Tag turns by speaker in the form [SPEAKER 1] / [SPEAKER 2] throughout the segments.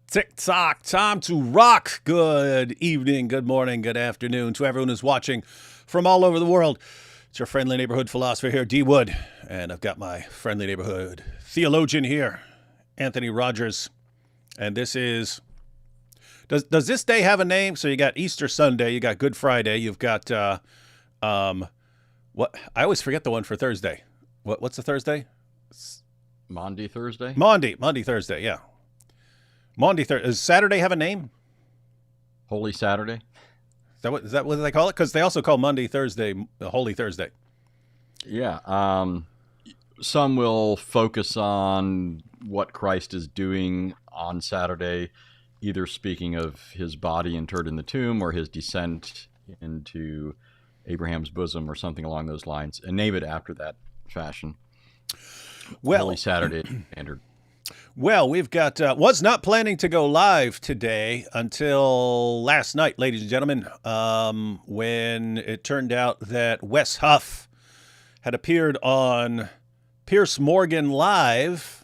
[SPEAKER 1] Tick-tock, time to rock. Good evening, good morning, good afternoon to everyone who's watching from all over the world. It's your friendly neighborhood philosopher here, D. Wood, and I've got my friendly neighborhood theologian here, Anthony Rogers. And this is, does this day have a name? So you got Easter Sunday, you got Good Friday, you've got, what? I always forget the one for Thursday. What's the Thursday?
[SPEAKER 2] Maundy Thursday?
[SPEAKER 1] Maundy Thursday, yeah. Maundy Thursday. Does Saturday have a name?
[SPEAKER 2] Holy Saturday?
[SPEAKER 1] Is that what they call it? Because they also call Monday Thursday Holy Thursday.
[SPEAKER 2] Yeah. Some will focus on what Christ is doing on Saturday, either speaking of his body interred in the tomb or his descent into Abraham's bosom or something along those lines, and name it after that fashion.
[SPEAKER 1] Well,
[SPEAKER 2] Holy Saturday standard.
[SPEAKER 1] Well, we've got, was not planning to go live today until last night, ladies and gentlemen, when it turned out that Wes Huff had appeared on Piers Morgan Live,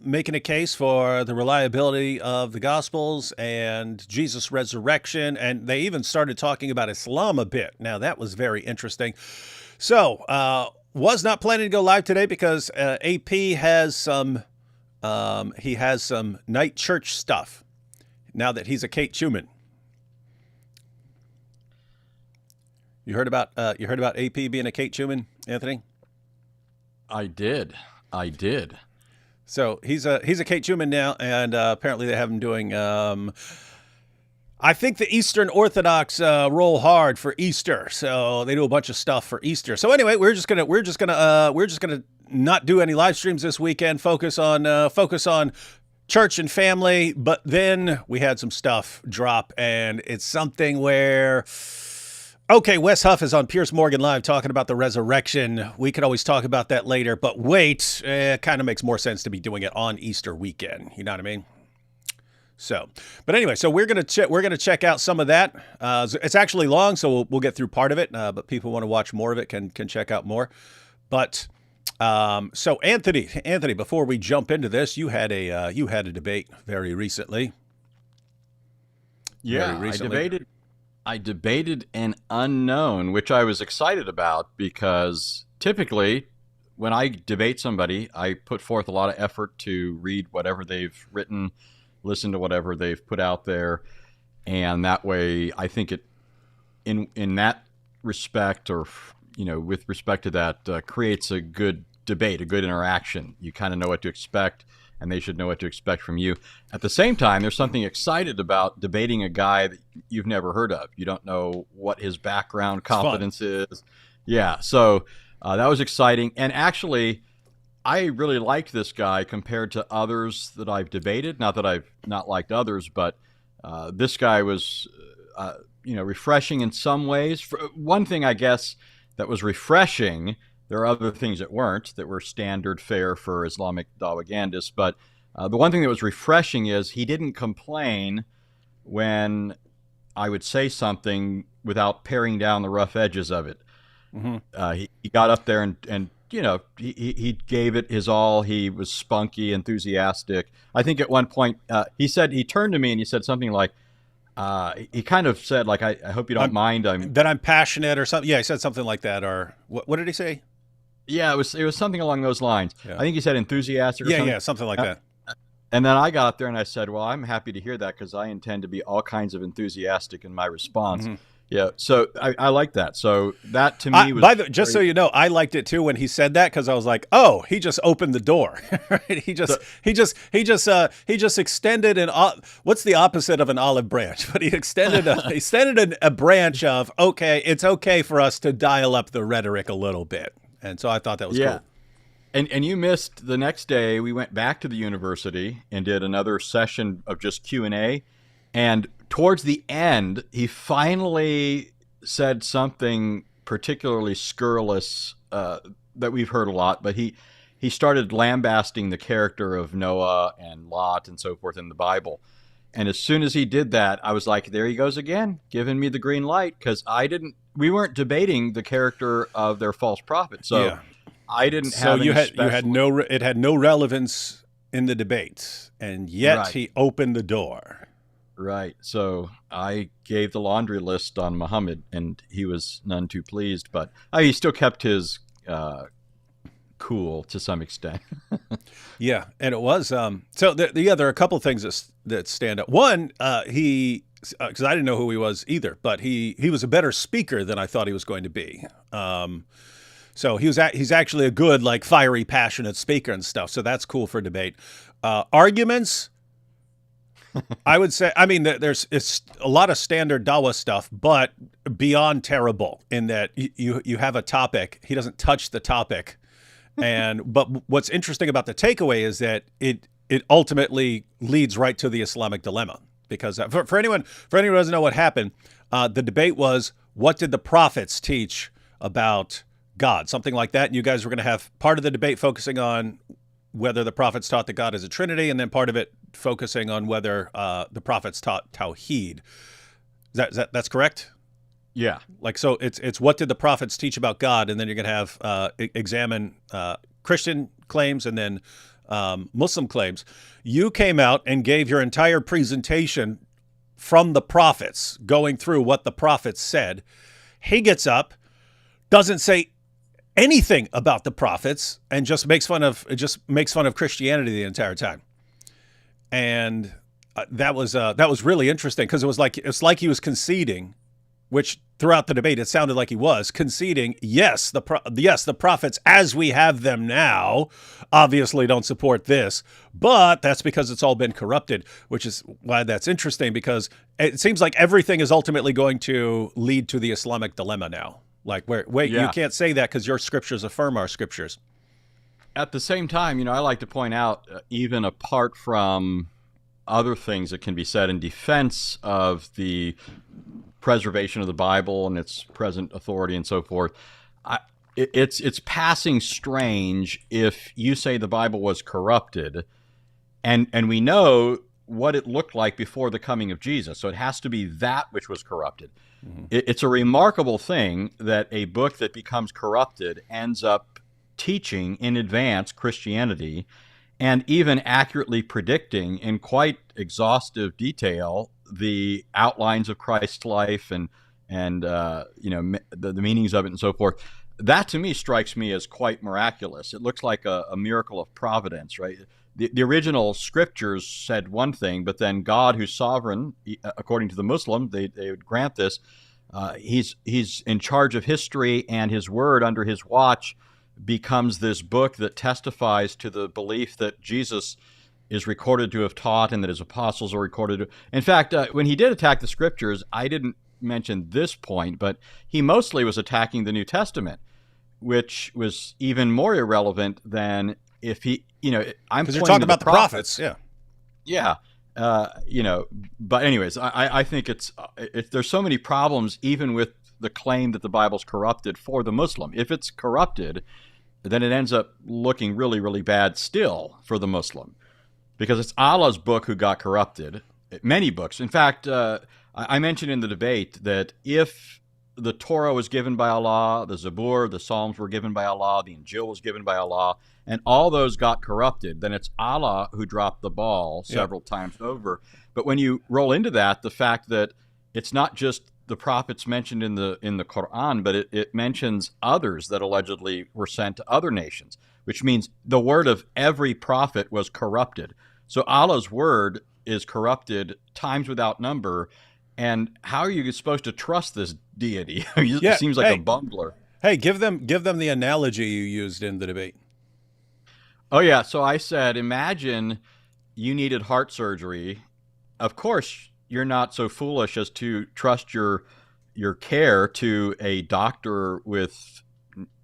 [SPEAKER 1] making a case for the reliability of the Gospels and Jesus' resurrection, and they even started talking about Islam a bit. Now, that was very interesting. So, was not planning to go live today because AP has some... he has some night church stuff now that he's a Kate Schumann. You heard about AP being a Kate Schumann, Anthony?
[SPEAKER 2] I did.
[SPEAKER 1] So he's a Kate Schumann now, and apparently they have him doing. I think the Eastern Orthodox roll hard for Easter, so they do a bunch of stuff for Easter. So anyway, we're just gonna not do any live streams this weekend. Focus on church and family. But then we had some stuff drop, and it's something where, okay, Wes Huff is on Piers Morgan Live talking about the resurrection. We could always talk about that later, but wait, it kind of makes more sense to be doing it on Easter weekend. You know what I mean? So, but anyway, so we're gonna check out some of that. It's actually long, so we'll get through part of it. But people want to watch more of it can check out more. But so Anthony, before we jump into this, you had a debate very recently.
[SPEAKER 2] Yeah, I debated an unknown, which I was excited about because typically when I debate somebody, I put forth a lot of effort to read whatever they've written, listen to whatever they've put out there, and that way I think it in that respect, or with respect to that, creates a good debate, a good interaction. You kind of know what to expect, and they should know what to expect from you. At the same time, there's something excited about debating a guy that you've never heard of. You don't know what his background competence is. Yeah, so that was exciting. And actually, I really liked this guy compared to others that I've debated. Not that I've not liked others, but this guy was, refreshing in some ways. One thing, I guess, that was refreshing, there are other things that weren't, that were standard fare for Islamic propagandists, but the one thing that was refreshing is he didn't complain when I would say something without paring down the rough edges of it. Mm-hmm. He got up there and he gave it his all. He was spunky, enthusiastic. I think at one point he turned to me and he said something like, he kind of said, like, I hope you don't mind.
[SPEAKER 1] That I'm passionate or something. Yeah, he said something like that. Or what did he say?
[SPEAKER 2] Yeah, it was something along those lines. Yeah. I think he said enthusiastic or something.
[SPEAKER 1] Yeah, something like that.
[SPEAKER 2] And then I got up there and I said, well, I'm happy to hear that because I intend to be all kinds of enthusiastic in my response. Mm-hmm. Yeah, so I like that. So that to me was
[SPEAKER 1] just so you know, I liked it too when he said that because I was like, oh, he just opened the door. Right? He just extended what's the opposite of an olive branch? But he extended a branch of, okay, it's okay for us to dial up the rhetoric a little bit. And so I thought that was cool.
[SPEAKER 2] And you missed the next day. We went back to the university and did another session of just Q&A. And towards the end, he finally said something particularly scurrilous that we've heard a lot. But he started lambasting the character of Noah and Lot and so forth in the Bible. And as soon as he did that, I was like, there he goes again, giving me the green light, because we weren't debating the character of their false prophet. So yeah. I didn't have
[SPEAKER 1] it had no relevance in the debate, and yet
[SPEAKER 2] Right.
[SPEAKER 1] he opened the door.
[SPEAKER 2] Right. So I gave the laundry list on Muhammad, and he was none too pleased, but he still kept his cool to some extent.
[SPEAKER 1] Yeah, and it was there are a couple of things that stand out. One, he because I didn't know who he was either, but he was a better speaker than I thought he was going to be. So he's actually a good, like, fiery, passionate speaker and stuff. So that's cool for debate. Arguments, I would say. I mean, it's a lot of standard Dawa stuff, but beyond terrible in that you have a topic. He doesn't touch the topic. But what's interesting about the takeaway is that it ultimately leads right to the Islamic dilemma, because for anyone who doesn't know what happened, the debate was, what did the prophets teach about God, something like that. And you guys were going to have part of the debate focusing on whether the prophets taught that God is a Trinity, and then part of it focusing on whether the prophets taught Tawhid. That's correct?
[SPEAKER 2] Yeah.
[SPEAKER 1] Like, so it's what did the prophets teach about God, and then you're going to have examine Christian claims and then Muslim claims. You came out and gave your entire presentation from the prophets, going through what the prophets said. He gets up, doesn't say anything about the prophets, and just makes fun of Christianity the entire time. And that was really interesting, because it's like he was conceding, which throughout the debate it sounded like he was conceding. Yes, the prophets as we have them now obviously don't support this, but that's because it's all been corrupted, which is why that's interesting, because it seems like everything is ultimately going to lead to the Islamic dilemma now. Like, wait,
[SPEAKER 2] Yeah.
[SPEAKER 1] you can't say that because your scriptures affirm our scriptures.
[SPEAKER 2] At the same time, I like to point out, even apart from other things that can be said in defense of the preservation of the Bible and its present authority and so forth, it's passing strange if you say the Bible was corrupted, and we know what it looked like before the coming of Jesus. So it has to be that which was corrupted. Mm-hmm. It's a remarkable thing that a book that becomes corrupted ends up teaching in advance Christianity, and even accurately predicting in quite exhaustive detail the outlines of Christ's life and the meanings of it and so forth. That to me strikes me as quite miraculous. It looks like a miracle of providence, right? The original scriptures said one thing, but then God, who's sovereign, according to the Muslim, they would grant this. He's in charge of history, and his word under his watch becomes this book that testifies to the belief that Jesus is recorded to have taught and that his apostles are recorded to. In fact, when he did attack the scriptures, I didn't mention this point, but he mostly was attacking the New Testament, which was even more irrelevant than if he, I'm
[SPEAKER 1] because you're talking about the prophets.
[SPEAKER 2] Yeah. But anyways, I think it's there's so many problems even with the claim that the Bible's corrupted for the Muslim. If it's corrupted, then it ends up looking really, really bad still for the Muslim, because it's Allah's book who got corrupted. Many books. In fact, I mentioned in the debate that if the Torah was given by Allah, the Zabur, the Psalms were given by Allah, the Injil was given by Allah, and all those got corrupted, then it's Allah who dropped the ball several times over. But when you roll into that, the fact that it's not just the prophets mentioned in the Quran, but it mentions others that allegedly were sent to other nations, which means the word of every prophet was corrupted. So Allah's word is corrupted times without number. And how are you supposed to trust this deity? It seems like a bungler.
[SPEAKER 1] Hey, give them the analogy you used in the debate.
[SPEAKER 2] Oh, yeah. So I said, imagine you needed heart surgery. Of course, you're not so foolish as to trust your care to a doctor with,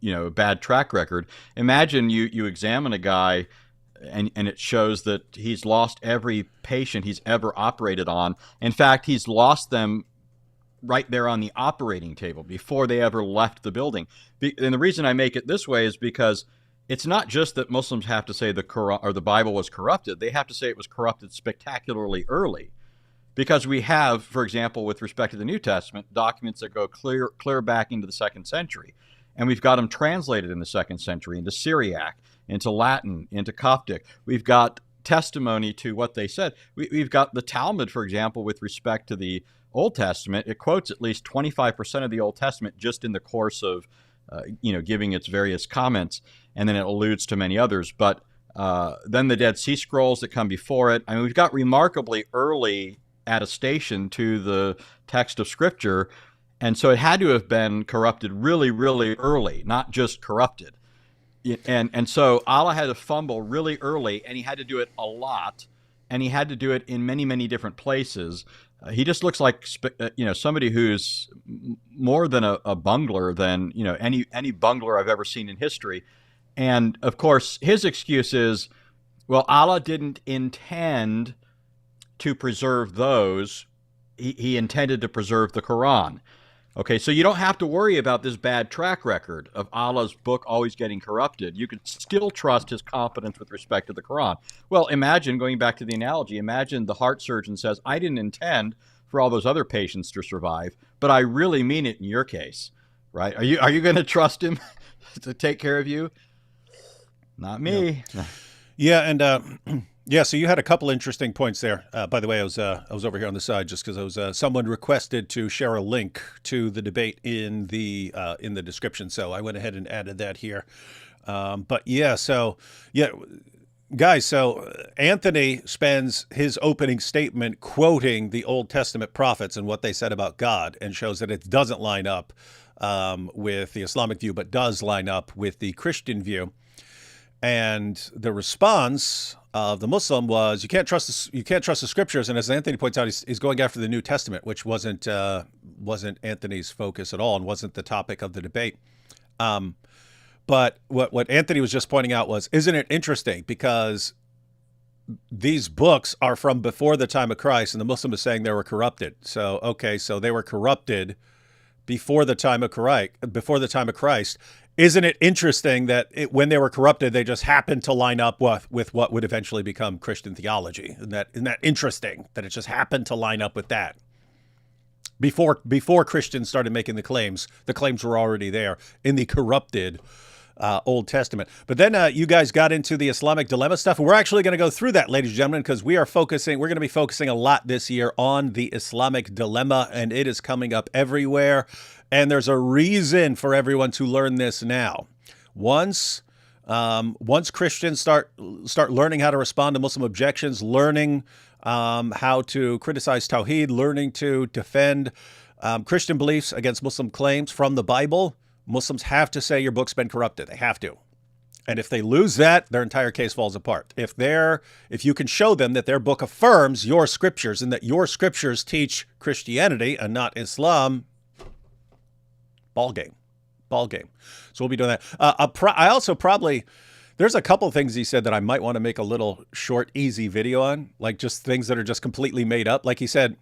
[SPEAKER 2] a bad track record. Imagine you examine a guy and it shows that he's lost every patient he's ever operated on. In fact, he's lost them right there on the operating table before they ever left the building. And the reason I make it this way is because it's not just that Muslims have to say the Quran or the Bible was corrupted. They have to say it was corrupted spectacularly early. Because we have, for example, with respect to the New Testament, documents that go clear back into the 2nd century. And we've got them translated in the 2nd century into Syriac, into Latin, into Coptic. We've got testimony to what they said. We've got the Talmud, for example, with respect to the Old Testament. It quotes at least 25% of the Old Testament just in the course of, giving its various comments, and then it alludes to many others. But then the Dead Sea Scrolls that come before it. I mean, we've got remarkably early attestation to the text of Scripture, and so it had to have been corrupted really, really early, not just corrupted. And so Allah had to fumble really early, and he had to do it a lot, and he had to do it in many, many different places. He just looks like somebody who's more than a bungler than any bungler I've ever seen in history. And of course, his excuse is, well, Allah didn't intend to preserve those. He intended to preserve the Quran. Okay, so you don't have to worry about this bad track record of Allah's book always getting corrupted. You can still trust his competence with respect to the Quran. Well, imagine, going back to the analogy, imagine the heart surgeon says, I didn't intend for all those other patients to survive, but I really mean it in your case, right? Are you going to trust him to take care of you? Not me.
[SPEAKER 1] Yeah, and so you had a couple interesting points there. By the way, I was over here on the side just because someone requested to share a link to the debate in the description, so I went ahead and added that here. Guys, so Anthony spends his opening statement quoting the Old Testament prophets and what they said about God, and shows that it doesn't line up with the Islamic view, but does line up with the Christian view. And the response of the Muslim was, you can't trust the scriptures. And as Anthony points out, he's going after the New Testament, which wasn't Anthony's focus at all, and wasn't the topic of the debate. But what Anthony was just pointing out was, isn't it interesting? Because these books are from before the time of Christ, and the Muslim is saying they were corrupted. So they were corrupted before the time of Christ. Isn't it interesting that when they were corrupted, they just happened to line up with what would eventually become Christian theology? Isn't that interesting that it just happened to line up with that? Before Christians started making the claims were already there in the corrupted Old Testament. But then you guys got into the Islamic dilemma stuff, and we're actually going to go through that, ladies and gentlemen, because we're going to be focusing a lot this year on the Islamic dilemma, and it is coming up everywhere. And there's a reason for everyone to learn this now. Once Christians start learning how to respond to Muslim objections, learning how to criticize Tawhid, learning to defend Christian beliefs against Muslim claims from the Bible, Muslims have to say your book's been corrupted. They have to. And if they lose that, their entire case falls apart. If you can show them that their book affirms your scriptures and that your scriptures teach Christianity and not Islam, ball game. So we'll be doing that. I also there's a couple of things he said that I might want to make a little short, easy video on, like just things that are just completely made up. Like he said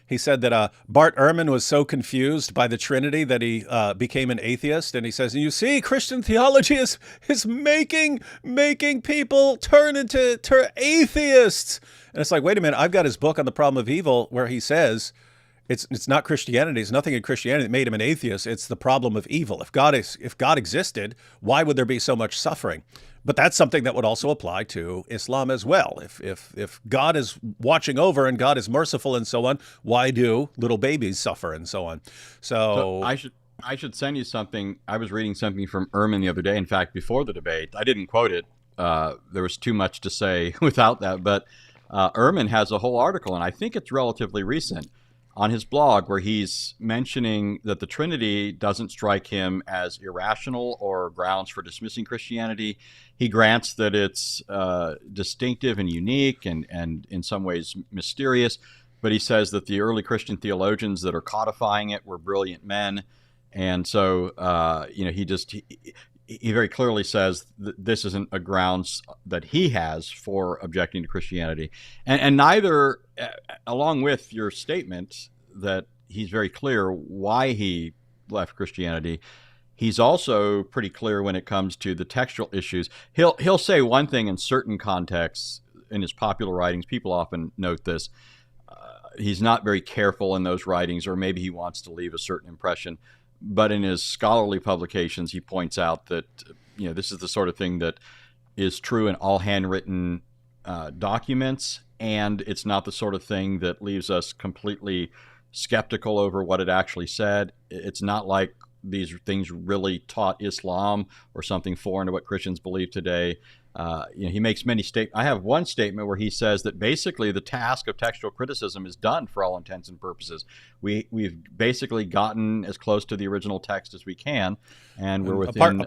[SPEAKER 1] that Bart Ehrman was so confused by the Trinity that he became an atheist. And he says, you see, Christian theology is making people turn atheists. And it's like, wait a minute, I've got his book on the problem of evil where he says, it's not Christianity. It's nothing in Christianity that made him an atheist. It's the problem of evil. If God existed, why would there be so much suffering? But that's something that would also apply to Islam as well. If God is watching over and God is merciful and so on, why do little babies suffer and so on? So
[SPEAKER 2] I should send you something. I was reading something from Ehrman the other day. In fact, before the debate, I didn't quote it. There was too much to say without that. But Ehrman has a whole article, and I think it's relatively recent, on his blog where he's mentioning that the Trinity doesn't strike him as irrational or grounds for dismissing Christianity. He grants that it's distinctive and unique and in some ways mysterious, but he says that the early Christian theologians that are codifying it were brilliant men. And so, he very clearly says that this isn't a grounds that he has for objecting to Christianity. And neither, along with your statement that he's very clear why he left Christianity, he's also pretty clear when it comes to the textual issues. He'll say one thing in certain contexts in his popular writings. People often note this. He's not very careful in those writings, or maybe he wants to leave a certain impression. But in his scholarly publications, he points out that this is the sort of thing that is true in all handwritten documents, and it's not the sort of thing that leaves us completely skeptical over what it actually said. It's not like these things really taught Islam or something foreign to what Christians believe today. He makes many statements. I have one statement where he says that basically the task of textual criticism is done for all intents and purposes. We've basically gotten as close to the original text as we can, and we're within.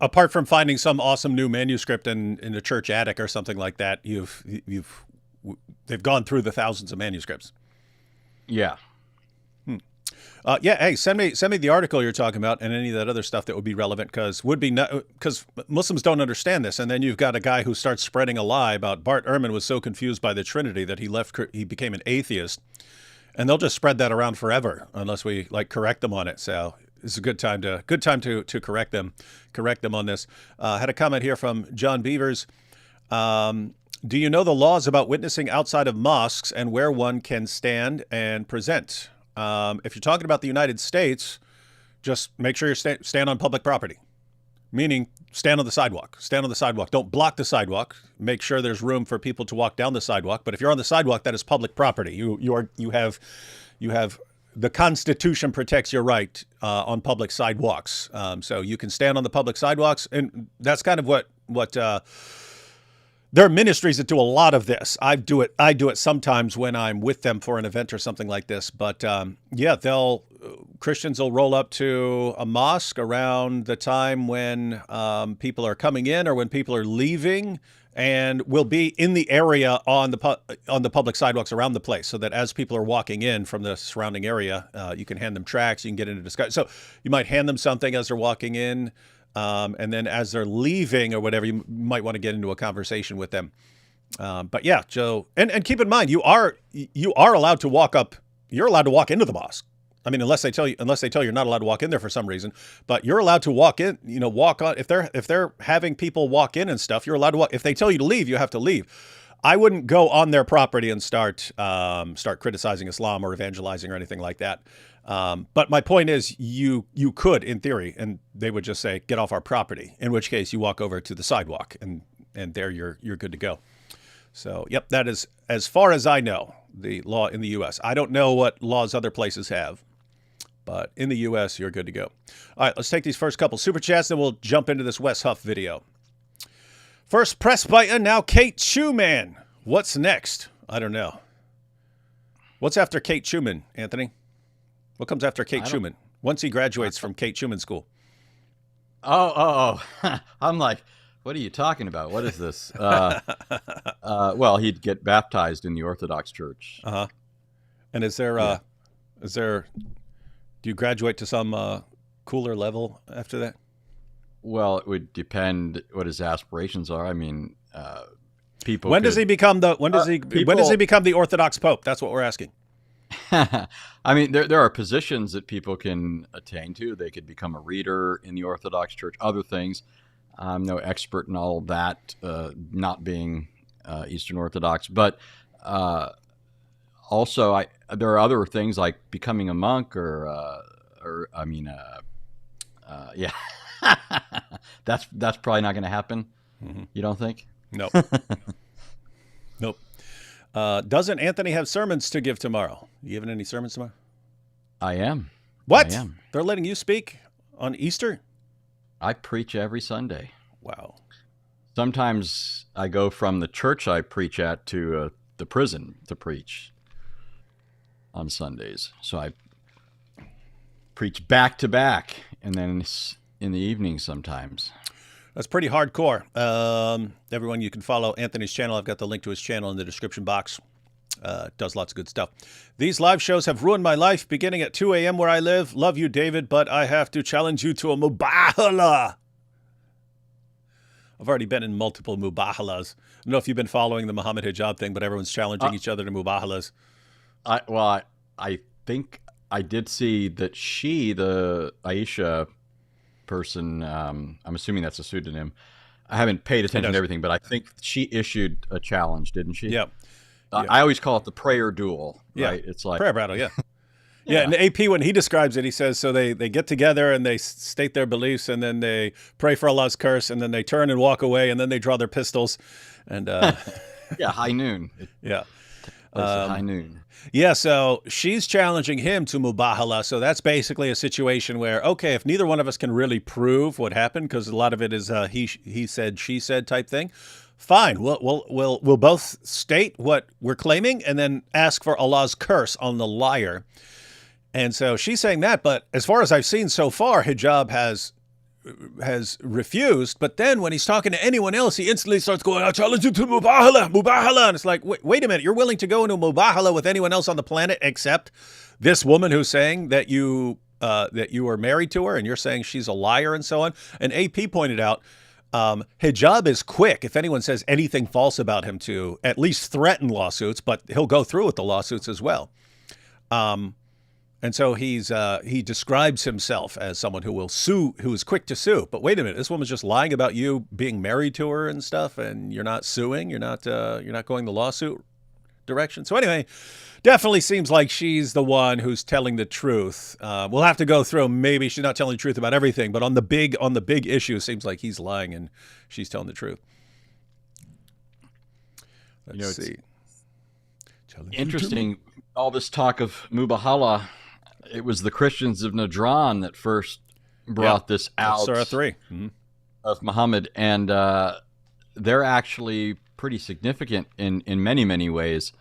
[SPEAKER 1] Apart from finding some awesome new manuscript in a church attic or something like that, they've gone through the thousands of manuscripts.
[SPEAKER 2] Yeah.
[SPEAKER 1] Hey, send me the article you're talking about and any of that other stuff that would be relevant, because Muslims don't understand this, and then you've got a guy who starts spreading a lie about Bart Ehrman was so confused by the Trinity that he became an atheist, and they'll just spread that around forever unless we correct them on it. So it's a good time to correct them on this. Had a comment here from John Beavers. Do you know the laws about witnessing outside of mosques and where one can stand and present? If you're talking about the United States, just make sure you stand on public property, meaning stand on the sidewalk. Stand on the sidewalk. Don't block the sidewalk. Make sure there's room for people to walk down the sidewalk. But if you're on the sidewalk, that is public property. You have the Constitution protects your right on public sidewalks. So you can stand on the public sidewalks, and that's kind of what. There are ministries that do a lot of this. I do it sometimes when I'm with them for an event or something like this. But Christians will roll up to a mosque around the time when people are coming in or when people are leaving, and will be in the area on the public sidewalks around the place, so that as people are walking in from the surrounding area, you can hand them tracts, you can get into discussion. So you might hand them something as they're walking in. And then as they're leaving or whatever, you might want to get into a conversation with them. But yeah, Joe, and keep in mind, you are allowed to walk up. You're allowed to walk into the mosque. I mean, unless they tell you you're not allowed to walk in there for some reason, but you're allowed to walk in, walk on. If they're having people walk in and stuff, you're allowed to walk. If they tell you to leave, you have to leave. I wouldn't go on their property and start criticizing Islam or evangelizing or anything like that. But my point is, you could, in theory, and they would just say, get off our property, in which case you walk over to the sidewalk, and there you're good to go. So, yep, that is, as far as I know, the law in the U.S. I don't know what laws other places have, but in the U.S., you're good to go. All right, let's take these first couple super chats, then we'll jump into this Wes Huff video. First press button, now Kate Schumann. What's next? I don't know. What's after Kate Schumann, Anthony? What comes after Kate Schumann once he graduates from Kate Schumann School?
[SPEAKER 2] Oh. I'm like, what are you talking about? What is this? Well, he'd get baptized in the Orthodox Church.
[SPEAKER 1] Uh-huh. And is there, do you graduate to some cooler level after that?
[SPEAKER 2] Well, it would depend what his aspirations are. I mean, people.
[SPEAKER 1] When does he become the Orthodox Pope? That's what we're asking.
[SPEAKER 2] I mean, there are positions that people can attain to. They could become a reader in the Orthodox Church, other things. I'm no expert in all of that, not being Eastern Orthodox. But also, there are other things like becoming a monk yeah. That's probably not going to happen. Mm-hmm. You don't think?
[SPEAKER 1] Nope. Nope. Doesn't Anthony have sermons to give tomorrow? You giving any sermons tomorrow?
[SPEAKER 2] I am.
[SPEAKER 1] What?
[SPEAKER 2] I am.
[SPEAKER 1] They're letting you speak on Easter?
[SPEAKER 2] I preach every Sunday.
[SPEAKER 1] Wow.
[SPEAKER 2] Sometimes I go from the church I preach at to the prison to preach on Sundays. So I preach back to back, and then in the evening sometimes.
[SPEAKER 1] That's pretty hardcore. Everyone, you can follow Anthony's channel. I've got the link to his channel in the description box. Does lots of good stuff. These live shows have ruined my life, beginning at 2 a.m. where I live. Love you, David, but I have to challenge you to a mubahala. I've already been in multiple mubahalas. I don't know if you've been following the Muhammad hijab thing, but everyone's challenging each other to mubahalas.
[SPEAKER 2] I think I did see that the Aisha person, I'm assuming that's a pseudonym. I haven't paid attention to everything, but I think she issued a challenge, didn't she?
[SPEAKER 1] Yeah.
[SPEAKER 2] I always call it the prayer duel, right?
[SPEAKER 1] Yeah.
[SPEAKER 2] It's like
[SPEAKER 1] prayer battle, yeah. Yeah, and the AP, when he describes it, he says, so they get together and they state their beliefs, and then they pray for Allah's curse, and then they turn and walk away, and then they draw their pistols. And
[SPEAKER 2] Yeah, high noon.
[SPEAKER 1] Yeah.
[SPEAKER 2] Place at high noon.
[SPEAKER 1] Yeah, so she's challenging him to mubahala. So that's basically a situation where, okay, if neither one of us can really prove what happened, because a lot of it is he said, she said type thing, fine. We'll both state what we're claiming and then ask for Allah's curse on the liar. And so she's saying that, but as far as I've seen so far, hijab has refused. But then when he's talking to anyone else, he instantly starts going, I challenge you to mubahala. And it's like, wait a minute, you're willing to go into mubahala with anyone else on the planet except this woman who's saying that you are married to her and you're saying she's a liar and so on. And AP pointed out, hijab is quick if anyone says anything false about him to at least threaten lawsuits, but he'll go through with the lawsuits as well. And so he describes himself as someone who will sue, who is quick to sue. But wait a minute, this woman's just lying about you being married to her and stuff, and you're not suing, you're not going the lawsuit direction. So anyway, definitely seems like she's the one who's telling the truth. We'll have to go through. Maybe she's not telling the truth about everything, but on the big issue, it seems like he's lying and she's telling the truth. Let's see.
[SPEAKER 2] Interesting. All this talk of mubahala. It was the Christians of Najran that first brought this out.
[SPEAKER 1] Surah 3.
[SPEAKER 2] Of Muhammad, and they're actually pretty significant in many, many ways.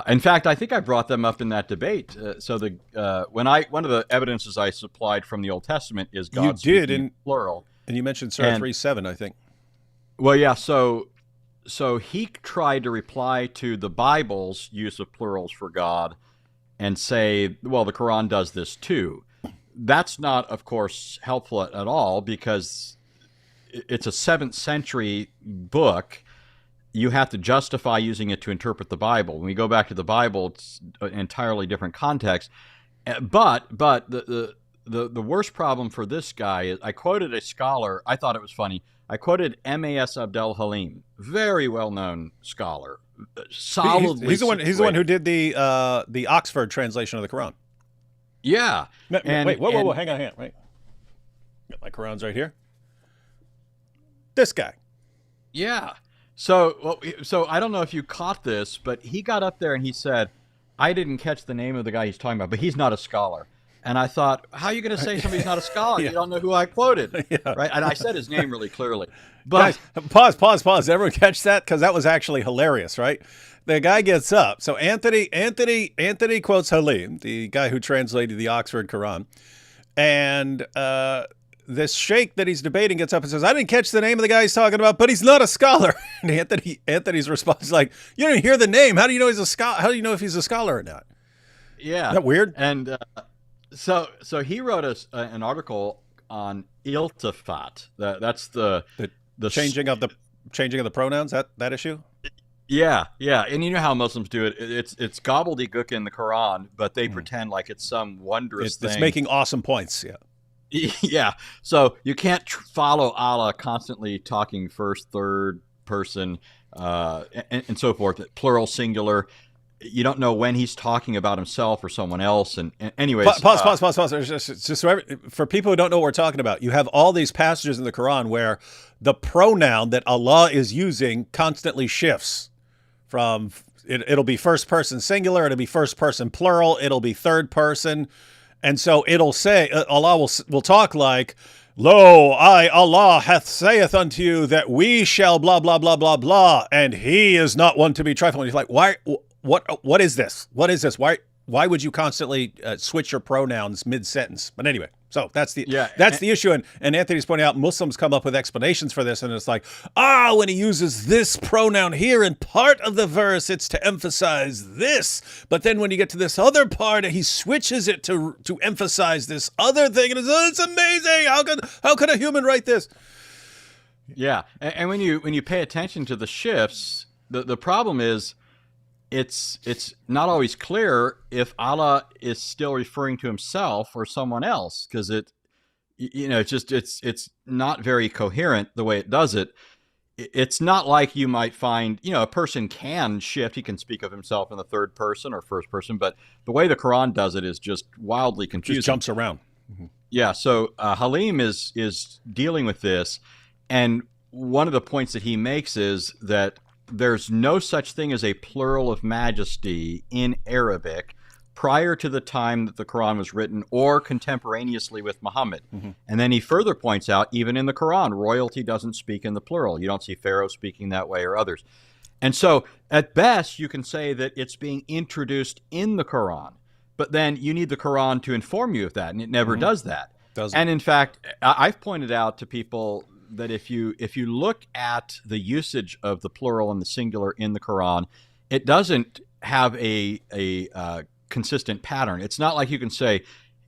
[SPEAKER 2] In fact, I think I brought them up in that debate. So one of the evidences I supplied from the Old Testament is God speaking in plural.
[SPEAKER 1] And you mentioned Surah 3:7, I think.
[SPEAKER 2] Well, yeah. So he tried to reply to the Bible's use of plurals for God and say, well, the Quran does this too. That's not, of course, helpful at all because it's a 7th century book. You have to justify using it to interpret the Bible. When we go back to the Bible, it's an entirely different context. But the worst problem for this guy is, I quoted a scholar. I thought it was funny. I quoted M.A.S. Abdel Halim, very well-known scholar. Solidly,
[SPEAKER 1] he's the one who did the Oxford translation of the Quran.
[SPEAKER 2] Yeah.
[SPEAKER 1] Wait, whoa, hang on, right? Got my Qurans right here. This guy.
[SPEAKER 2] Yeah. So I don't know if you caught this, but he got up there and he said, I didn't catch the name of the guy he's talking about, but he's not a scholar. And I thought, how are you going to say somebody's not a scholar? Yeah. You don't know who I quoted, right? And I said his name really clearly. But
[SPEAKER 1] guys, pause. Everyone catch that? Because that was actually hilarious, right? The guy gets up. So Anthony quotes Halim, the guy who translated the Oxford Quran. And this sheikh that he's debating gets up and says, I didn't catch the name of the guy he's talking about, but he's not a scholar. And Anthony's response is like, you didn't hear the name. How do you know he's a scholar? How do you know if he's a scholar or not?
[SPEAKER 2] Yeah.
[SPEAKER 1] Isn't that weird?
[SPEAKER 2] And so he wrote an article on iltifat. That's the
[SPEAKER 1] changing of the pronouns, that issue.
[SPEAKER 2] Yeah, and you know how Muslims do it. It's gobbledygook in the Quran, but they pretend like it's some wondrous thing.
[SPEAKER 1] It's making awesome points. Yeah.
[SPEAKER 2] Yeah. So you can't follow Allah constantly talking first, third person, and so forth. Plural, singular. You don't know when he's talking about himself or someone else. And anyways,
[SPEAKER 1] pause. Just for people who don't know what we're talking about, you have all these passages in the Quran where the pronoun that Allah is using constantly shifts from it'll be first person singular, it'll be first person plural, it'll be third person, and so it'll say Allah will talk like, Lo, I, Allah, hath saith unto you that we shall blah blah blah blah blah, and He is not one to be trifled. And he's like, why? What is this? What is this? Why would you constantly switch your pronouns mid-sentence? But anyway, so that's the issue. And Anthony's pointing out Muslims come up with explanations for this, and it's like, when he uses this pronoun here in part of the verse, it's to emphasize this. But then when you get to this other part, he switches it to emphasize this other thing, and it's amazing. How could a human write this?
[SPEAKER 2] Yeah, and when you pay attention to the shifts, the problem is, it's not always clear if Allah is still referring to himself or someone else, because it's not very coherent the way it does it. It's not like you might find, a person can shift. He can speak of himself in the third person or first person, but the way the Quran does it is just wildly confusing.
[SPEAKER 1] Just jumps around. Mm-hmm.
[SPEAKER 2] Yeah. So Halim is dealing with this, and one of the points that he makes is that there's no such thing as a plural of majesty in Arabic prior to the time that the Quran was written or contemporaneously with Muhammad. And then he further points out, even in the Quran, royalty doesn't speak in the plural. You don't see Pharaoh speaking that way or others. And so at best, you can say that it's being introduced in the Quran, but then you need the Quran to inform you of that, and it never does that. And in fact, I've pointed out to people that if you look at the usage of the plural and the singular in the Quran, it doesn't have a consistent pattern. It's not like you can say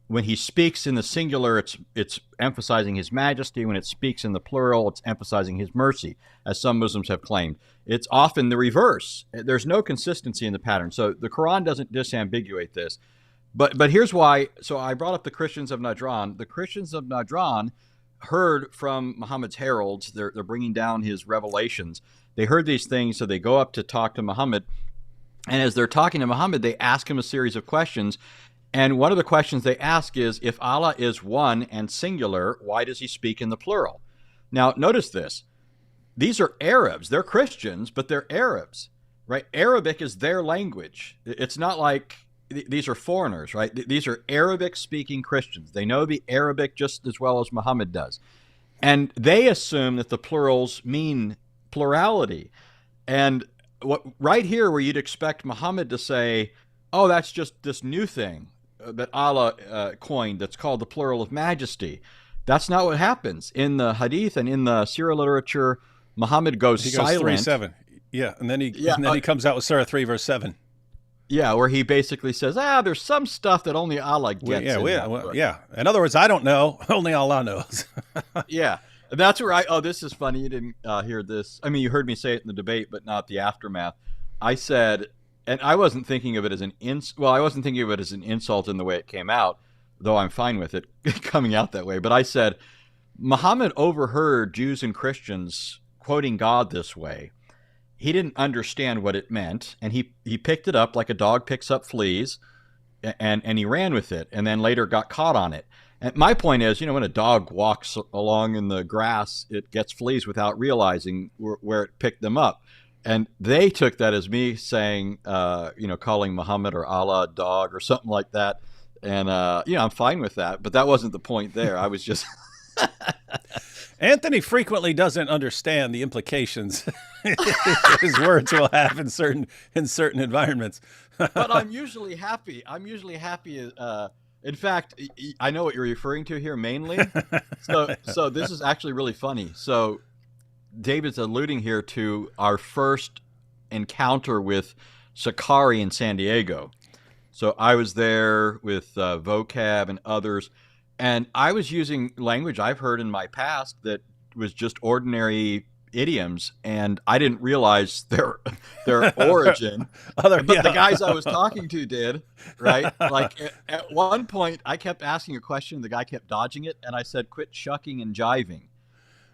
[SPEAKER 2] when he speaks in the singular, it's emphasizing his majesty. When it speaks in the plural, it's emphasizing his mercy, as some Muslims have claimed. It's often the reverse. There's no consistency in the pattern. So the Quran doesn't disambiguate this. But here's why. So I brought up the Christians of Najran. The Christians of Najran heard from Muhammad's heralds. They're bringing down his revelations. They heard these things, so they go up to talk to Muhammad. And as they're talking to Muhammad, they ask him a series of questions. And one of the questions they ask is, if Allah is one and singular, why does he speak in the plural? Now, notice this. These are Arabs. They're Christians, but they're Arabs, right? Arabic is their language. It's not like these are foreigners, right? These are Arabic-speaking Christians. They know the Arabic just as well as Muhammad does. And they assume that the plurals mean plurality. And right here where you'd expect Muhammad to say, oh, that's just this new thing that Allah coined that's called the plural of majesty. That's not what happens. In the Hadith and in the Sirah literature, Muhammad goes silent.
[SPEAKER 1] 3:7. Yeah, and then he comes out with Surah 3, verse 7.
[SPEAKER 2] Yeah, where he basically says, there's some stuff that only Allah gets.
[SPEAKER 1] Yeah. In other words, I don't know. Only Allah knows.
[SPEAKER 2] Yeah. That's where this is funny. You didn't hear this. I mean, you heard me say it in the debate, but not the aftermath. I said, and I wasn't thinking of it as I wasn't thinking of it as an insult in the way it came out, though I'm fine with it coming out that way. But I said, Muhammad overheard Jews and Christians quoting God this way. He didn't understand what it meant, and he picked it up like a dog picks up fleas, and he ran with it, and then later got caught on it. And my point is, when a dog walks along in the grass, it gets fleas without realizing where it picked them up. And they took that as me saying, calling Muhammad or Allah a dog or something like that. And, I'm fine with that, but that wasn't the point there. I was just...
[SPEAKER 1] Anthony frequently doesn't understand the implications his words will have in certain environments.
[SPEAKER 2] But I'm usually happy. In fact, I know what you're referring to here mainly. So this is actually really funny. So David's alluding here to our first encounter with Sakari in San Diego. So I was there with vocab and others. And I was using language I've heard in my past that was just ordinary idioms, and I didn't realize their origin. But the guys I was talking to did, right? Like at one point, I kept asking a question, the guy kept dodging it, and I said, "Quit shucking and jiving."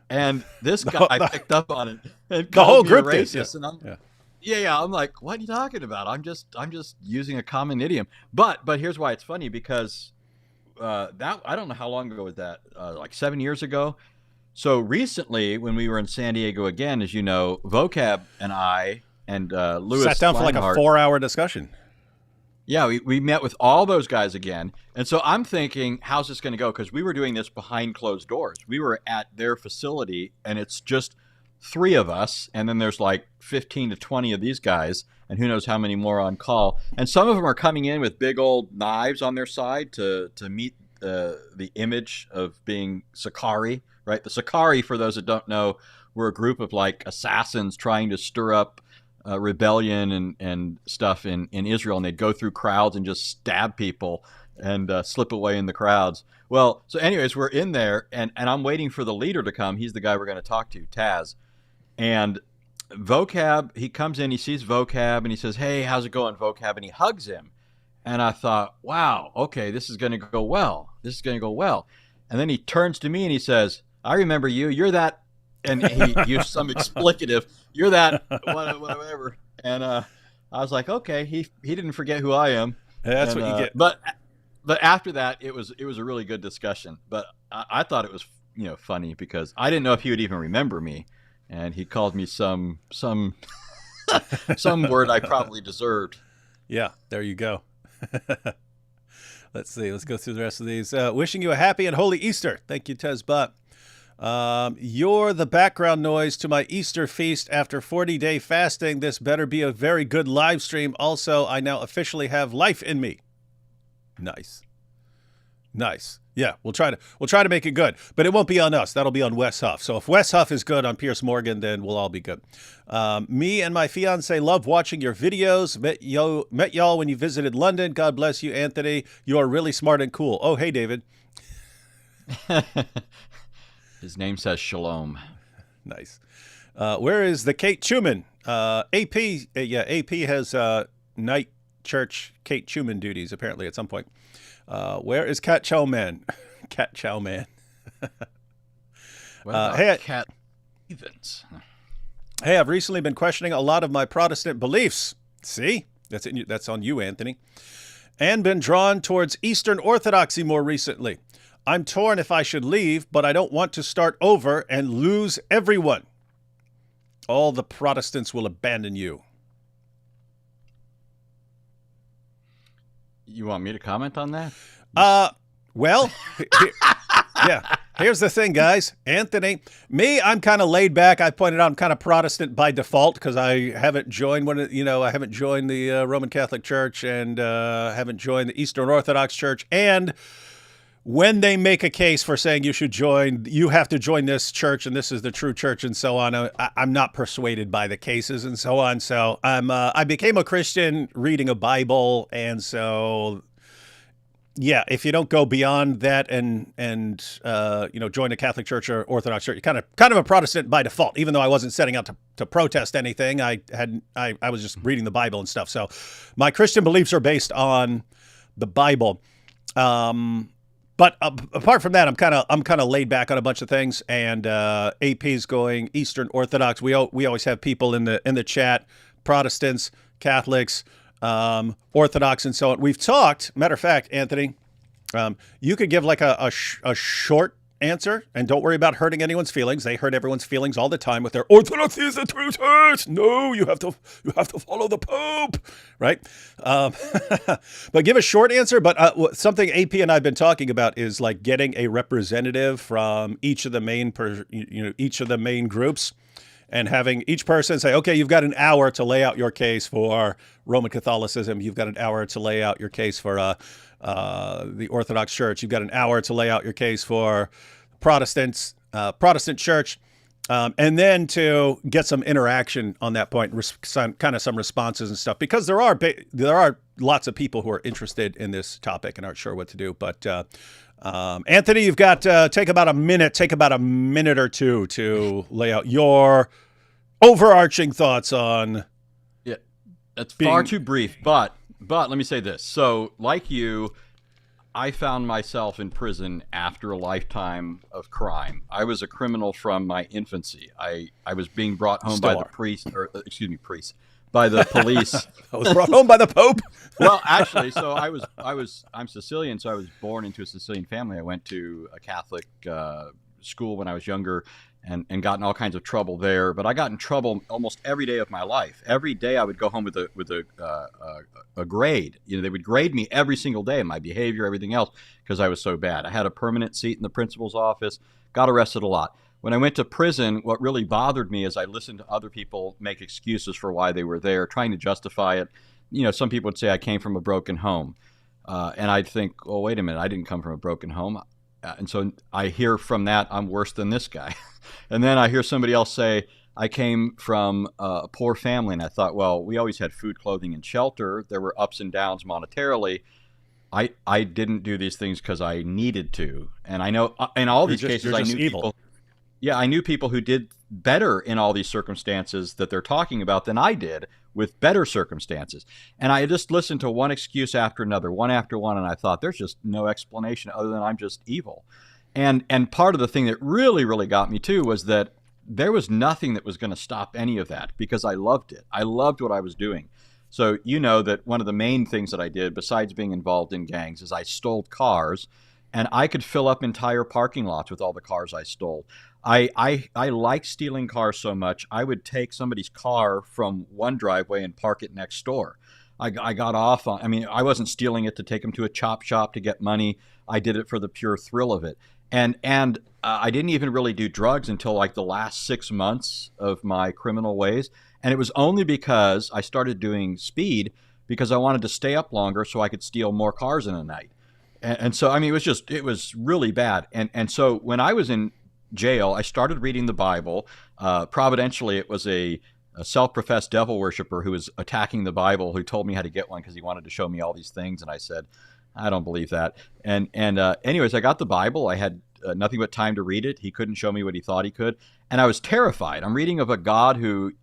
[SPEAKER 2] And this guy picked up on it and
[SPEAKER 1] the whole
[SPEAKER 2] me
[SPEAKER 1] group
[SPEAKER 2] a racist.
[SPEAKER 1] did.
[SPEAKER 2] And I'm like, "What are you talking about? I'm just using a common idiom." But here's why it's funny, because that I don't know how long ago was that, like 7 years ago. So recently, when we were in San Diego again, as you know, vocab and I and Louis
[SPEAKER 1] sat down for like a 4-hour discussion.
[SPEAKER 2] Yeah, we met with all those guys again. And so I'm thinking, how's this going to go? Because we were doing this behind closed doors. We were at their facility, and it's just 3 of us, and then there's like 15 to 20 of these guys, and who knows how many more on call. And some of them are coming in with big old knives on their side to meet the image of being Sakari, right? The Sakari, for those that don't know, were a group of like assassins trying to stir up rebellion and stuff in Israel, and they'd go through crowds and just stab people and slip away in the crowds. Well, so anyways, we're in there, and I'm waiting for the leader to come. He's the guy we're going to talk to, Taz. And vocab, he comes in, he sees vocab, and he says, "Hey, how's it going, vocab?" And he hugs him. And I thought, wow, okay, this is going to go well. And then he turns to me and he says, "I remember you. You're that," and he used some explicative. "You're that whatever." And I was like, okay, he didn't forget who I am.
[SPEAKER 1] Yeah, that's what you get.
[SPEAKER 2] But after that, it was a really good discussion. But I thought it was funny because I didn't know if he would even remember me, and he called me some Some word I probably deserved.
[SPEAKER 1] Yeah, there you go. Let's see. Let's go through the rest of these. Wishing you a happy and holy Easter. Thank you, Tez Butt. You're the background noise to my Easter feast after 40-day fasting. This better be a very good live stream. Also, I now officially have life in me. Nice. Nice. Yeah, we'll try to make it good, but it won't be on us. That'll be on Wes Huff. So if Wes Huff is good on Piers Morgan, then we'll all be good. Me and my fiance love watching your videos. Met y'all when you visited London. God bless you, Anthony. You are really smart and cool. Oh, hey, David.
[SPEAKER 2] His name says Shalom.
[SPEAKER 1] Nice. Where is the Kate Schumann? AP has night church Kate Schumann duties apparently at some point. Where is Cat Chow Man? Cat Chow Man.
[SPEAKER 2] What about
[SPEAKER 1] hey,
[SPEAKER 2] Cat Stevens?
[SPEAKER 1] Hey, I've recently been questioning a lot of my Protestant beliefs. See? That's on you, Anthony. And been drawn towards Eastern Orthodoxy more recently. I'm torn if I should leave, but I don't want to start over and lose everyone. All the Protestants will abandon you.
[SPEAKER 2] You want me to comment on that?
[SPEAKER 1] Well, yeah. Here's the thing, guys. Anthony, I'm kind of laid back. I pointed out I'm kind of Protestant by default because I haven't joined I haven't joined the Roman Catholic Church and haven't joined the Eastern Orthodox Church. And when they make a case for saying you have to join this church and this is the true church and so on, I'm not persuaded by the cases and so on. So I became a Christian reading a Bible, and so yeah, if you don't go beyond that and join a Catholic Church or Orthodox Church, you're kind of a Protestant by default. Even though I wasn't setting out to protest anything, I was just reading the Bible and stuff. So my Christian beliefs are based on the Bible. But apart from that, I'm kind of laid back on a bunch of things. And AP's going Eastern Orthodox. We always have people in the chat, Protestants, Catholics, Orthodox, and so on. We've talked. Matter of fact, Anthony, you could give like a short answer, and don't worry about hurting anyone's feelings. They hurt everyone's feelings all the time with their Orthodoxy is the true church. No, you have to follow the Pope, right? But give a short answer. But something AP and I've been talking about is like getting a representative from each of the main groups, and having each person say, okay, you've got an hour to lay out your case for Roman Catholicism. You've got an hour to lay out your case for the Orthodox Church. You've got an hour to lay out your case for Protestant Church, and then to get some interaction on that point, kind of some responses and stuff, because there are lots of people who are interested in this topic and aren't sure what to do. But Anthony, you've got take about a minute or two to lay out your overarching thoughts on.
[SPEAKER 2] Yeah, that's far too brief, but let me say this. So, like you, I found myself in prison after a lifetime of crime. I was a criminal from my infancy. I was being brought home by the by the police.
[SPEAKER 1] I was brought home by the Pope.
[SPEAKER 2] Well, actually, so I'm Sicilian, so I was born into a Sicilian family. I went to a Catholic school when I was younger, and got in all kinds of trouble there. But I got in trouble almost every day of my life. Every day I would go home with a grade. They would grade me every single day, my behavior, everything else, because I was so bad. I had a permanent seat in the principal's office. Got arrested a lot. When I went to prison, what really bothered me is I listened to other people make excuses for why they were there, trying to justify it. Some people would say I came from a broken home. And I'd think, well, wait a minute, I didn't come from a broken home. And so I hear from that, I'm worse than this guy. And then I hear somebody else say, I came from a poor family. And I thought, well, we always had food, clothing, and shelter. There were ups and downs monetarily. I didn't do these things because I needed to. And I know in all these cases, I knew evil. People. Yeah, I knew people who did better in all these circumstances that they're talking about than I did, with better circumstances. And I just listened to one excuse after another, one after one, and I thought there's just no explanation other than I'm just evil. And part of the thing that really, really got me too was that there was nothing that was going to stop any of that, because I loved it. I loved what I was doing. So that one of the main things that I did, besides being involved in gangs, is I stole cars and I could fill up entire parking lots with all the cars I stole. I like stealing cars so much, I would take somebody's car from one driveway and park it next door. I got off on, I mean, I wasn't stealing it to take them to a chop shop to get money. I did it for the pure thrill of it. And I didn't even really do drugs until like the last 6 months of my criminal ways. And it was only because I started doing speed because I wanted to stay up longer so I could steal more cars in a night. And so, I mean, it was really bad. And so when I was in jail, I started reading the Bible. Providentially, it was a self-professed devil worshiper who was attacking the Bible who told me how to get one because he wanted to show me all these things. And I said, I don't believe that. And anyways, I got the Bible. I had nothing but time to read it. He couldn't show me what he thought he could. And I was terrified. I'm reading of a God who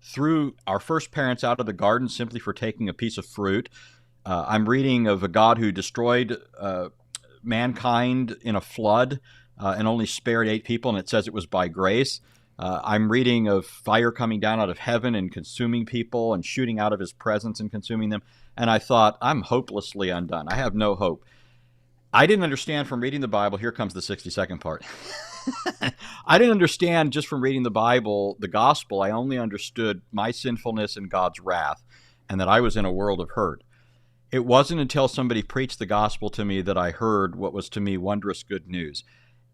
[SPEAKER 2] threw our first parents out of the garden simply for taking a piece of fruit. I'm reading of a God who destroyed mankind in a flood and only spared 8 people, and it says it was by grace. I'm reading of fire coming down out of heaven and consuming people and shooting out of his presence and consuming them. And I thought, I'm hopelessly undone. I have no hope. I didn't understand from reading the Bible. Here comes the 60-second part. I didn't understand just from reading the Bible, the gospel. I only understood my sinfulness and God's wrath, and that I was in a world of hurt. It wasn't until somebody preached the gospel to me that I heard what was to me wondrous good news.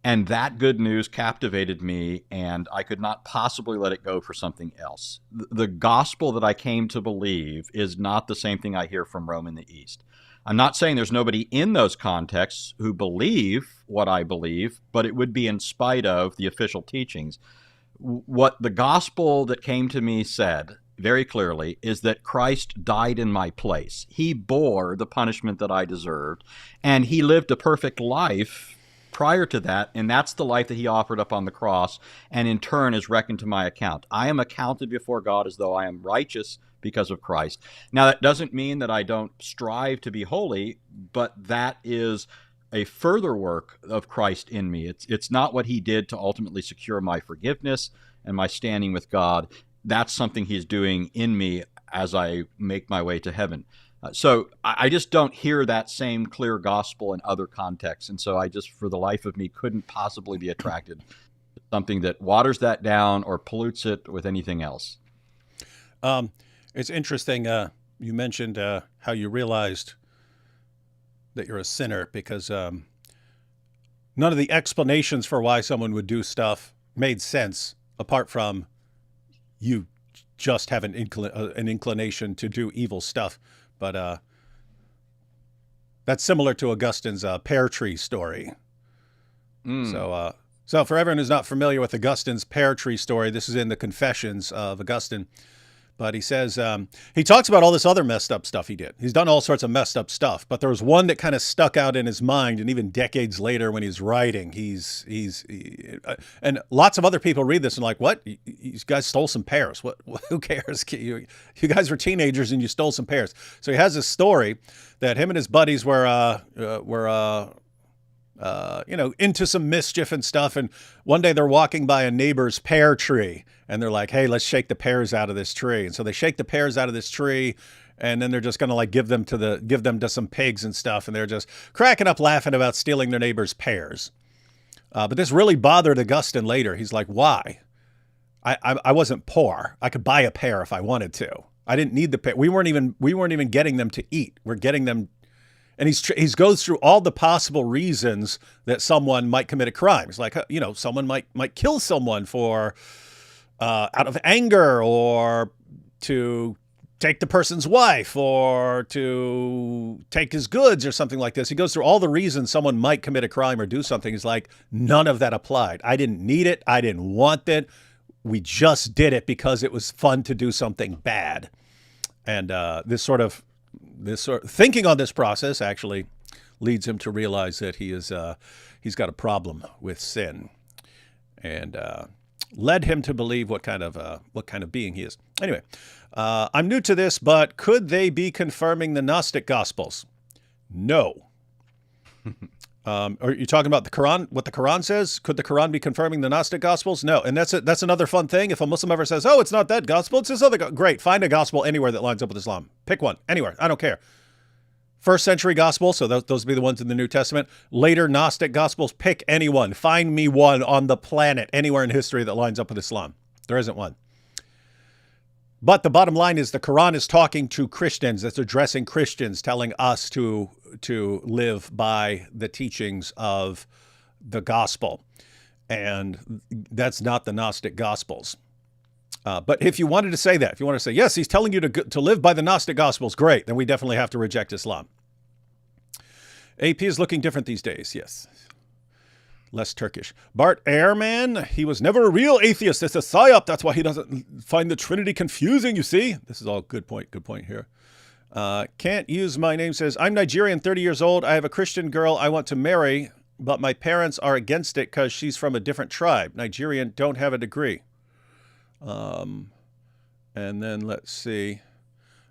[SPEAKER 2] And that good news captivated me, and I could not possibly let it go for something else. The gospel that I came to believe is not the same thing I hear from Rome in the East. I'm not saying there's nobody in those contexts who believe what I believe, but it would be in spite of the official teachings. What the gospel that came to me said very clearly is that Christ died in my place. He bore the punishment that I deserved, and he lived a perfect life prior to that, and that's the life that he offered up on the cross, and in turn is reckoned to my account. I am accounted before God as though I am righteous because of Christ. Now, that doesn't mean that I don't strive to be holy, but that is a further work of Christ in me. It's not what he did to ultimately secure my forgiveness and my standing with God. That's something he's doing in me as I make my way to heaven. So I just don't hear that same clear gospel in other contexts. And so I just, for the life of me, couldn't possibly be attracted to something that waters that down or pollutes it with anything else.
[SPEAKER 1] It's interesting. You mentioned how you realized that you're a sinner because none of the explanations for why someone would do stuff made sense apart from you just have an inclination to do evil stuff. But that's similar to Augustine's pear tree story. So for everyone who's not familiar with Augustine's pear tree story, this is in the Confessions of Augustine. But he says, he talks about all this other messed up stuff he did. He's done all sorts of messed up stuff, but there was one that kind of stuck out in his mind. And even decades later when he's writing, and lots of other people read this and like, what? You guys stole some pears. What? Who cares? You guys were teenagers and you stole some pears. So he has this story that him and his buddies were into some mischief and stuff. And one day they're walking by a neighbor's pear tree and they're like, hey, let's shake the pears out of this tree. And so they shake the pears out of this tree and then they're just going to like give them to some pigs and stuff. And they're just cracking up laughing about stealing their neighbor's pears. But this really bothered Augustine later. He's like, why? I wasn't poor. I could buy a pear if I wanted to. I didn't need the pear. We weren't even getting them to eat. We're getting them. And he goes through all the possible reasons that someone might commit a crime. It's like, someone might kill someone for out of anger, or to take the person's wife, or to take his goods, or something like this. He goes through all the reasons someone might commit a crime or do something. He's like, none of that applied. I didn't need it. I didn't want it. We just did it because it was fun to do something bad. And this sort of thinking on this process actually leads him to realize that he's got a problem with sin, and led him to believe what kind of being he is. Anyway, I'm new to this, but could they be confirming the Gnostic Gospels? No. Are you talking about the Quran? What the Quran says? Could the Quran be confirming the Gnostic Gospels? No. And that's another fun thing. If a Muslim ever says, "Oh, it's not that gospel, it's this other," great. Find a gospel anywhere that lines up with Islam. Pick one anywhere. I don't care. First century gospel, so those would be the ones in the New Testament. Later Gnostic gospels, pick anyone. Find me one on the planet, anywhere in history that lines up with Islam. There isn't one. But the bottom line is the Quran is talking to Christians. It's addressing Christians, telling us to live by the teachings of the gospel. And that's not the Gnostic gospels. But if you wanted to say that, if you want to say, yes, he's telling you to live by the Gnostic Gospels, great, then we definitely have to reject Islam. AP is looking different these days, yes. Less Turkish. Bart Ehrman, he was never a real atheist. It's a psyop. That's why he doesn't find the Trinity confusing, you see. This is all good point here. Can't use my name says, I'm Nigerian, 30 years old. I have a Christian girl I want to marry, but my parents are against it because she's from a different tribe. Nigerian, don't have a degree. And then let's see.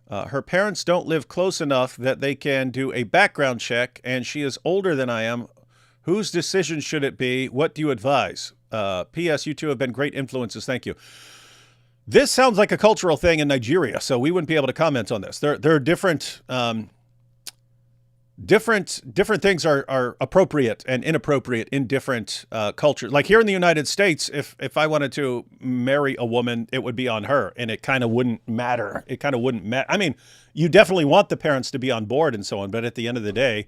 [SPEAKER 1] Her parents don't live close enough that they can do a background check, and she is older than I am. Whose decision should it be? What do you advise? P.S. You two have been great influences. Thank you. This sounds like a cultural thing in Nigeria, so we wouldn't be able to comment on this. There are different things are appropriate and inappropriate in different cultures. Like here in the United States, if I wanted to marry a woman, it would be on her, and it kind of wouldn't matter. I mean, you definitely want the parents to be on board and so on, but at the end of the day,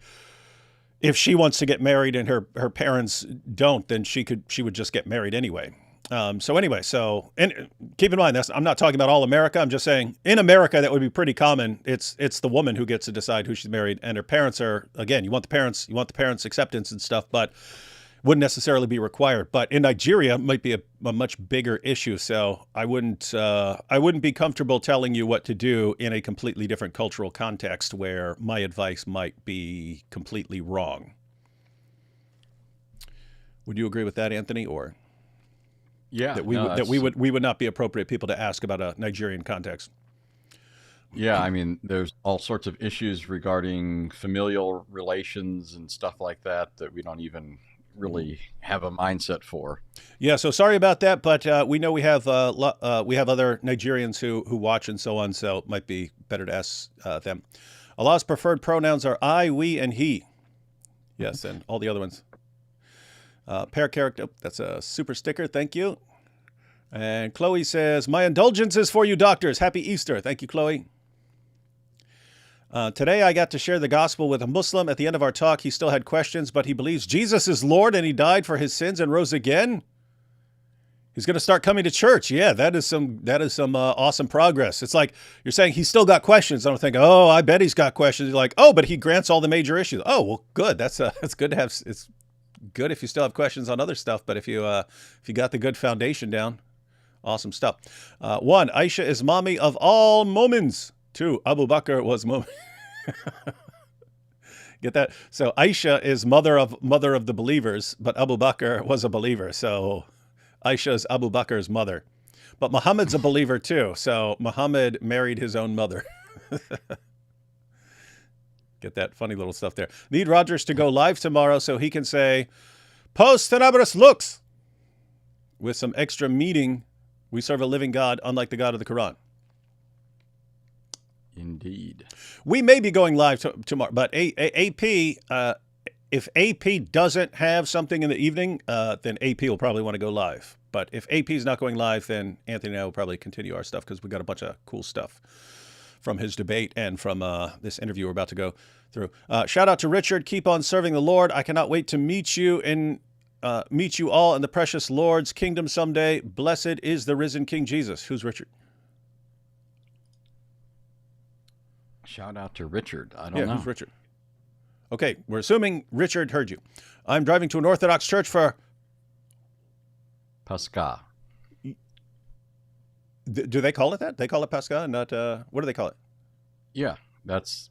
[SPEAKER 1] if she wants to get married and her parents don't, then she would just get married anyway. And keep in mind, I'm not talking about all America. I'm just saying in America, that would be pretty common. It's the woman who gets to decide who she's married, and her parents are, again, you want the parents' acceptance and stuff, but wouldn't necessarily be required. But in Nigeria, it might be a much bigger issue. So I wouldn't be comfortable telling you what to do in a completely different cultural context where my advice might be completely wrong. Would you agree with that, Anthony, or?
[SPEAKER 2] Yeah,
[SPEAKER 1] that we would not be appropriate people to ask about a Nigerian context.
[SPEAKER 2] Yeah, I mean, there's all sorts of issues regarding familial relations and stuff like that we don't even really have a mindset for.
[SPEAKER 1] Yeah, so sorry about that, but we know we have other Nigerians who watch and so on, so it might be better to ask them. Allah's preferred pronouns are I, we, and he. Yes, and all the other ones. Pair character, that's a super sticker, thank you. And Chloe says, my indulgences for you doctors. Happy Easter. Thank you, Chloe. Today I got to share the gospel with a Muslim. At the end of our talk, he still had questions, but he believes Jesus is Lord and he died for his sins and rose again. He's going to start coming to church. Yeah, that is some awesome progress. It's like you're saying he's still got questions. I don't think, oh, I bet he's got questions. You're like, oh, but he grants all the major issues. Oh, well, good. That's good to have. It's good if you still have questions on other stuff, but if you got the good foundation down, awesome stuff. 1, Aisha is mommy of all moments. 2, Abu Bakr was mu'min. Get that? So Aisha is mother of the believers, but Abu Bakr was a believer. So Aisha is Abu Bakr's mother. But Muhammad's a believer too. So Muhammad married his own mother. Get that funny little stuff there. Need Rogers to go live tomorrow so he can say, post tenebris lux. With some extra meaning, we serve a living God, unlike the God of the Quran.
[SPEAKER 2] Indeed.
[SPEAKER 1] We may be going live tomorrow, but AP, if AP doesn't have something in the evening, then AP will probably want to go live. But if AP is not going live, then Anthony and I will probably continue our stuff because we got a bunch of cool stuff from his debate and from this interview we're about to go through. Shout out to Richard. Keep on serving the Lord. I cannot wait to meet you all in the precious Lord's kingdom someday. Blessed is the risen King Jesus. Who's Richard?
[SPEAKER 2] Shout out to Richard. I don't know.
[SPEAKER 1] Who's Richard? Okay, we're assuming Richard heard you. I'm driving to an Orthodox church for
[SPEAKER 2] Pascha.
[SPEAKER 1] Do they call it that? They call it Pascha, and not what do they call it?
[SPEAKER 2] Yeah, that's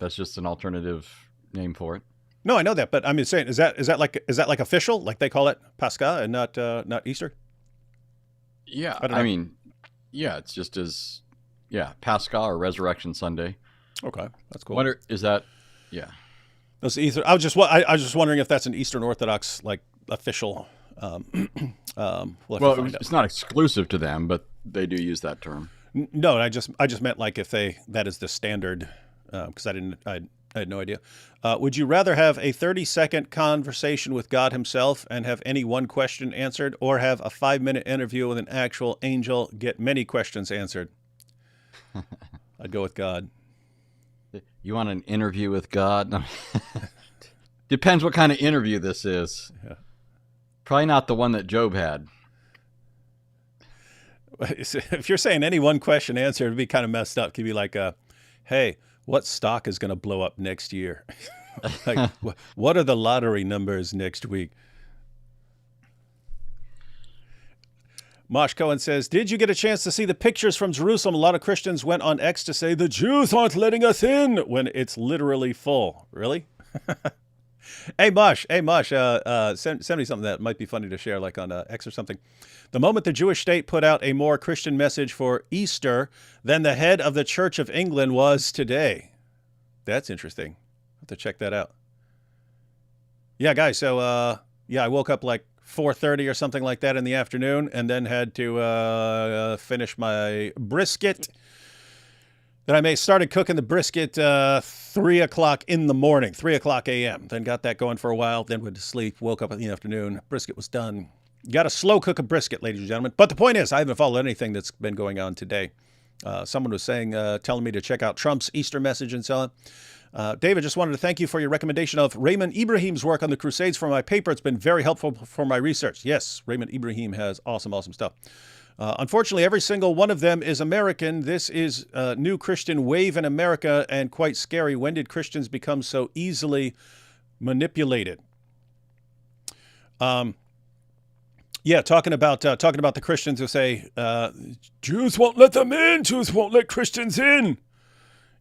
[SPEAKER 2] just an alternative name for it.
[SPEAKER 1] No, I know that, but I'm just saying, is that like official? Like they call it Pascha and not Easter?
[SPEAKER 2] Yeah, I mean, yeah, it's just as Pascha or Resurrection Sunday.
[SPEAKER 1] Okay, that's cool.
[SPEAKER 2] Wonder is that? Yeah,
[SPEAKER 1] that's Easter. I was just wondering if that's an Eastern Orthodox like official.
[SPEAKER 2] It's not exclusive to them, but they do use that term.
[SPEAKER 1] No, I just meant like if that is the standard, because I I had no idea. Would you rather have a 30-second conversation with God himself and have any one question answered, or have a 5-minute interview with an actual angel, get many questions answered? I'd go with God.
[SPEAKER 2] You want an interview with God? No. Depends what kind of interview this is.
[SPEAKER 1] Yeah.
[SPEAKER 2] Probably not the one that Job had.
[SPEAKER 1] If you're saying any one question answered, it'd be kind of messed up. It could be like, hey, what stock is going to blow up next year? Like, what are the lottery numbers next week? Mosh Cohen says, did you get a chance to see the pictures from Jerusalem? A lot of Christians went on X to say the Jews aren't letting us in when it's literally full. Really? Hey, Mosh, send me something that might be funny to share, like on X or something. The moment the Jewish state put out a more Christian message for Easter than the head of the Church of England was today. That's interesting. I'll have to check that out. Yeah, guys, so, I woke up like 4:30 or something like that in the afternoon, and then had to finish my brisket. Then I started cooking the brisket 3 o'clock in the morning, 3 o'clock a.m. Then got that going for a while, then went to sleep, woke up in the afternoon, brisket was done. Got to slow cook a brisket, ladies and gentlemen. But the point is, I haven't followed anything that's been going on today. Someone was telling me to check out Trump's Easter message and so on. David, just wanted to thank you for your recommendation of Raymond Ibrahim's work on the Crusades for my paper. It's been very helpful for my research. Yes, Raymond Ibrahim has awesome stuff. Unfortunately, every single one of them is American. This is a new Christian wave in America and quite scary. When did Christians become so easily manipulated? Talking about the Christians who say Jews won't let them in. Jews won't let Christians in.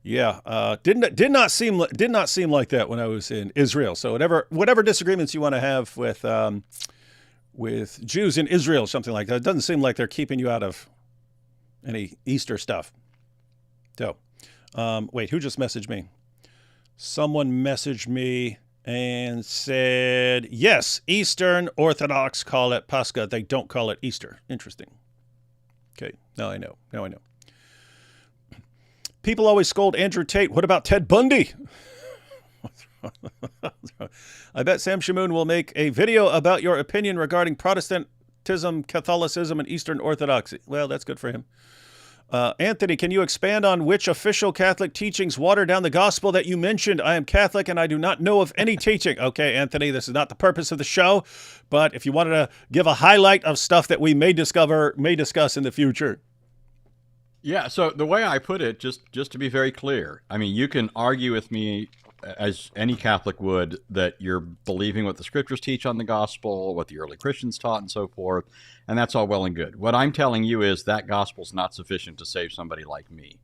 [SPEAKER 1] Yeah, did not seem like that when I was in Israel. So whatever disagreements you want to have with Jews in Israel, something like that, it doesn't seem like they're keeping you out of any Easter stuff. So, wait, who just messaged me? Someone messaged me and said, yes, Eastern Orthodox call it Pascha. They don't call it Easter. Interesting. Okay, now I know. People always scold Andrew Tate. What about Ted Bundy? I bet Sam Shamoon will make a video about your opinion regarding Protestantism, Catholicism, and Eastern Orthodoxy. Well, that's good for him. Anthony, can you expand on which official Catholic teachings water down the gospel that you mentioned? I am Catholic and I do not know of any teaching. Okay, Anthony, this is not the purpose of the show, but if you wanted to give a highlight of stuff that we may discuss in the future.
[SPEAKER 2] Yeah, so the way I put it, just to be very clear, I mean, you can argue with me as any Catholic would that you're believing what the scriptures teach on the gospel, what the early Christians taught and so forth, and that's all well and good. What I'm telling you is that gospel's not sufficient to save somebody like me.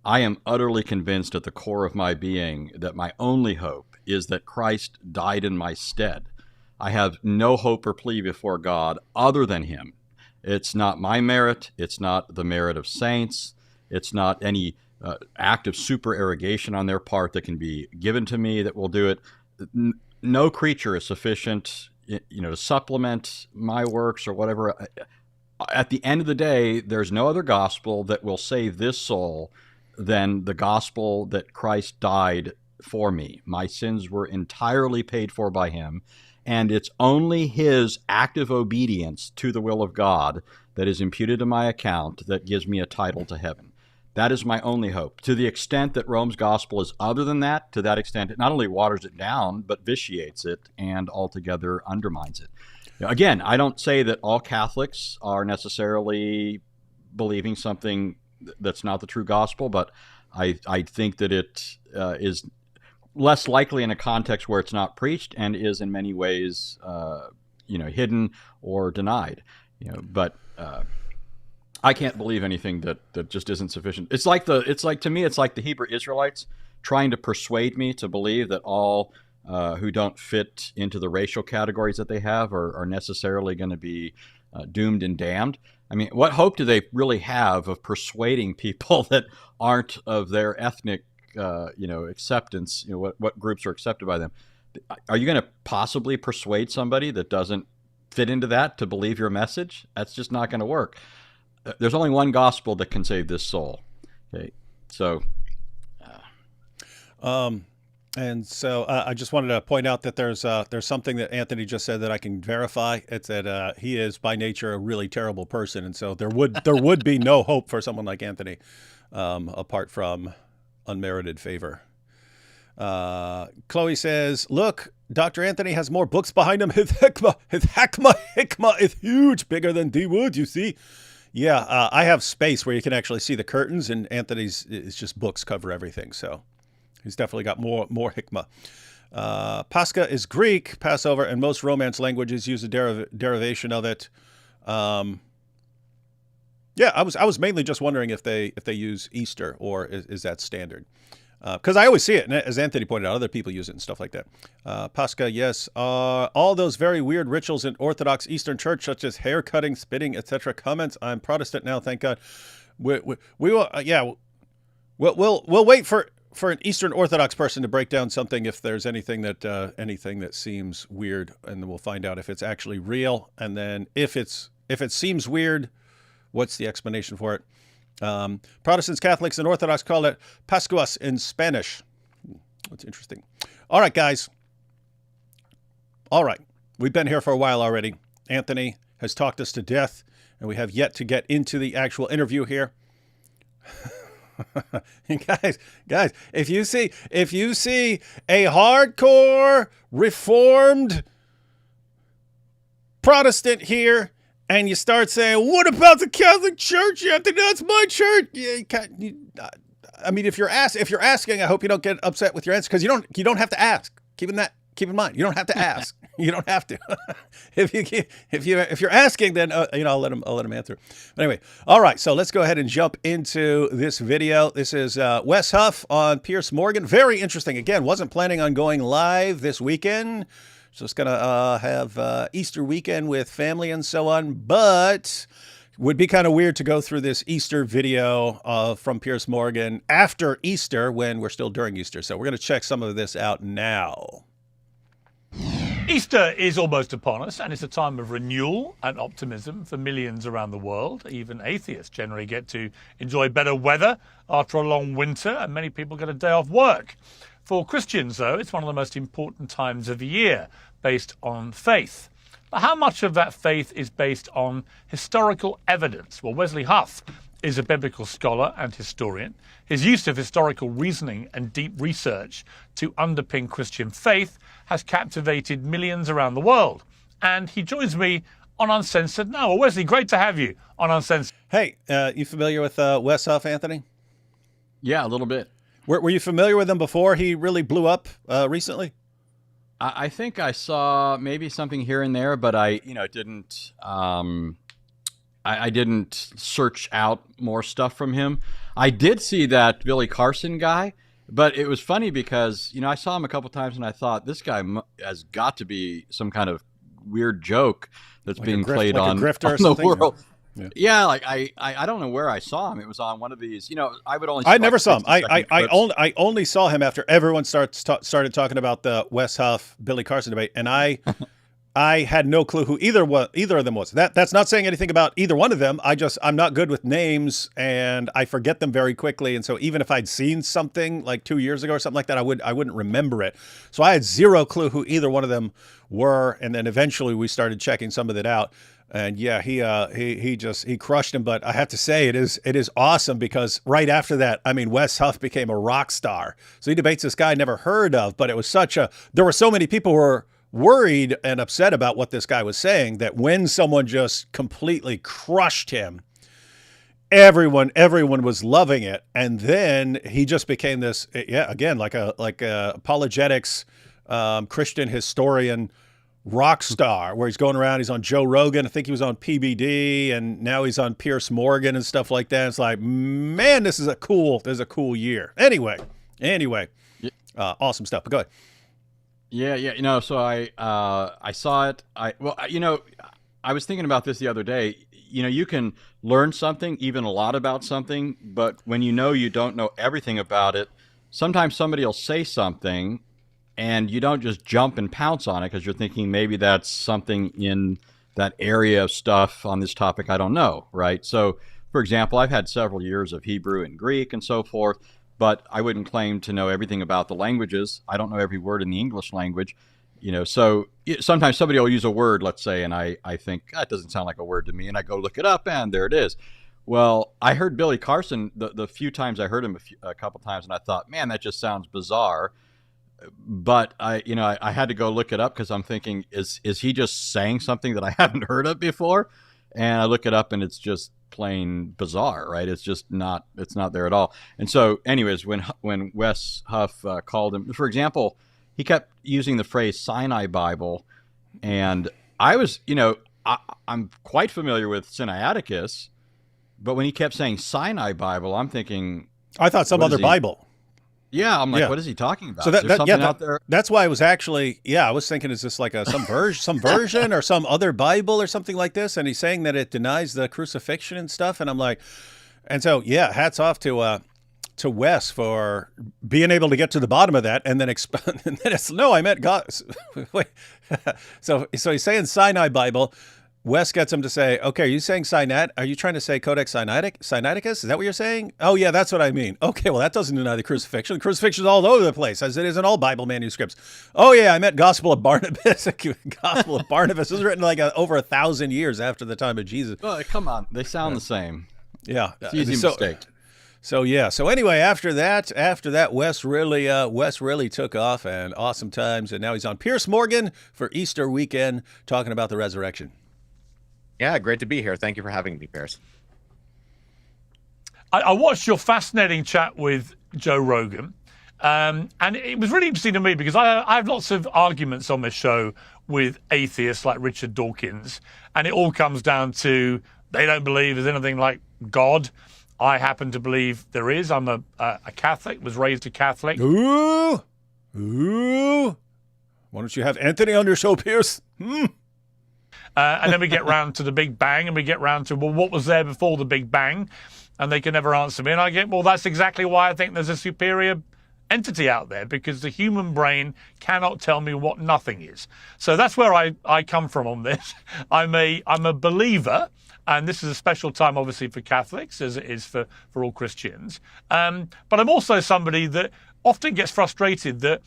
[SPEAKER 2] I am utterly convinced at the core of my being that my only hope is that Christ died in my stead. I have no hope or plea before God other than him. It's not my merit. It's not the merit of saints. It's not any act of supererogation on their part that can be given to me that will do it. No creature is sufficient, to supplement my works or whatever. At the end of the day, there's no other gospel that will save this soul than the gospel that Christ died for me. My sins were entirely paid for by him, and it's only his active obedience to the will of God that is imputed to my account that gives me a title to heaven. That is my only hope. To the extent that Rome's gospel is other than that, to that extent, it not only waters it down, but vitiates it and altogether undermines it. Again, I don't say that all Catholics are necessarily believing something that's not the true gospel, but I think that it is less likely in a context where it's not preached and is in many ways, hidden or denied. But I can't believe anything that just isn't sufficient. It's like to me, it's like the Hebrew Israelites trying to persuade me to believe that all who don't fit into the racial categories that they have are necessarily going to be doomed and damned. I mean, what hope do they really have of persuading people that aren't of their ethnic, acceptance? What groups are accepted by them? Are you going to possibly persuade somebody that doesn't fit into that to believe your message? That's just not going to work. There's only one gospel that can save this soul. Okay, so
[SPEAKER 1] And so I just wanted to point out that there's something that Anthony just said that I can verify. It's that he is by nature a really terrible person, and so there would be no hope for someone like Anthony, apart from unmerited favor. Chloe says, "Look, Dr. Anthony has more books behind him. His hikmah is huge, bigger than D Wood. You see." Yeah, I have space where you can actually see the curtains, and Anthony's is just books cover everything. So he's definitely got more hikmah. Pascha is Greek, Passover, and most Romance languages use a derivation of it. Yeah, I was mainly just wondering if they use Easter, or is that standard? Because I always see it, and as Anthony pointed out, other people use it and stuff like that. Pascha, yes. All those very weird rituals in Orthodox Eastern Church, such as hair cutting, spitting, etc. Comments. I'm Protestant now, thank God. We will, yeah. We'll wait for an Eastern Orthodox person to break down something if there's anything that seems weird, and then we'll find out if it's actually real, and then if it seems weird, what's the explanation for it? Protestants, Catholics, and Orthodox call it Pascuas in Spanish. That's interesting. All right, guys. All right. We've been here for a while already. Anthony has talked us to death, and we have yet to get into the actual interview here. guys, if you see a hardcore Reformed Protestant here, and you start saying, "What about the Catholic Church? Anthony, that's my church." Yeah, I mean, if you're asking, I hope you don't get upset with your answer, because you don't have to ask. Keep in mind, you don't have to ask. You don't have to. if you're asking, then I'll let him answer. But anyway, all right. So let's go ahead and jump into this video. This is Wes Huff on Piers Morgan. Very interesting. Again, wasn't planning on going live this weekend. Just going to have Easter weekend with family and so on, but would be kind of weird to go through this Easter video from Piers Morgan after Easter when we're still during Easter. So we're going to check some of this out now.
[SPEAKER 3] Easter is almost upon us, and it's a time of renewal and optimism for millions around the world. Even atheists generally get to enjoy better weather after a long winter, and many people get a day off work. For Christians, though, it's one of the most important times of the year, based on faith. But how much of that faith is based on historical evidence? Well, Wesley Huff is a biblical scholar and historian. His use of historical reasoning and deep research to underpin Christian faith has captivated millions around the world. And he joins me on Uncensored now. Well, Wesley, great to have you on Uncensored.
[SPEAKER 1] Hey, you familiar with Wes Huff, Anthony?
[SPEAKER 2] Yeah, a little bit.
[SPEAKER 1] Were you familiar with him before he really blew up recently?
[SPEAKER 2] I think I saw maybe something here and there, but I didn't. I didn't search out more stuff from him. I did see that Billy Carson guy, but it was funny because I saw him a couple times and I thought this guy has got to be some kind of weird joke that's like being played on the world. Yeah, like I don't know where I saw him. It was on one of these. I would only.
[SPEAKER 1] I never saw him. I only saw him after everyone started talking about the Wes Huff Billy Carson debate, and I had no clue who either of them was. That's not saying anything about either one of them. I'm not good with names, and I forget them very quickly. And so even if I'd seen something like 2 years ago or something like that, I wouldn't remember it. So I had zero clue who either one of them were. And then eventually we started checking some of it out. And yeah, he crushed him. But I have to say, it is awesome because right after that, I mean, Wes Huff became a rock star. So he debates this guy I never heard of, but it was there were so many people who were worried and upset about what this guy was saying that when someone just completely crushed him, everyone was loving it. And then he just became this, again, like a apologetics, Christian historian rock star, where he's going around. He's on Joe Rogan. I think he was on PBD, and now he's on Piers Morgan and stuff like that. It's like, man, this is a cool year. Anyway, awesome stuff. But go ahead.
[SPEAKER 2] Yeah. So I saw it. I was thinking about this the other day. You can learn something, even a lot about something, but when you don't know everything about it, sometimes somebody will say something and you don't just jump and pounce on it because you're thinking maybe that's something in that area of stuff on this topic I don't know, right? So, for example, I've had several years of Hebrew and Greek and so forth, but I wouldn't claim to know everything about the languages. I don't know every word in the English language. So sometimes somebody will use a word, let's say, and I think that doesn't sound like a word to me, and I go look it up, and there it is. Well, I heard Billy Carson the few times I heard him a couple times, and I thought, man, that just sounds bizarre. But I had to go look it up because I'm thinking, is he just saying something that I haven't heard of before? And I look it up, and it's just plain bizarre, right? It's just not there at all. And so, anyways, when Wes Huff called him, for example, he kept using the phrase Sinai Bible, and I was, I'm quite familiar with Sinaiticus, but when he kept saying Sinai Bible, I'm thinking,
[SPEAKER 1] I thought some other Bible.
[SPEAKER 2] Yeah, I'm like, what is he talking about?
[SPEAKER 1] So
[SPEAKER 2] There's something out there.
[SPEAKER 1] That's why I was actually, I was thinking, is this like some version or some other Bible or something like this? And he's saying that it denies the crucifixion and stuff, and I'm like, and so hats off to Wes for being able to get to the bottom of that, and then and then it's no, I meant God. Wait, so he's saying Sinai Bible. Wes gets him to say, okay, are you saying Sinat? Are you trying to say Codex Sinaiticus? Is that what you're saying? Oh, yeah, that's what I mean. Okay, well, that doesn't deny the crucifixion. The crucifixion is all over the place, as it is in all Bible manuscripts. Oh, yeah, I meant Gospel of Barnabas. Gospel of Barnabas was written like over 1,000 years after the time of Jesus.
[SPEAKER 2] Oh, come on. They sound the same.
[SPEAKER 1] Yeah.
[SPEAKER 2] It's an easy mistake.
[SPEAKER 1] So anyway, after that, Wes really took off, and awesome times. And now he's on Piers Morgan for Easter weekend talking about the resurrection.
[SPEAKER 4] Yeah, great to be here. Thank you for having me, Piers.
[SPEAKER 3] I watched your fascinating chat with Joe Rogan, and it was really interesting to me because I have lots of arguments on this show with atheists like Richard Dawkins, and it all comes down to they don't believe there's anything like God. I happen to believe there is. I'm a Catholic, was raised a Catholic.
[SPEAKER 1] Ooh. Why don't you have Anthony on your show, Piers?
[SPEAKER 3] And then we get round to the Big Bang, and we get round to, well, what was there before the Big Bang? And they can never answer me. And I get, well, that's exactly why I think there's a superior entity out there, because the human brain cannot tell me what nothing is. So that's where I come from on this. I'm a believer, and this is a special time, obviously, for Catholics, as it is for all Christians. But I'm also somebody that often gets frustrated that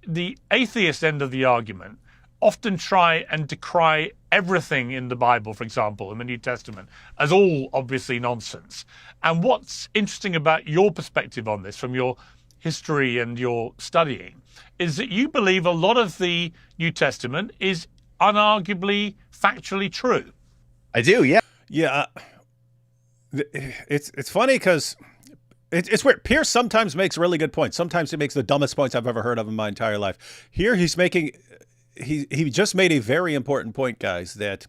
[SPEAKER 3] the atheist end of the argument often try and decry everything in the Bible, for example, in the New Testament, as all obviously nonsense. And what's interesting about your perspective on this, from your history and your studying, is that you believe a lot of the New Testament is unarguably factually true.
[SPEAKER 4] I do, yeah.
[SPEAKER 1] Yeah. It's funny because it's weird. Pierce sometimes makes really good points. Sometimes he makes the dumbest points I've ever heard of in my entire life. Here he's making... He just made a very important point, guys, that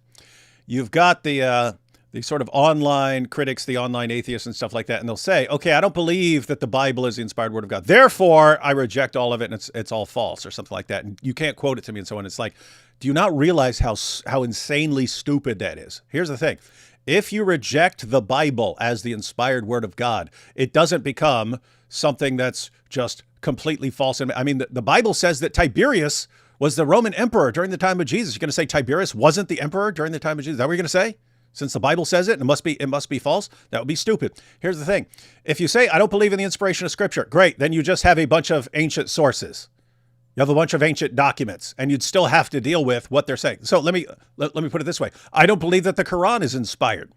[SPEAKER 1] you've got the sort of online critics, the online atheists and stuff like that, and they'll say, okay, I don't believe that the Bible is the inspired word of God. Therefore, I reject all of it, and it's all false or something like that. And you can't quote it to me and so on. It's like, do you not realize how insanely stupid that is? Here's the thing. If you reject the Bible as the inspired word of God, it doesn't become something that's just completely false. I mean, the Bible says that Tiberius was the Roman emperor during the time of Jesus. You're going to say Tiberius wasn't the emperor during the time of Jesus? Is that what you're going to say? Since the Bible says it, it must be false? That would be stupid. Here's the thing. If you say, I don't believe in the inspiration of Scripture, great. Then you just have a bunch of ancient sources. You have a bunch of ancient documents, and you'd still have to deal with what they're saying. So let me put it this way. I don't believe that the Quran is inspired.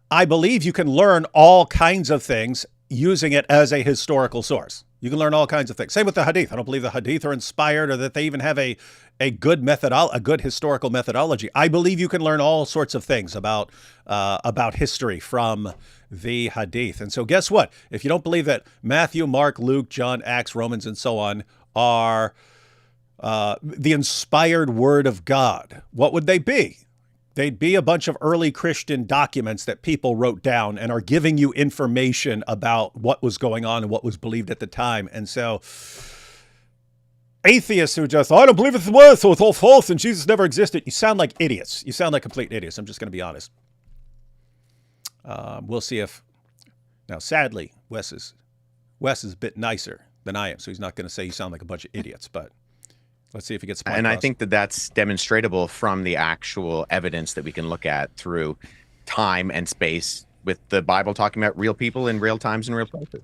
[SPEAKER 1] I believe you can learn all kinds of things using it as a historical source. You can learn all kinds of things. Same with the Hadith. I don't believe the Hadith are inspired or that they even have a good historical methodology. I believe you can learn all sorts of things about history from the Hadith. And so guess what? If you don't believe that Matthew, Mark, Luke, John, Acts, Romans, and so on are the inspired word of God, what would they be? They'd be a bunch of early Christian documents that people wrote down and are giving you information about what was going on and what was believed at the time. And so atheists who just, I don't believe it's the word, so it's all false and Jesus never existed. You sound like idiots. You sound like complete idiots. I'm just going to be honest. We'll see if, now sadly, Wes is a bit nicer than I am, so he's not going to say you sound like a bunch of idiots, but let's see if he gets.
[SPEAKER 4] And I think that that's demonstratable from the actual evidence that we can look at through time and space, with the Bible talking about real people in real times and real places.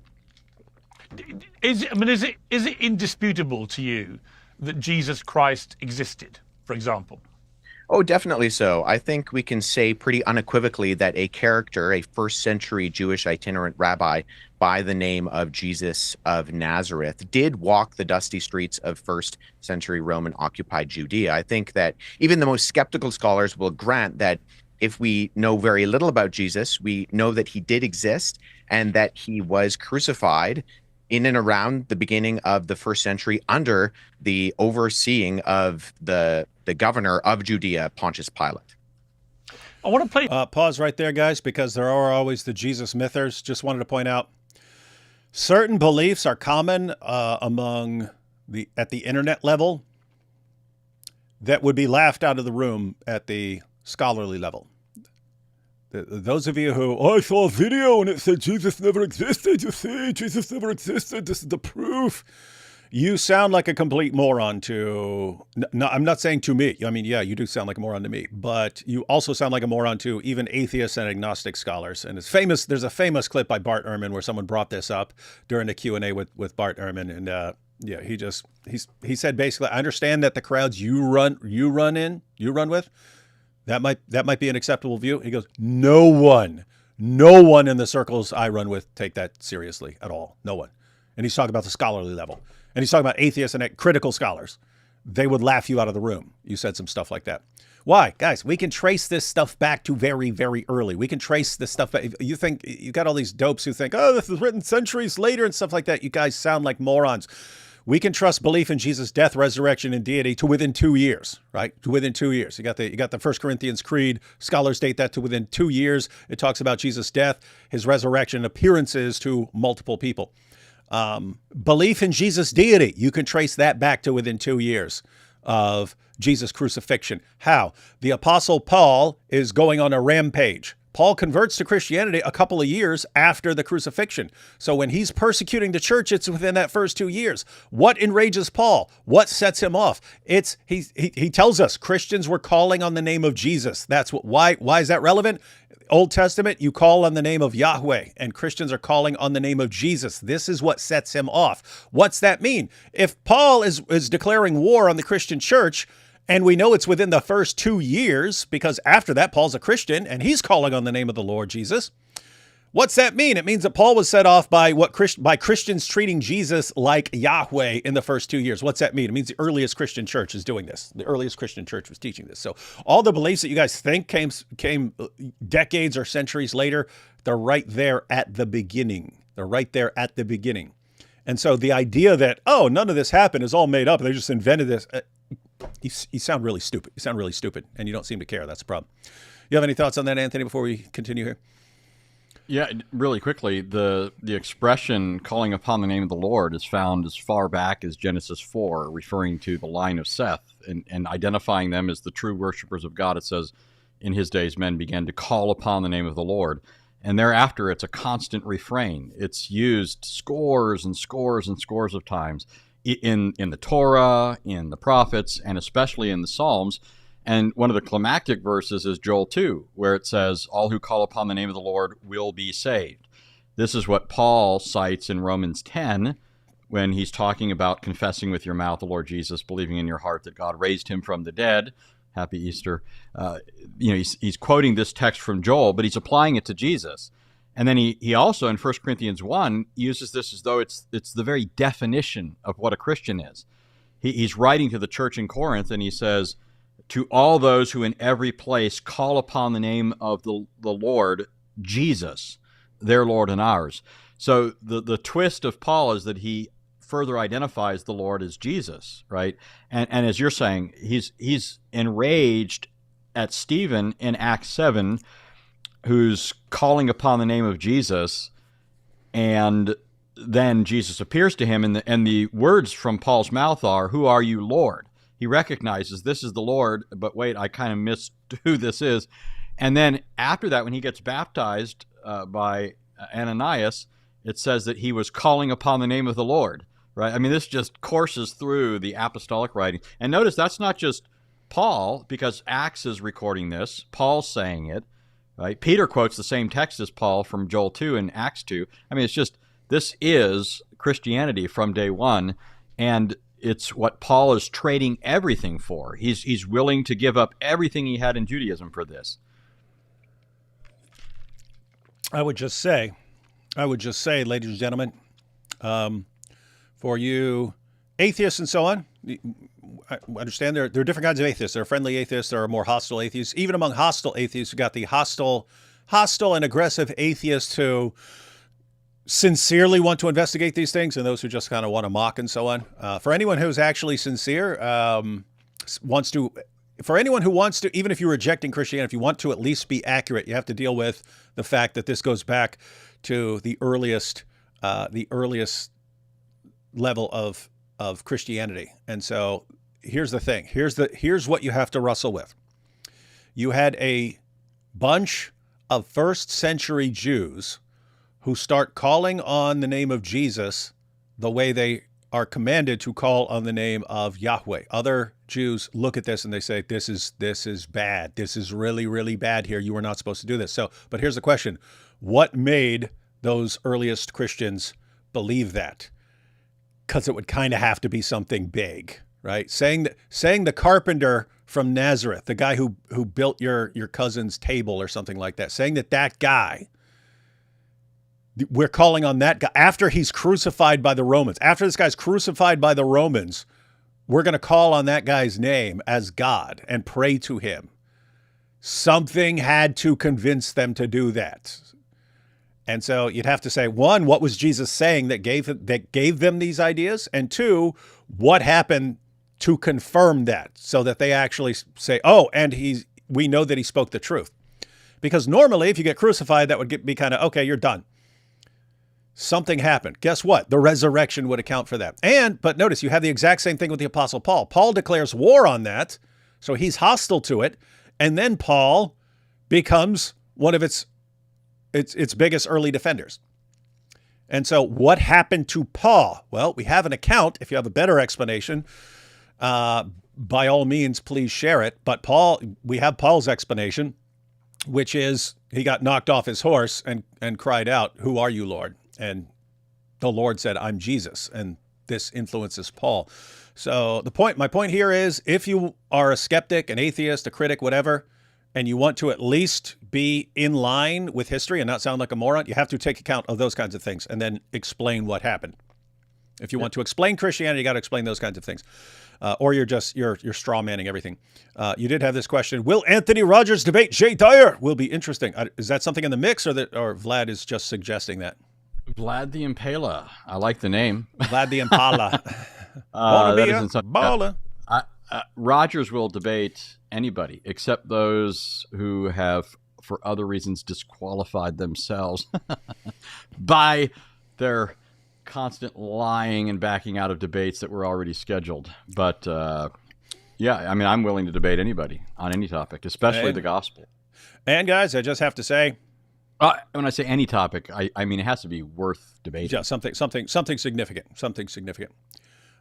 [SPEAKER 3] is it indisputable to you that Jesus Christ existed, for example?
[SPEAKER 4] Oh, definitely so. I think we can say pretty unequivocally that a character, a first century Jewish itinerant rabbi by the name of Jesus of Nazareth, did walk the dusty streets of first century Roman occupied Judea. I think that even the most skeptical scholars will grant that if we know very little about Jesus, we know that he did exist and that he was crucified in and around the beginning of the first century under the overseeing of the governor of Judea, Pontius Pilate.
[SPEAKER 3] I want to play.
[SPEAKER 1] Pause right there, guys, because there are always the Jesus mythers. Just wanted to point out certain beliefs are common at the internet level that would be laughed out of the room at the scholarly level. Those of you who, I saw a video and it said Jesus never existed. You see, Jesus never existed. This is the proof. You sound like a complete moron to, no, I'm not saying to me. I mean, yeah, you do sound like a moron to me, but you also sound like a moron to even atheists and agnostic scholars. And it's famous. There's a famous clip by Bart Ehrman where someone brought this up during the Q&A with Bart Ehrman. And yeah, he said basically, I understand that the crowds you run with, that might be an acceptable view. He goes, no one in the circles I run with take that seriously at all. No one. And he's talking about the scholarly level. And he's talking about atheists and critical scholars. They would laugh you out of the room. You said some stuff like that. Why? Guys, we can trace this stuff back to very, very early. We can trace this stuff back. You think, you got all these dopes who think, oh, this was written centuries later and stuff like that. You guys sound like morons. We can trust belief in Jesus' death, resurrection, and deity to within 2 years, right? To within 2 years. You got the 1 Corinthians Creed. Scholars date that to within 2 years. It talks about Jesus' death, his resurrection, appearances to multiple people. Belief in Jesus' deity, you can trace that back to within 2 years of Jesus' crucifixion. How? The Apostle Paul is going on a rampage. Paul converts to Christianity a couple of years after the crucifixion. So when he's persecuting the church, it's within that first 2 years. What enrages Paul? What sets him off? He tells us Christians were calling on the name of Jesus. Why is that relevant? Old Testament, you call on the name of Yahweh, and Christians are calling on the name of Jesus. This is what sets him off. What's that mean? If Paul is declaring war on the Christian church, and we know it's within the first 2 years, because after that, Paul's a Christian, and he's calling on the name of the Lord Jesus. What's that mean? It means that Paul was set off by Christians treating Jesus like Yahweh in the first 2 years. What's that mean? It means the earliest Christian church is doing this. The earliest Christian church was teaching this. So all the beliefs that you guys think came decades or centuries later, they're right there at the beginning. They're right there at the beginning. And so the idea that, oh, none of this happened is all made up, they just invented this. You sound really stupid. You sound really stupid, and you don't seem to care. That's the problem. You have any thoughts on that, Anthony, before we continue here?
[SPEAKER 2] Yeah, really quickly, the expression calling upon the name of the Lord is found as far back as Genesis 4, referring to the line of Seth and identifying them as the true worshipers of God. It says, in his days, men began to call upon the name of the Lord. And thereafter, it's a constant refrain. It's used scores and scores and scores of times in the Torah, in the prophets, and especially in the Psalms. And one of the climactic verses is Joel 2, where it says, all who call upon the name of the Lord will be saved. This is what Paul cites in Romans 10 when he's talking about confessing with your mouth the Lord Jesus, believing in your heart that God raised him from the dead. Happy Easter. He's quoting this text from Joel, but he's applying it to Jesus. And then he also, in 1 Corinthians 1, uses this as though it's the very definition of what a Christian is. He's writing to the church in Corinth, and he says, to all those who in every place call upon the name of the Lord Jesus, their Lord and ours. So the twist of Paul is that he further identifies the Lord as Jesus, right? And as you're saying, he's enraged at Stephen in Acts 7, who's calling upon the name of Jesus, and then Jesus appears to him, and the words from Paul's mouth are, who are you, Lord? He recognizes this is the Lord, but wait, I kind of missed who this is. And then after that, when he gets baptized by Ananias, it says that he was calling upon the name of the Lord, right? I mean, this just courses through the apostolic writing. And notice that's not just Paul, because Acts is recording this. Paul's saying it, right? Peter quotes the same text as Paul from Joel 2 and Acts 2. I mean, it's just, this is Christianity from day one, and it's what Paul is trading everything for. He's willing to give up everything he had in Judaism for this.
[SPEAKER 1] I would just say, ladies and gentlemen, for you atheists and so on, I understand there are different kinds of atheists. There are friendly atheists. There are more hostile atheists. Even among hostile atheists, you've got the hostile and aggressive atheists who sincerely want to investigate these things, and those who just kind of want to mock and so on. For anyone who's actually sincere, for anyone who wants to, even if you're rejecting Christianity, if you want to at least be accurate, you have to deal with the fact that this goes back to the earliest level of Christianity. And so here's the thing. Here's what you have to wrestle with. You had a bunch of first century Jews who start calling on the name of Jesus the way they are commanded to call on the name of Yahweh. Other Jews look at this and they say, this is bad. This is really, really bad here. You are not supposed to do this. So, but here's the question. What made those earliest Christians believe that? Because it would kind of have to be something big, right? Saying the carpenter from Nazareth, the guy who built your cousin's table or something like that, saying that guy, we're calling on that guy after he's crucified by the Romans. After this guy's crucified by the Romans, we're going to call on that guy's name as God and pray to him. Something had to convince them to do that. And so you'd have to say, one, what was Jesus saying that gave them these ideas? And two, what happened to confirm that so that they actually say, oh, and we know that he spoke the truth. Because normally if you get crucified, that would be kind of, okay, you're done. Something happened. Guess what? The resurrection would account for that. But notice you have the exact same thing with the Apostle Paul. Paul declares war on that, so he's hostile to it. And then Paul becomes one of its biggest early defenders. And so what happened to Paul? Well, we have an account. If you have a better explanation, by all means, please share it. But we have Paul's explanation, which is he got knocked off his horse and cried out, "Who are you, Lord?" And the Lord said, "I'm Jesus." And this influences Paul. So my point here is, if you are a skeptic, an atheist, a critic, whatever, and you want to at least be in line with history and not sound like a moron, you have to take account of those kinds of things and then explain what happened. If you want to explain Christianity, you got to explain those kinds of things. Or you're straw manning everything. You did have this question. Will Anthony Rogers debate Jay Dyer? Will be interesting. Is that something in the mix, or Vlad is just suggesting that?
[SPEAKER 2] Vlad the Impaler. I like the name.
[SPEAKER 1] Vlad the Impala. Baller.
[SPEAKER 2] Rogers will debate anybody except those who have, for other reasons, disqualified themselves by their constant lying and backing out of debates that were already scheduled. But yeah, I mean, I'm willing to debate anybody on any topic, especially the gospel.
[SPEAKER 1] And guys, I just have to say,
[SPEAKER 2] when I say any topic, I mean it has to be worth debating.
[SPEAKER 1] Yeah, something significant. Something significant.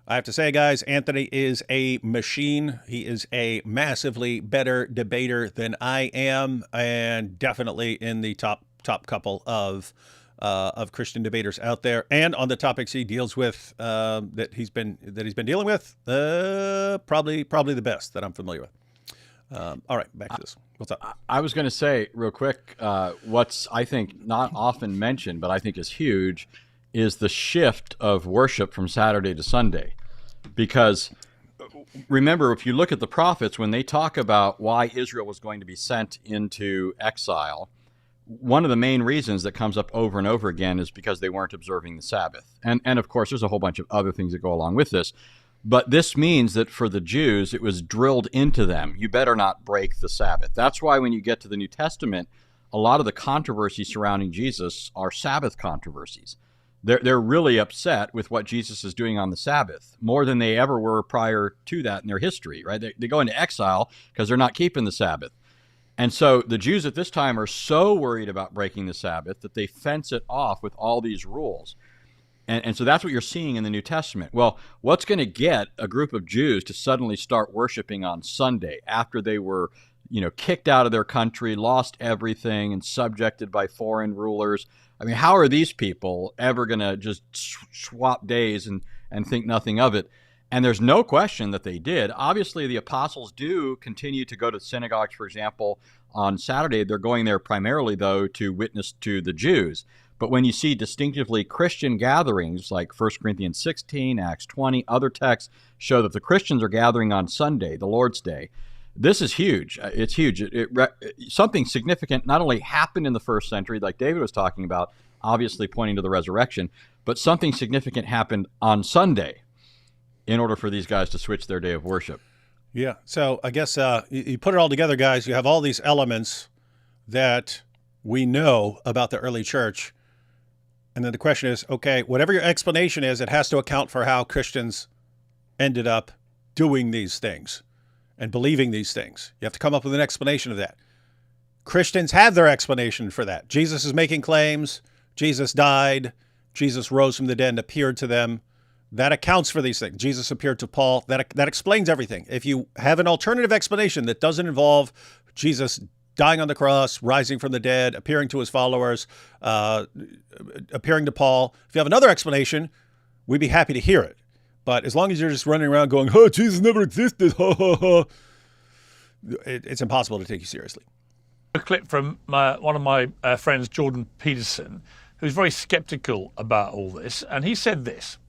[SPEAKER 1] I have to say, guys, Anthony is a machine. He is a massively better debater than I am, and definitely in the top couple of Christian debaters out there. And on the topics he deals with, that he's been dealing with, probably the best that I'm familiar with. All right, back to this. What's up?
[SPEAKER 2] I was going to say real quick, what's I think not often mentioned, but I think is huge, is the shift of worship from Saturday to Sunday. Because remember, if you look at the prophets, when they talk about why Israel was going to be sent into exile, one of the main reasons that comes up over and over again is because they weren't observing the Sabbath. And of course, there's a whole bunch of other things that go along with this. But this means that for the Jews, it was drilled into them. You better not break the Sabbath. That's why when you get to the New Testament, a lot of the controversies surrounding Jesus are Sabbath controversies. They're really upset with what Jesus is doing on the Sabbath, more than they ever were prior to that in their history, right? They go into exile because they're not keeping the Sabbath. And so the Jews at this time are so worried about breaking the Sabbath that they fence it off with all these rules. And so that's what you're seeing in the New Testament. Well, what's going to get a group of Jews to suddenly start worshiping on Sunday after they were kicked out of their country, lost everything, and subjected by foreign rulers. I mean, how are these people ever going to just swap days and think nothing of it? And there's no question that they did. Obviously, the apostles do continue to go to synagogues, for example, on Saturday. They're going there primarily, though, to witness to the Jews. But when you see distinctively Christian gatherings like 1 Corinthians 16, Acts 20, other texts show that the Christians are gathering on Sunday, the Lord's Day. This is huge. It's huge. Something significant not only happened in the first century, like David was talking about, obviously pointing to the resurrection, but something significant happened on Sunday in order for these guys to switch their day of worship.
[SPEAKER 1] Yeah. So I guess you put it all together, guys. You have all these elements that we know about the early church. And then the question is, okay, whatever your explanation is, it has to account for how Christians ended up doing these things and believing these things. You have to come up with an explanation of that. Christians have their explanation for that. Jesus is making claims. Jesus died. Jesus rose from the dead and appeared to them. That accounts for these things. Jesus appeared to Paul. That explains everything. If you have an alternative explanation that doesn't involve Jesus dying on the cross, rising from the dead, appearing to his followers, appearing to Paul, if you have another explanation, we'd be happy to hear it. But as long as you're just running around going, "Oh, Jesus never existed," it's impossible to take you seriously.
[SPEAKER 3] A clip from one of my friends, Jordan Peterson, who's very skeptical about all this, and he said this.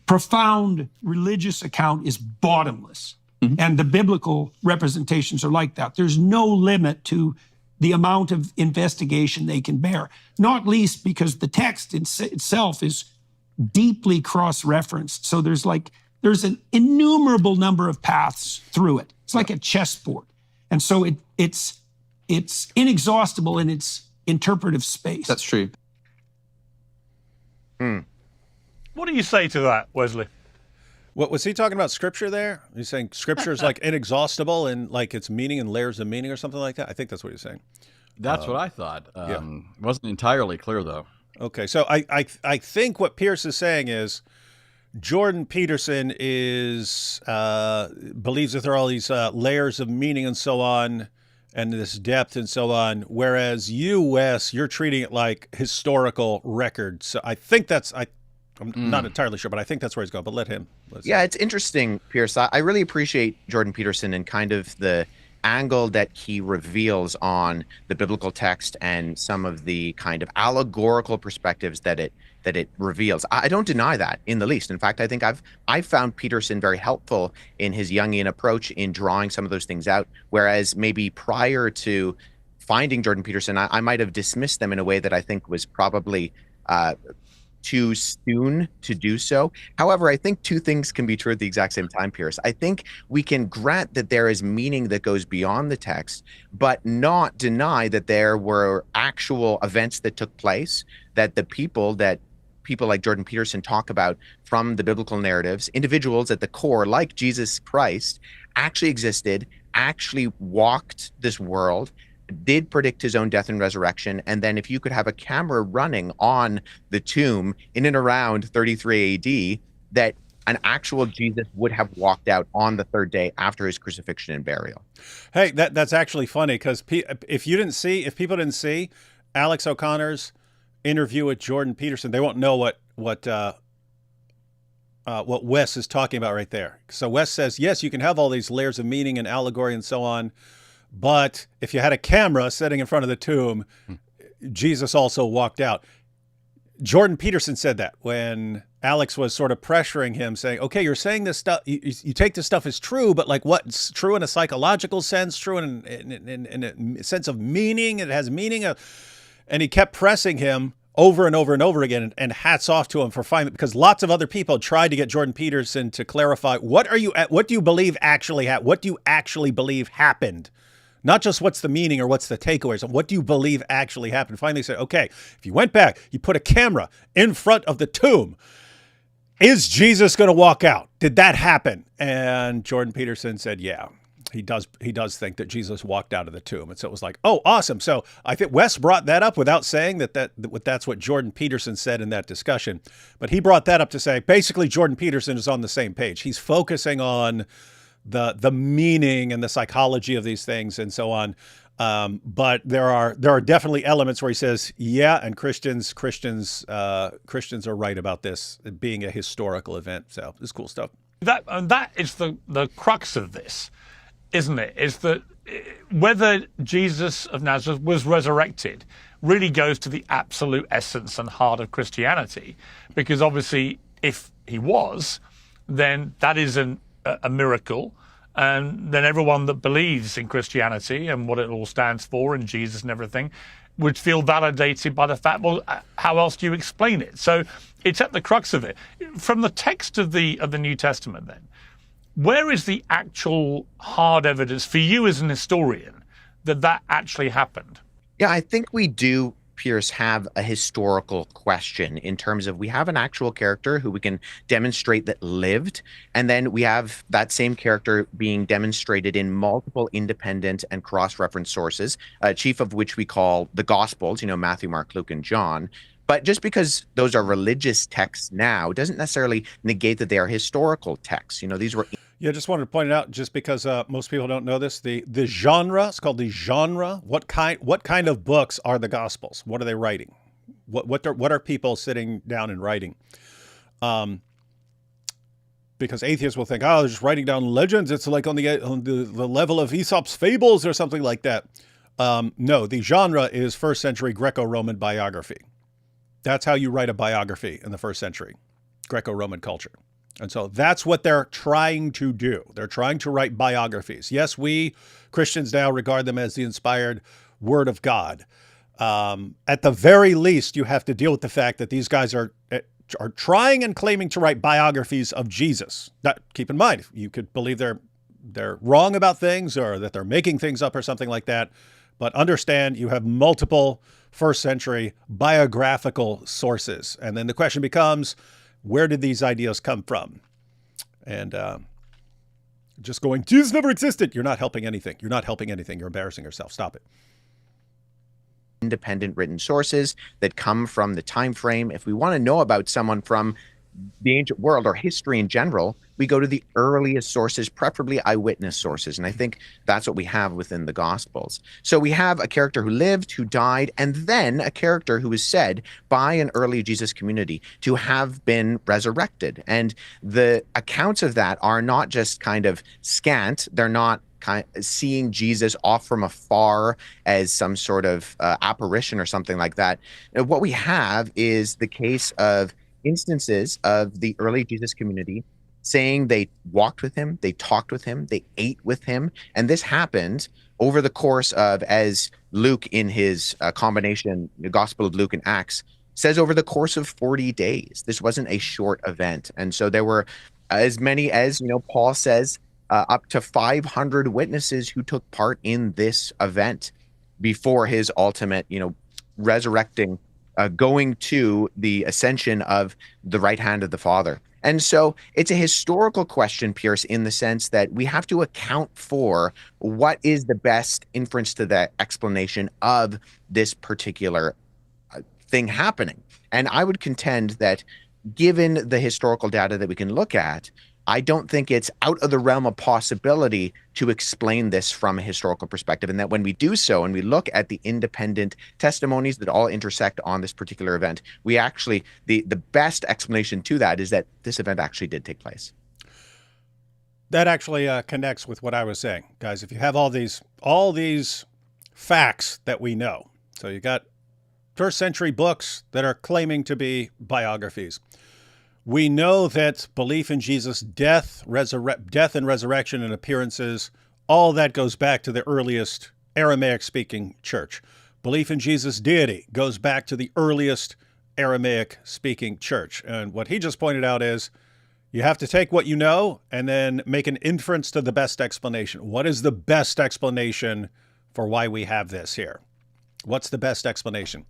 [SPEAKER 5] Profound religious account is bottomless. Mm-hmm. And the biblical representations are like that. There's no limit to the amount of investigation they can bear, not least because the text itself is deeply cross-referenced. So there's an innumerable number of paths through it. It's like a chessboard. And so it's inexhaustible in its interpretive space.
[SPEAKER 6] That's true.
[SPEAKER 3] What do you say to that, Wesley?
[SPEAKER 1] What was he talking about? Scripture there? He's saying scripture is like inexhaustible and like its meaning and layers of meaning or something like that. I think that's what he's saying.
[SPEAKER 2] That's what I thought.
[SPEAKER 1] Yeah.
[SPEAKER 2] Wasn't entirely clear though.
[SPEAKER 1] Okay, so I think what Pierce is saying is Jordan Peterson believes that there are all these layers of meaning and so on, and this depth and so on, whereas you, Wes, you're treating it like historical record. So I think I'm not entirely sure, but I think that's where he's going. But let him.
[SPEAKER 4] Yeah, it's interesting, Pierce. I really appreciate Jordan Peterson and kind of the angle that he reveals on the biblical text and some of the kind of allegorical perspectives that it reveals. I don't deny that in the least. In fact, I think I've found Peterson very helpful in his Jungian approach in drawing some of those things out, whereas maybe prior to finding Jordan Peterson, I might have dismissed them in a way that I think was probably too soon to do so. However, I think two things can be true at the exact same time, Pierce. I think we can grant that there is meaning that goes beyond the text, but not deny that there were actual events that took place, that people like Jordan Peterson talk about from the biblical narratives, individuals at the core, like Jesus Christ, actually existed, actually walked this world, did predict his own death and resurrection. And then if you could have a camera running on the tomb in and around 33 AD, that an actual Jesus would have walked out on the third day after his crucifixion and burial.
[SPEAKER 1] Hey, that's actually funny because if people didn't see Alex O'Connor's interview with Jordan Peterson, they won't know what Wes is talking about right there. So Wes says, yes, you can have all these layers of meaning and allegory and so on, but if you had a camera sitting in front of the tomb, Jesus also walked out. Jordan Peterson said that when Alex was sort of pressuring him, saying, okay, you're saying this stuff, you take this stuff as true, but like what's true in a psychological sense, true in a sense of meaning, it has meaning. And he kept pressing him over and over and over again, and hats off to him for finding, because lots of other people tried to get Jordan Peterson to clarify, what do you believe actually happened? What do you actually believe happened? Not just what's the meaning or what's the takeaways. What do you believe actually happened? Finally said, okay, if you went back, you put a camera in front of the tomb, is Jesus going to walk out? Did that happen? And Jordan Peterson said, yeah, he does think that Jesus walked out of the tomb. And so it was like, oh, awesome. So I think Wes brought that up without saying that's what Jordan Peterson said in that discussion. But he brought that up to say, basically, Jordan Peterson is on the same page. He's focusing on the meaning and the psychology of these things and so on. But there are definitely elements where he says, yeah, and Christians are right about this being a historical event. So it's cool stuff.
[SPEAKER 3] That is the crux of this, isn't it? Is that whether Jesus of Nazareth was resurrected really goes to the absolute essence and heart of Christianity, because obviously if he was, then that is a miracle. And then everyone that believes in Christianity and what it all stands for and Jesus and everything would feel validated by the fact, well, how else do you explain it? So it's at the crux of it. From the text of the New Testament then, where is the actual hard evidence for you as an historian that actually happened?
[SPEAKER 4] Yeah, I think we do, Piers, have a historical question in terms of we have an actual character who we can demonstrate that lived, and then we have that same character being demonstrated in multiple independent and cross-reference sources, chief of which we call the Gospels, Matthew, Mark, Luke, and John. But just because those are religious texts now doesn't necessarily negate that they are historical texts. These were...
[SPEAKER 1] Yeah, just wanted to point it out, just because most people don't know this. The genre, it's called the genre. What kind of books are the Gospels? What are they writing? What are people sitting down and writing? Because atheists will think, oh, they're just writing down legends. It's like on the level of Aesop's fables or something like that. No, the genre is first century Greco-Roman biography. That's how you write a biography in the first century Greco-Roman culture. And so that's what they're trying to do. They're trying to write biographies. Yes, we Christians now regard them as the inspired word of God. At the very least, you have to deal with the fact that these guys are trying and claiming to write biographies of Jesus. Now, keep in mind, you could believe they're wrong about things or that they're making things up or something like that. But understand, you have multiple first century biographical sources. And then the question becomes, where did these ideas come from? And just going, Jesus never existed. You're not helping anything. You're not helping anything. You're embarrassing yourself. Stop it.
[SPEAKER 4] Independent written sources that come from the time frame. If we want to know about someone from the ancient world or history in general, we go to the earliest sources, preferably eyewitness sources. And I think that's what we have within the Gospels. So we have a character who lived, who died, and then a character who was said by an early Jesus community to have been resurrected. And the accounts of that are not just kind of scant. They're not seeing Jesus off from afar as some sort of apparition or something like that. What we have is the case of instances of the early Jesus community saying they walked with him, they talked with him, they ate with him. And this happened over the course of, as Luke in his combination, the Gospel of Luke and Acts, says over the course of 40 days. This wasn't a short event. And so there were as many as, Paul says, up to 500 witnesses who took part in this event before his ultimate, resurrecting, going to the ascension of the right hand of the Father. And so it's a historical question, Piers, in the sense that we have to account for what is the best inference to the explanation of this particular thing happening. And I would contend that given the historical data that we can look at, I don't think it's out of the realm of possibility to explain this from a historical perspective, and that when we do so and we look at the independent testimonies that all intersect on this particular event, we actually, the best explanation to that is that this event actually did take place.
[SPEAKER 1] That actually connects with what I was saying. Guys, if you have all these facts that we know, so you got first century books that are claiming to be biographies. We know that belief in Jesus' death and resurrection and appearances, all that goes back to the earliest Aramaic-speaking church. Belief in Jesus' deity goes back to the earliest Aramaic-speaking church. And what he just pointed out is you have to take what you know and then make an inference to the best explanation. What is the best explanation for why we have this here? What's the best explanation?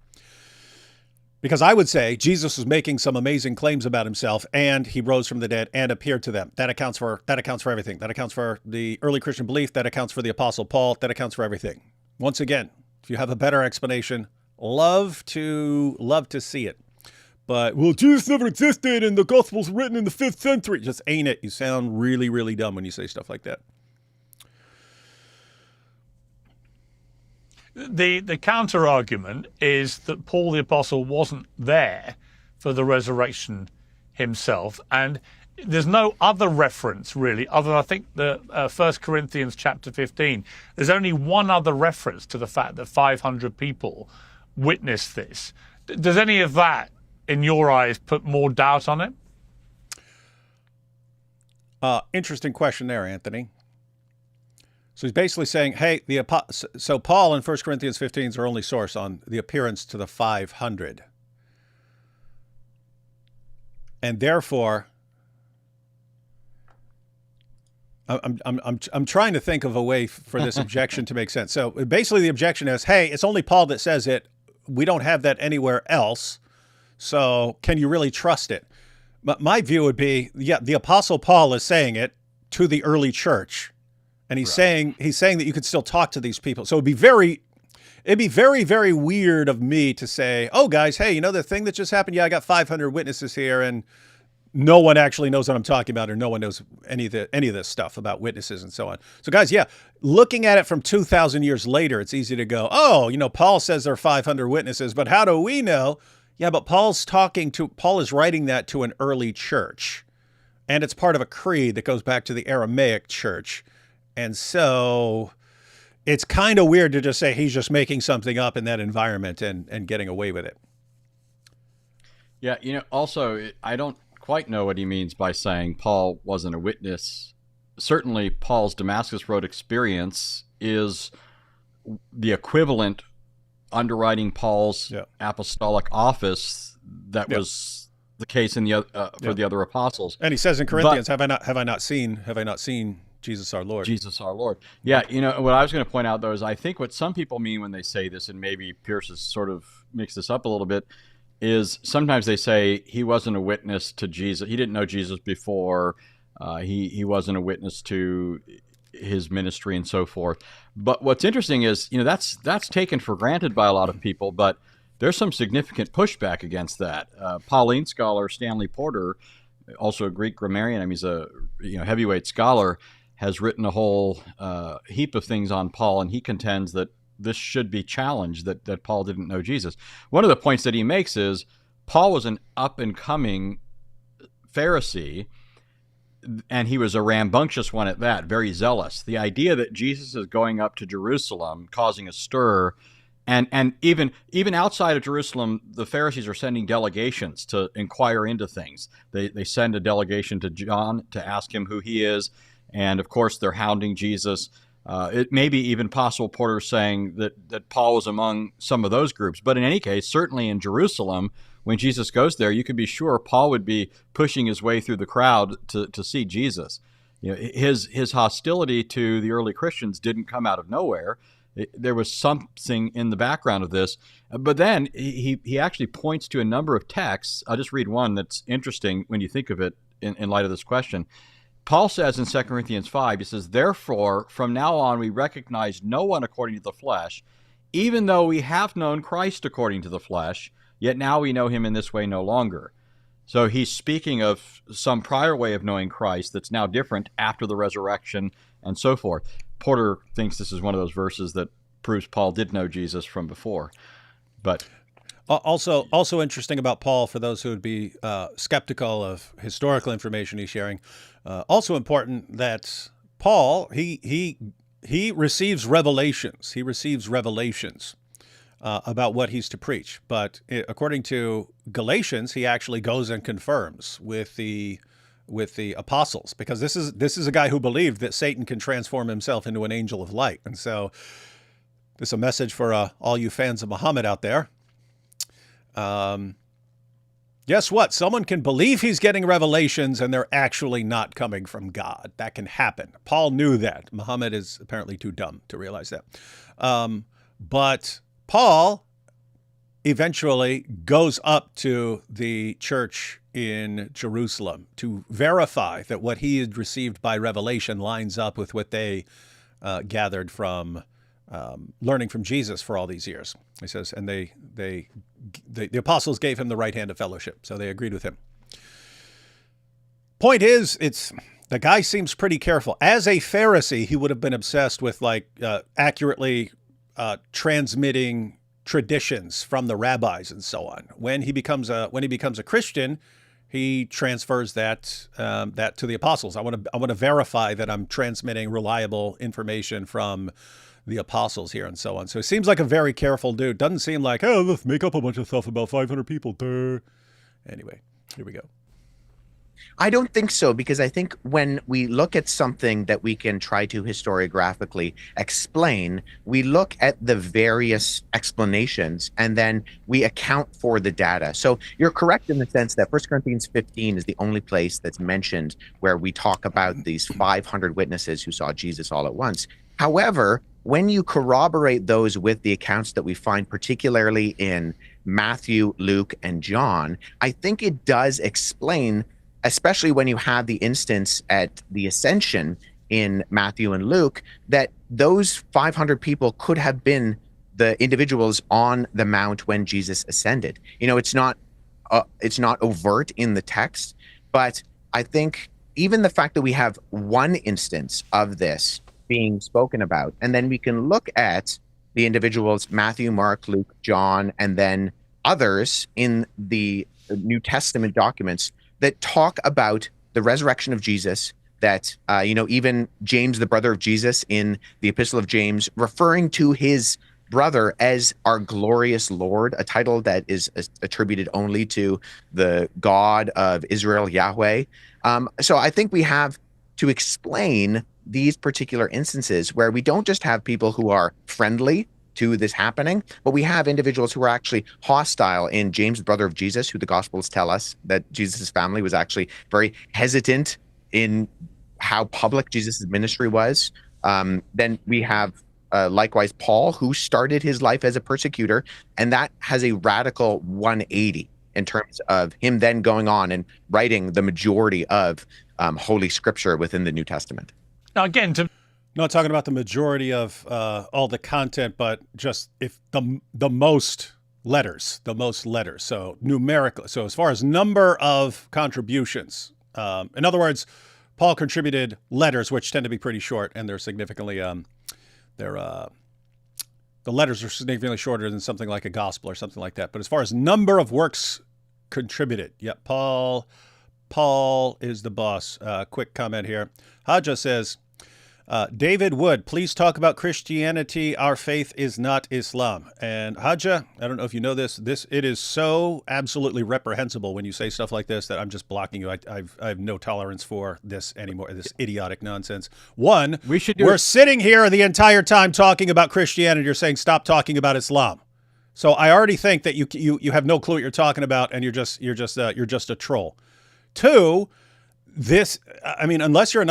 [SPEAKER 1] Because I would say Jesus was making some amazing claims about himself, and he rose from the dead and appeared to them. That accounts for everything. That accounts for the early Christian belief. That accounts for the Apostle Paul. That accounts for everything. Once again, if you have a better explanation, love to see it. But, well, Jesus never existed and the gospel's written in the 5th century. Just ain't it. You sound really, really dumb when you say stuff like that.
[SPEAKER 3] The counter argument is that Paul the Apostle wasn't there for the resurrection himself, and there's no other reference really, other than I think the 1 Corinthians chapter 15. There's only one other reference to the fact that 500 people witnessed this. Does any of that, in your eyes, put more doubt on it?
[SPEAKER 1] Interesting question there, Anthony. So he's basically saying, hey, so Paul in 1 Corinthians 15 is our only source on the appearance to the 500. And therefore, I'm trying to think of a way for this objection to make sense. So basically the objection is, hey, it's only Paul that says it. We don't have that anywhere else. So can you really trust it? But my view would be, yeah, the Apostle Paul is saying it to the early church. And he's saying that you could still talk to these people. So it'd be very, very weird of me to say, oh, guys, hey, you know the thing that just happened? Yeah, I got 500 witnesses here, and no one actually knows what I'm talking about, or no one knows any of this stuff about witnesses and so on. So, guys, yeah, looking at it from 2,000 years later, it's easy to go, oh, you know, Paul says there are 500 witnesses, but how do we know? Yeah, but Paul is writing that to an early church, and it's part of a creed that goes back to the Aramaic church. And so it's kind of weird to just say he's just making something up in that environment and getting away with it.
[SPEAKER 2] Yeah, you know, also, I don't quite know what he means by saying Paul wasn't a witness. Certainly, Paul's Damascus Road experience is the equivalent underwriting Paul's apostolic office that was the case in the for the other apostles.
[SPEAKER 1] And he says in Corinthians, have I not seen Jesus our Lord?
[SPEAKER 2] Jesus our Lord. Yeah, you know, what I was going to point out, though, is I think what some people mean when they say this, and maybe Piers has sort of mixed this up a little bit, is sometimes they say he wasn't a witness to Jesus. He didn't know Jesus before. He wasn't a witness to his ministry and so forth. But what's interesting is, you know, that's taken for granted by a lot of people, but there's some significant pushback against that. Pauline scholar Stanley Porter, also a Greek grammarian, I mean, he's a heavyweight scholar, has written a whole heap of things on Paul, and he contends that this should be challenged, that Paul didn't know Jesus. One of the points that he makes is Paul was an up-and-coming Pharisee, and he was a rambunctious one at that, very zealous. The idea that Jesus is going up to Jerusalem, causing a stir, and even outside of Jerusalem, the Pharisees are sending delegations to inquire into things. They send a delegation to John to ask him who he is, and of course they're hounding Jesus. It may be even possible, Porter saying that Paul was among some of those groups. But in any case, certainly in Jerusalem, when Jesus goes there, you can be sure Paul would be pushing his way through the crowd to see Jesus. You know, his hostility to the early Christians didn't come out of nowhere. There was something in the background of this. But then he actually points to a number of texts. I'll just read one that's interesting when you think of it in light of this question. Paul says in 2 Corinthians 5, he says, "Therefore, from now on we recognize no one according to the flesh, even though we have known Christ according to the flesh, yet now we know him in this way no longer." So he's speaking of some prior way of knowing Christ that's now different after the resurrection and so forth. Porter thinks this is one of those verses that proves Paul did know Jesus from before. But
[SPEAKER 1] also interesting about Paul, for those who would be skeptical of historical information he's sharing, also important that Paul, he receives revelations. He receives revelations about what he's to preach. But according to Galatians, he actually goes and confirms with the apostles, because this is a guy who believed that Satan can transform himself into an angel of light. And so this is a message for all you fans of Muhammad out there. Guess what? Someone can believe he's getting revelations and they're actually not coming from God. That can happen. Paul knew that. Muhammad is apparently too dumb to realize that. But Paul eventually goes up to the church in Jerusalem to verify that what he had received by revelation lines up with what they gathered from learning from Jesus for all these years. He says, and the apostles gave him the right hand of fellowship, so they agreed with him. Point is, the guy seems pretty careful. As a Pharisee, he would have been obsessed with accurately transmitting traditions from the rabbis and so on. When he becomes a Christian, he transfers that to the apostles. I want to verify that I'm transmitting reliable information from the apostles here and so on. So he seems like a very careful dude. Doesn't seem like, oh, let's make up a bunch of stuff about 500 people. Duh. Anyway, here we go.
[SPEAKER 4] I don't think so, because I think when we look at something that we can try to historiographically explain, we look at the various explanations and then we account for the data. So you're correct in the sense that 1 Corinthians 15 is the only place that's mentioned where we talk about these 500 witnesses who saw Jesus all at once. However, when you corroborate those with the accounts that we find particularly in Matthew, Luke, and John, I think it does explain, especially when you have the instance at the ascension in Matthew and Luke, that those 500 people could have been the individuals on the mount when Jesus ascended. You know, it's not overt in the text, but I think even the fact that we have one instance of this being spoken about, and then we can look at the individuals, Matthew, Mark, Luke, John, and then others in the New Testament documents that talk about the resurrection of Jesus, that, even James, the brother of Jesus, in the Epistle of James, referring to his brother as our glorious Lord, a title that is attributed only to the God of Israel, Yahweh. So I think we have to explain these particular instances where we don't just have people who are friendly to this happening, but we have individuals who are actually hostile. In James, the brother of Jesus, who the Gospels tell us that Jesus' family was actually very hesitant in how public Jesus' ministry was. Then we have likewise Paul, who started his life as a persecutor, and that has a radical 180 in terms of him then going on and writing the majority of Holy Scripture within the New Testament.
[SPEAKER 3] Now, again,
[SPEAKER 1] Not talking about the majority of all the content, but just if the most letters. So numerically. So as far as number of contributions, in other words, Paul contributed letters, which tend to be pretty short, and they're significantly the letters are significantly shorter than something like a gospel or something like that. But as far as number of works contributed, Paul is the boss. Quick comment here. Haja says, David Wood, please talk about Christianity. Our faith is not Islam. And Haja, I don't know if you know this. It is so absolutely reprehensible when you say stuff like this that I'm just blocking you. I have no tolerance for this anymore. This idiotic nonsense. One, we're sitting here the entire time talking about Christianity. You're saying stop talking about Islam. So I already think that you have no clue what you're talking about, and you're just a troll. Two, unless you're an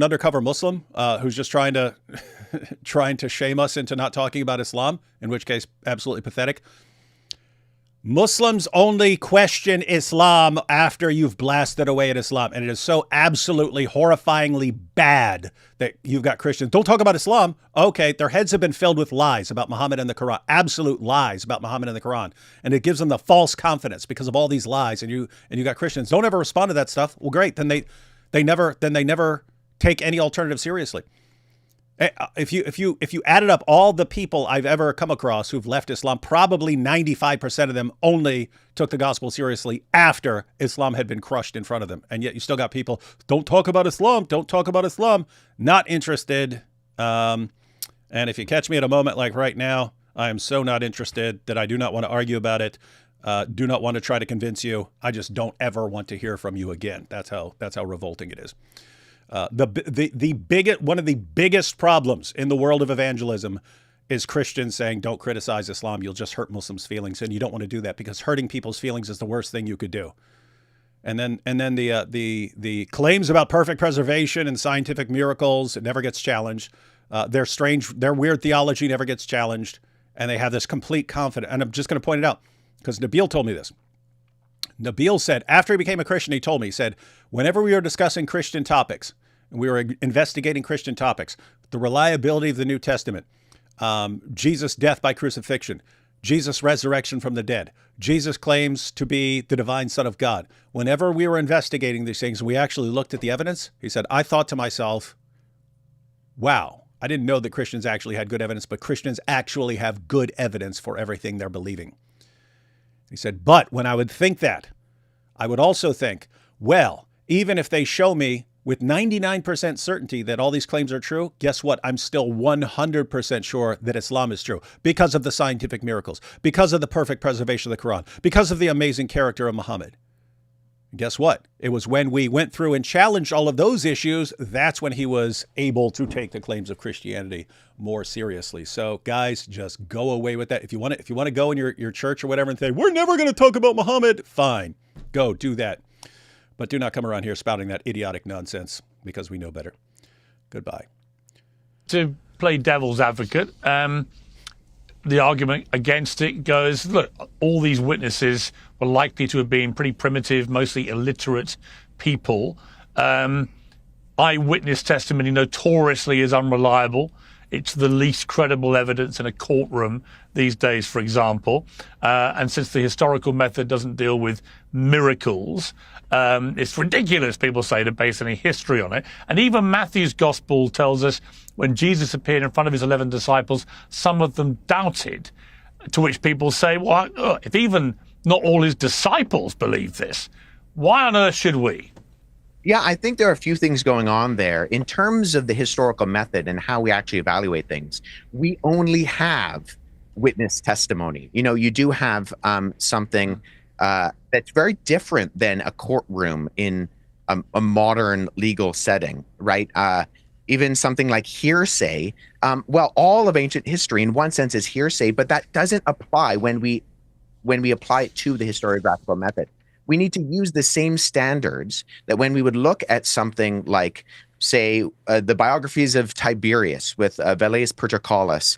[SPEAKER 1] undercover Muslim who's just trying to shame us into not talking about Islam, in which case absolutely pathetic. Muslims only question Islam after you've blasted away at Islam, and it is so absolutely horrifyingly bad that you've got Christians. Don't talk about Islam. Okay, their heads have been filled with lies about Muhammad and the Quran, absolute lies about Muhammad and the Quran, and it gives them the false confidence because of all these lies. And you got Christians don't ever respond to that stuff. Well, great, then they never take any alternative seriously. If you added up all the people I've ever come across who've left Islam, probably 95% of them only took the gospel seriously after Islam had been crushed in front of them. And yet you still got people, don't talk about Islam, not interested. And if you catch me at a moment like right now, I am so not interested that I do not want to argue about it. Do not want to try to convince you. I just don't ever want to hear from you again. That's how revolting it is. One of the biggest problems in the world of evangelism is Christians saying, don't criticize Islam. You'll just hurt Muslims' feelings. And you don't want to do that because hurting people's feelings is the worst thing you could do. And then the claims about perfect preservation and scientific miracles, it never gets challenged. Their weird theology never gets challenged. And they have this complete confidence. And I'm just going to point it out because Nabil told me this. Nabil said, after he became a Christian, he said, whenever we were discussing Christian topics, and we were investigating Christian topics, the reliability of the New Testament, Jesus' death by crucifixion, Jesus' resurrection from the dead, Jesus claims to be the divine Son of God. Whenever we were investigating these things, we actually looked at the evidence. He said, I thought to myself, wow, I didn't know that Christians actually had good evidence, but Christians actually have good evidence for everything they're believing. He said, but when I would think that, I would also think, well, even if they show me with 99% certainty that all these claims are true, guess what? I'm still 100% sure that Islam is true because of the scientific miracles, because of the perfect preservation of the Quran, because of the amazing character of Muhammad. And guess what? It was when we went through and challenged all of those issues, that's when he was able to take the claims of Christianity more seriously. So guys, just go away with that. If you want to go in your church or whatever and say, we're never going to talk about Muhammad, fine, go do that. But do not come around here spouting that idiotic nonsense because we know better. Goodbye.
[SPEAKER 3] To play devil's advocate, the argument against it goes, look, all these witnesses were likely to have been pretty primitive, mostly illiterate people. Eyewitness testimony notoriously is unreliable. It's the least credible evidence in a courtroom these days, for example. And since the historical method doesn't deal with miracles, it's ridiculous, people say, to base any history on it. And even Matthew's gospel tells us when Jesus appeared in front of his 11 disciples, some of them doubted, to which people say, well, if even not all his disciples believe this, why on earth should we?
[SPEAKER 4] Yeah, I think there are a few things going on there. In terms of the historical method and how we actually evaluate things, we only have witness testimony. You do have something that's very different than a courtroom in a modern legal setting, right? Even something like hearsay. Well, all of ancient history in one sense is hearsay, but that doesn't apply when we apply it to the historiographical method. We need to use the same standards that when we would look at something like, say, the biographies of Tiberius with Velleius Paterculus,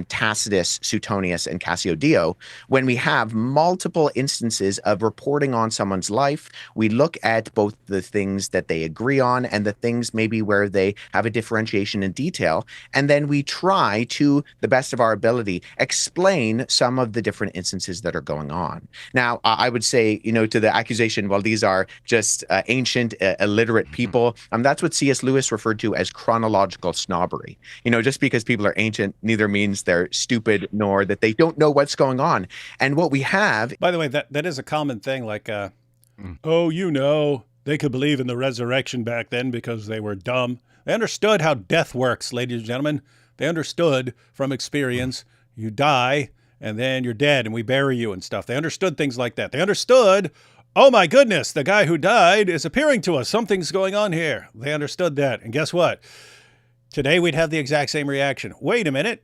[SPEAKER 4] Tacitus, Suetonius, and Cassiodeo, when we have multiple instances of reporting on someone's life, we look at both the things that they agree on and the things maybe where they have a differentiation in detail, and then we try to the best of our ability explain some of the different instances that are going on. Now, I would say, to the accusation, well, these are just ancient, illiterate people, that's what C.S. Lewis referred to as chronological snobbery. Just because people are ancient neither means they're stupid nor that they don't know what's going on. And what we have,
[SPEAKER 1] by the way, that is a common thing, like they could believe in the resurrection back then because they were dumb. They understood how death works, ladies and gentlemen. They understood from experience, you die and then you're dead and we bury you and stuff. They understood things like that. They understood, oh my goodness, the guy who died is appearing to us. Something's going on here. They understood that. And guess what? Today we'd have the exact same reaction. Wait a minute.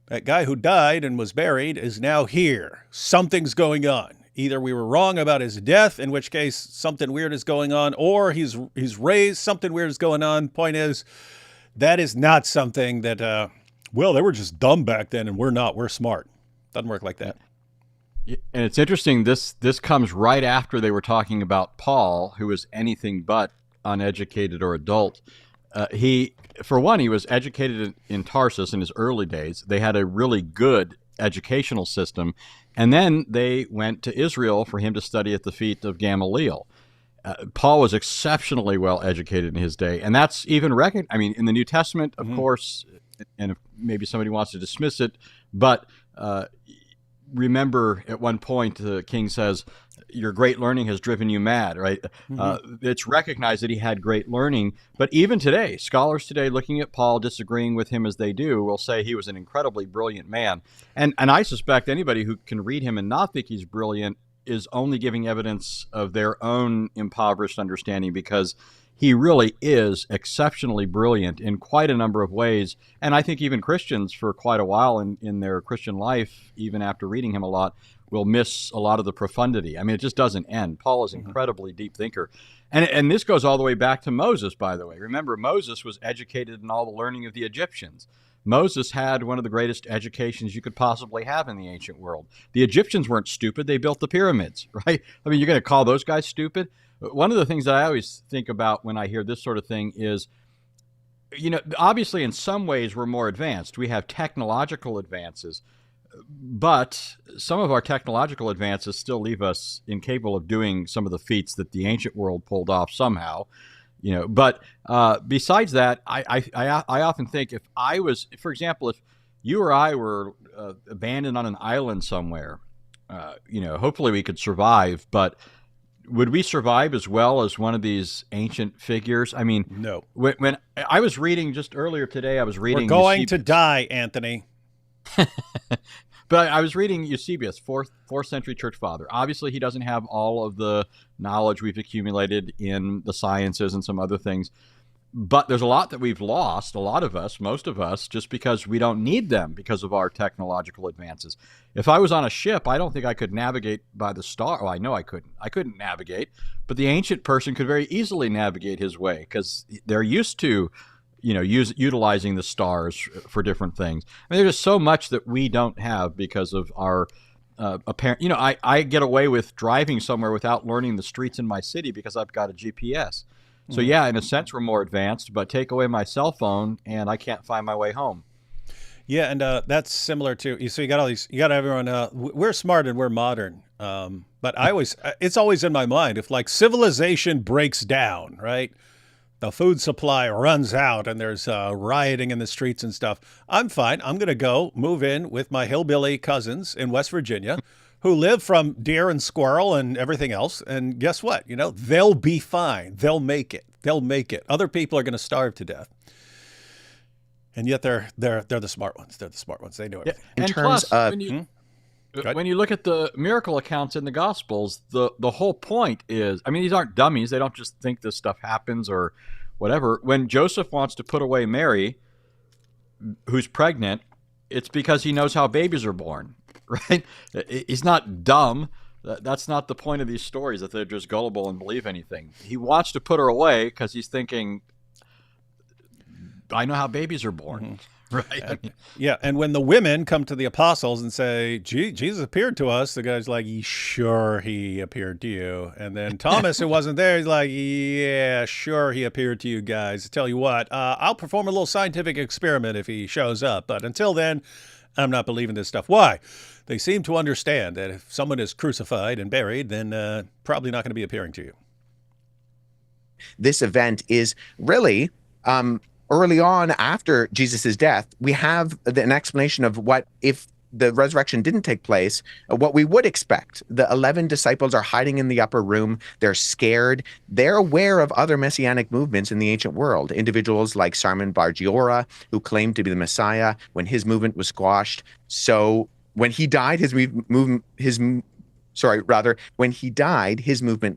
[SPEAKER 1] That guy who died and was buried is now here. Something's going on. Either we were wrong about his death, in which case something weird is going on, or he's raised, something weird is going on. Point is, that is not something that, they were just dumb back then and we're not. We're smart. Doesn't work like that.
[SPEAKER 2] And it's interesting, this comes right after they were talking about Paul, who was anything but uneducated or adult. For one, he was educated in Tarsus in his early days. They had a really good educational system. And then they went to Israel for him to study at the feet of Gamaliel. Paul was exceptionally well educated in his day. And that's even recognized. I mean, in the New Testament, of course, and if maybe somebody wants to dismiss it, but remember at one point the king says, your great learning has driven you mad, right? It's recognized that he had great learning. But even today, scholars today looking at Paul, disagreeing with him as they do, will say he was an incredibly brilliant man. And I suspect anybody who can read him and not think he's brilliant is only giving evidence of their own impoverished understanding, because he really is exceptionally brilliant in quite a number of ways. And I think even Christians for quite a while in their Christian life, even after reading him a lot, will miss a lot of the profundity. I mean, it just doesn't end. Paul is an incredibly deep thinker. And this goes all the way back to Moses, by the way. Remember, Moses was educated in all the learning of the Egyptians. Moses had one of the greatest educations you could possibly have in the ancient world. The Egyptians weren't stupid. They built the pyramids, right? I mean, you're going to call those guys stupid? One of the things that I always think about when I hear this sort of thing is obviously in some ways we're more advanced. We have technological advances, but some of our technological advances still leave us incapable of doing some of the feats that the ancient world pulled off somehow. But besides that, I often think if I was, for example, if you or I were abandoned on an island somewhere, hopefully we could survive, but would we survive as well as one of these ancient figures? I mean,
[SPEAKER 1] No.
[SPEAKER 2] When I was reading just earlier today, I was reading.
[SPEAKER 1] We're going to die, Anthony.
[SPEAKER 2] But I was reading Eusebius, fourth century church father. Obviously, he doesn't have all of the knowledge we've accumulated in the sciences and some other things. But there's a lot that we've lost, a lot of us, most of us, just because we don't need them because of our technological advances. If I was on a ship, I don't think I could navigate by the star. Well, I know I couldn't. I couldn't navigate. But the ancient person could very easily navigate his way because they're used to, utilizing the stars for different things. I mean, there's just so much that we don't have because of our apparent. I get away with driving somewhere without learning the streets in my city because I've got a GPS. So yeah, in a sense, we're more advanced, but take away my cell phone and I can't find my way home.
[SPEAKER 1] Yeah, and that's similar to, so you got everyone, we're smart and we're modern. But it's always in my mind, if like civilization breaks down, right? The food supply runs out and there's rioting in the streets and stuff. I'm fine. I'm going to go move in with my hillbilly cousins in West Virginia who live from deer and squirrel and everything else. And guess what? They'll be fine. They'll make it. They'll make it. Other people are going to starve to death. And yet they're the smart ones. They're the smart ones. They know everything.
[SPEAKER 2] Yeah. And
[SPEAKER 4] terms
[SPEAKER 2] plus,
[SPEAKER 4] of
[SPEAKER 2] when you look at the miracle accounts in the Gospels, the whole point is, I mean, these aren't dummies. They don't just think this stuff happens or whatever. When Joseph wants to put away Mary, who's pregnant, it's because he knows how babies are born, right? He's not dumb. That's not the point of these stories, that they're just gullible and believe anything. He wants to put her away because he's thinking, I know how babies are born. Right.
[SPEAKER 1] Yeah. And when the women come to the apostles and say, Jesus appeared to us, the guy's like, sure, he appeared to you. And then Thomas, who wasn't there, he's like, yeah, sure, he appeared to you guys. I tell you what, I'll perform a little scientific experiment if he shows up. But until then, I'm not believing this stuff. Why? They seem to understand that if someone is crucified and buried, then probably not going to be appearing to you.
[SPEAKER 4] This event is really early on after Jesus' death. We have an explanation of what, if the resurrection didn't take place, what we would expect. The 11 disciples are hiding in the upper room. They're scared. They're aware of other messianic movements in the ancient world. Individuals like Simon Bar-Giora, who claimed to be the Messiah when his movement was squashed. So when he died, his movement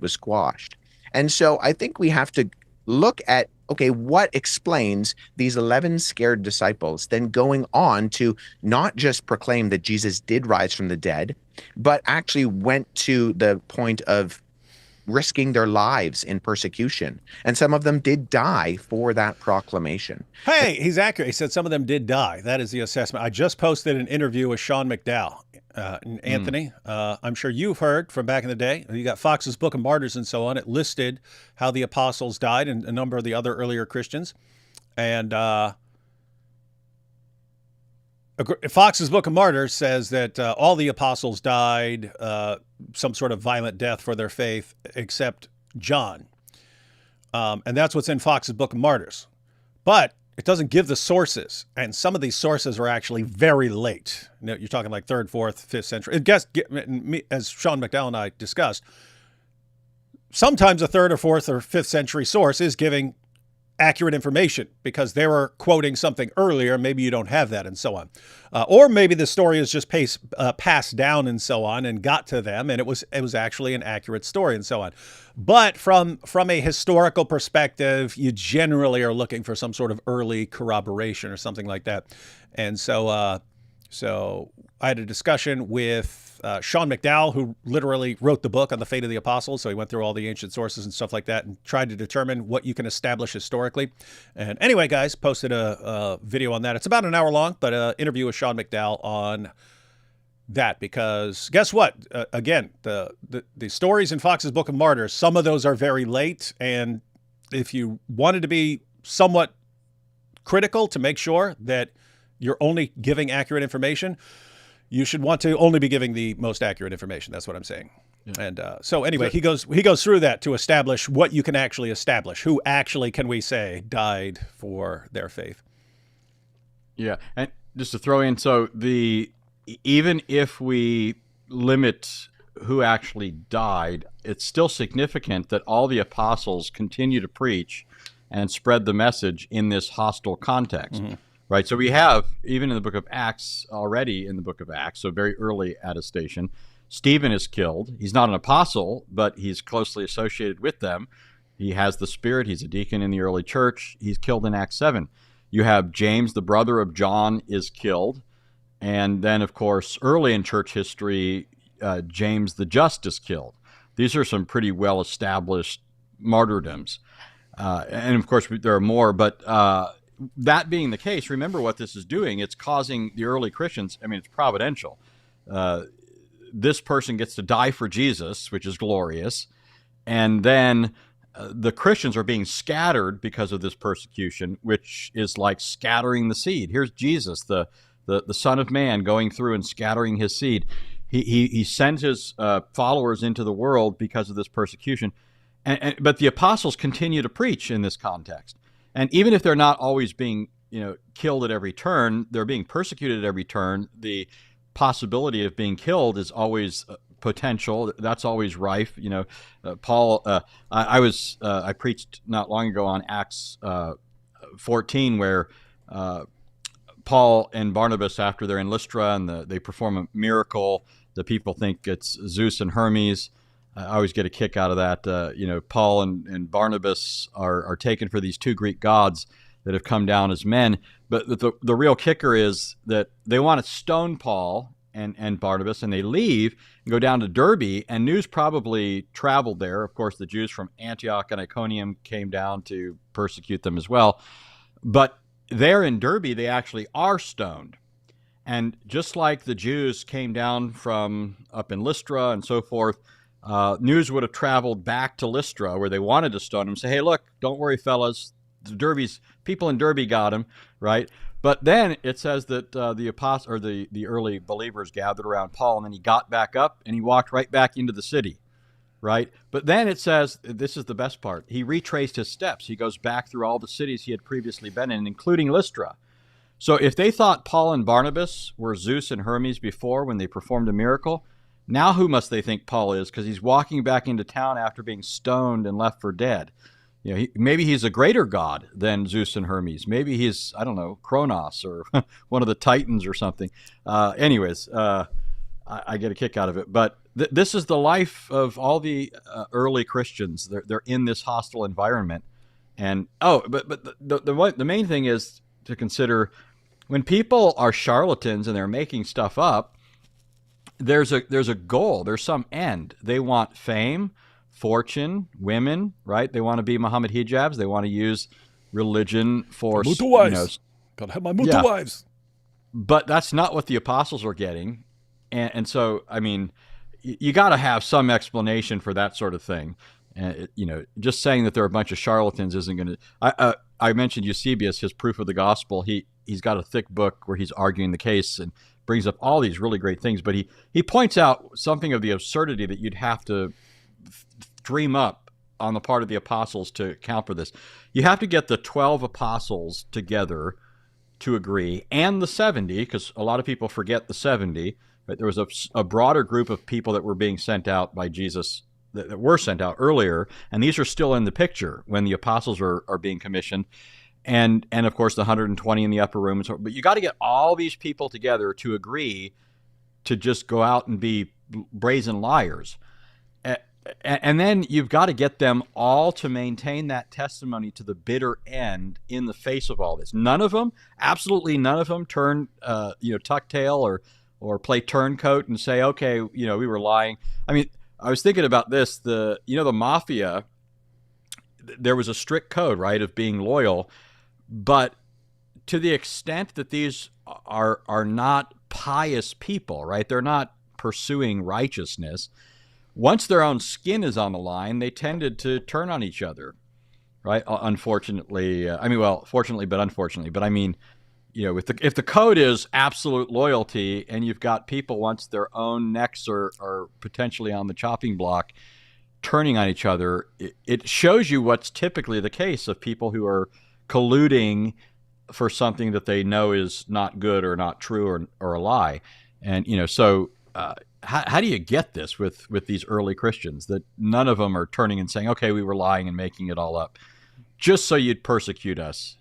[SPEAKER 4] was squashed. And so I think we have to look at, okay, what explains these 11 scared disciples then going on to not just proclaim that Jesus did rise from the dead, but actually went to the point of risking their lives in persecution. And some of them did die for that proclamation.
[SPEAKER 1] Hey, he's accurate. He said some of them did die. That is the assessment. I just posted an interview with Sean McDowell. Anthony, I'm sure you've heard from back in the day. You got Fox's Book of Martyrs and so on. It listed how the apostles died and a number of the other earlier Christians. And Fox's Book of Martyrs says that all the apostles died some sort of violent death for their faith except John. And that's what's in Fox's Book of Martyrs. But it doesn't give the sources, and some of these sources are actually very late. You're talking like 3rd, 4th, 5th century. As Sean McDowell and I discussed, sometimes a 3rd or 4th or 5th century source is giving accurate information because they were quoting something earlier. Maybe you don't have that and so on. Or maybe the story is just passed down and so on and got to them, and it was actually an accurate story and so on. But from a historical perspective, you generally are looking for some sort of early corroboration or something like that. And so I had a discussion with Sean McDowell, who literally wrote the book on the fate of the apostles. So he went through all the ancient sources and stuff like that and tried to determine what you can establish historically. And anyway, guys, posted a video on that. It's about an hour long, but an interview with Sean McDowell on that, because guess what? Again, the stories in Fox's Book of Martyrs, some of those are very late. And if you wanted to be somewhat critical to make sure that you're only giving accurate information, you should want to only be giving the most accurate information. That's what I'm saying. Yeah. And so anyway, he goes through that to establish what you can actually establish. Who actually can we say died for their faith?
[SPEAKER 2] Yeah, and just to throw in, so even if we limit who actually died, it's still significant that all the apostles continue to preach and spread the message in this hostile context. Mm-hmm. Right, so we have, even in the book of Acts, already in the book of Acts, so very early attestation, Stephen is killed. He's not an apostle, but he's closely associated with them. He has the Spirit. He's a deacon in the early church. He's killed in Acts 7. You have James, the brother of John, is killed. And then, of course, early in church history, James the Just is killed. These are some pretty well-established martyrdoms. And, of course, there are more, but that being the case, remember what this is doing. It's causing the early Christians, I mean, it's providential. This person gets to die for Jesus, which is glorious. And then the Christians are being scattered because of this persecution, which is like scattering the seed. Here's Jesus, the Son of Man, going through and scattering his seed. He sent his followers into the world because of this persecution. But the apostles continue to preach in this context. And even if they're not always being, killed at every turn, they're being persecuted at every turn. The possibility of being killed is always potential. That's always rife. Paul. I preached not long ago on Acts 14, where Paul and Barnabas, after they're in Lystra and they perform a miracle, the people think it's Zeus and Hermes. I always get a kick out of that. Paul and Barnabas are taken for these two Greek gods that have come down as men. But the real kicker is that they want to stone Paul and Barnabas, and they leave and go down to Derbe, and news probably traveled there. Of course, the Jews from Antioch and Iconium came down to persecute them as well. But there in Derbe, they actually are stoned. And just like the Jews came down from up in Lystra and so forth, news would have traveled back to Lystra, where they wanted to stone him, and say, hey, look, don't worry, fellas. The people in Derbe got him, right? But then it says that the apostle or the early believers gathered around Paul, and then he got back up and he walked right back into the city, right? But then it says, this is the best part, he retraced his steps. He goes back through all the cities he had previously been in, including Lystra. So if they thought Paul and Barnabas were Zeus and Hermes before when they performed a miracle, now who must they think Paul is? Because he's walking back into town after being stoned and left for dead. Maybe he's a greater god than Zeus and Hermes. Maybe he's, I don't know, Kronos or one of the Titans or something. I get a kick out of it. But this is the life of all the early Christians. They're in this hostile environment. And but the main thing is to consider when people are charlatans and they're making stuff up. There's a goal. There's some end. They want fame, fortune, women, right? They want to be Muhammad hijabs. They want to use religion for
[SPEAKER 1] wives. Gotta have my muta wives.
[SPEAKER 2] But that's not what the apostles are getting, and so I mean, you got to have some explanation for that sort of thing. Just saying that they're a bunch of charlatans isn't going to. I mentioned Eusebius, his Proof of the Gospel. He's got a thick book where he's arguing the case and brings up all these really great things, but he points out something of the absurdity that you'd have to dream up on the part of the apostles to account for this. You have to get the 12 apostles together to agree, and the 70, because a lot of people forget the 70. Right? There was a broader group of people that were being sent out by Jesus that were sent out earlier, and these are still in the picture when the apostles are being commissioned. And of course, the 120 in the upper room. But you got to get all these people together to agree to just go out and be brazen liars. And then you've got to get them all to maintain that testimony to the bitter end in the face of all this. None of them, absolutely none of them, turn tuck tail or play turncoat and say, okay, we were lying. I mean, I was thinking about this. The mafia, there was a strict code, right, of being loyal. But to the extent that these are not pious people, right? They're not pursuing righteousness. Once their own skin is on the line, they tended to turn on each other. right? Unfortunately, I mean, well, fortunately, but unfortunately, but I mean, if the code is absolute loyalty, and you've got people once their own necks are potentially on the chopping block, turning on each other, it shows you what's typically the case of people who are colluding for something that they know is not good or not true or a lie. And so how do you get this with these early Christians, that none of them are turning and saying, okay, we were lying and making it all up just so you'd persecute us,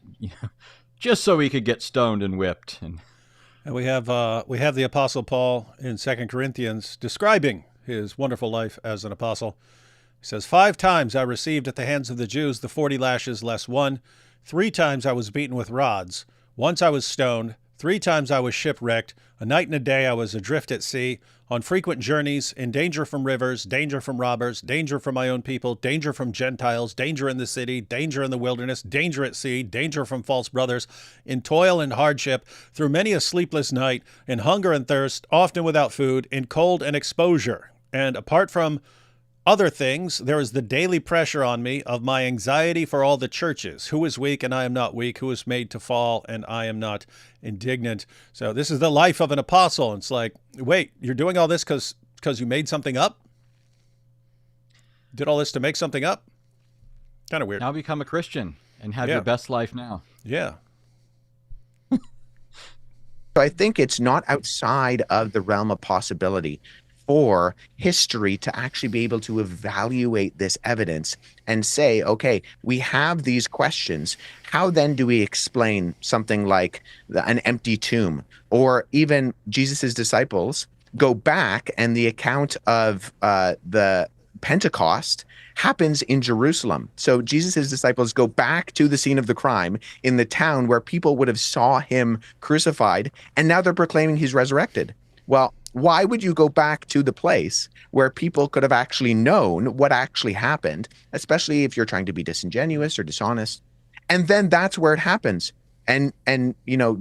[SPEAKER 2] just so we could get stoned and whipped? And
[SPEAKER 1] we have the Apostle Paul in 2 Corinthians describing his wonderful life as an apostle. He says, 5 times I received at the hands of the Jews the 40 lashes less one. 3 times I was beaten with rods. Once I was stoned. 3 times I was shipwrecked. A night and a day I was adrift at sea, on frequent journeys, in danger from rivers, danger from robbers, danger from my own people, danger from Gentiles, danger in the city, danger in the wilderness, danger at sea, danger from false brothers, in toil and hardship, through many a sleepless night, in hunger and thirst, often without food, in cold and exposure. And apart from other things, there is the daily pressure on me of my anxiety for all the churches. Who is weak and I am not weak? Who is made to fall and I am not indignant? So this is the life of an apostle. It's like, wait, you're doing all this because you made something up? Did all this to make something up? Kind of weird.
[SPEAKER 2] Now become a Christian and have your best life now.
[SPEAKER 1] Yeah.
[SPEAKER 4] So I think it's not outside of the realm of possibility for history to actually be able to evaluate this evidence and say, okay, we have these questions. How then do we explain something like an empty tomb? Or even Jesus's disciples go back, and the account of the Pentecost happens in Jerusalem. So Jesus's disciples go back to the scene of the crime in the town where people would have saw him crucified, and now they're proclaiming he's resurrected. Well, why would you go back to the place where people could have actually known what actually happened, especially if you're trying to be disingenuous or dishonest? And then that's where it happens. And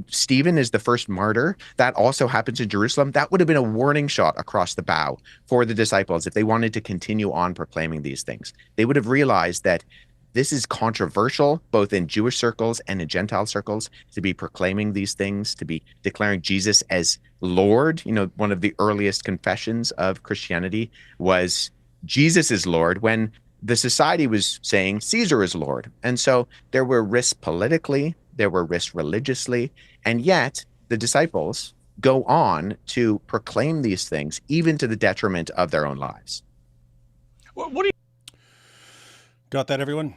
[SPEAKER 4] Stephen is the first martyr. That also happens in Jerusalem. That would have been a warning shot across the bow for the disciples if they wanted to continue on proclaiming these things. They would have realized that this is controversial, both in Jewish circles and in Gentile circles, to be proclaiming these things, to be declaring Jesus as Lord. One of the earliest confessions of Christianity was Jesus is Lord, when the society was saying Caesar is Lord. And so there were risks politically, there were risks religiously, and yet the disciples go on to proclaim these things, even to the detriment of their own lives.
[SPEAKER 3] What do you
[SPEAKER 1] Got that, everyone?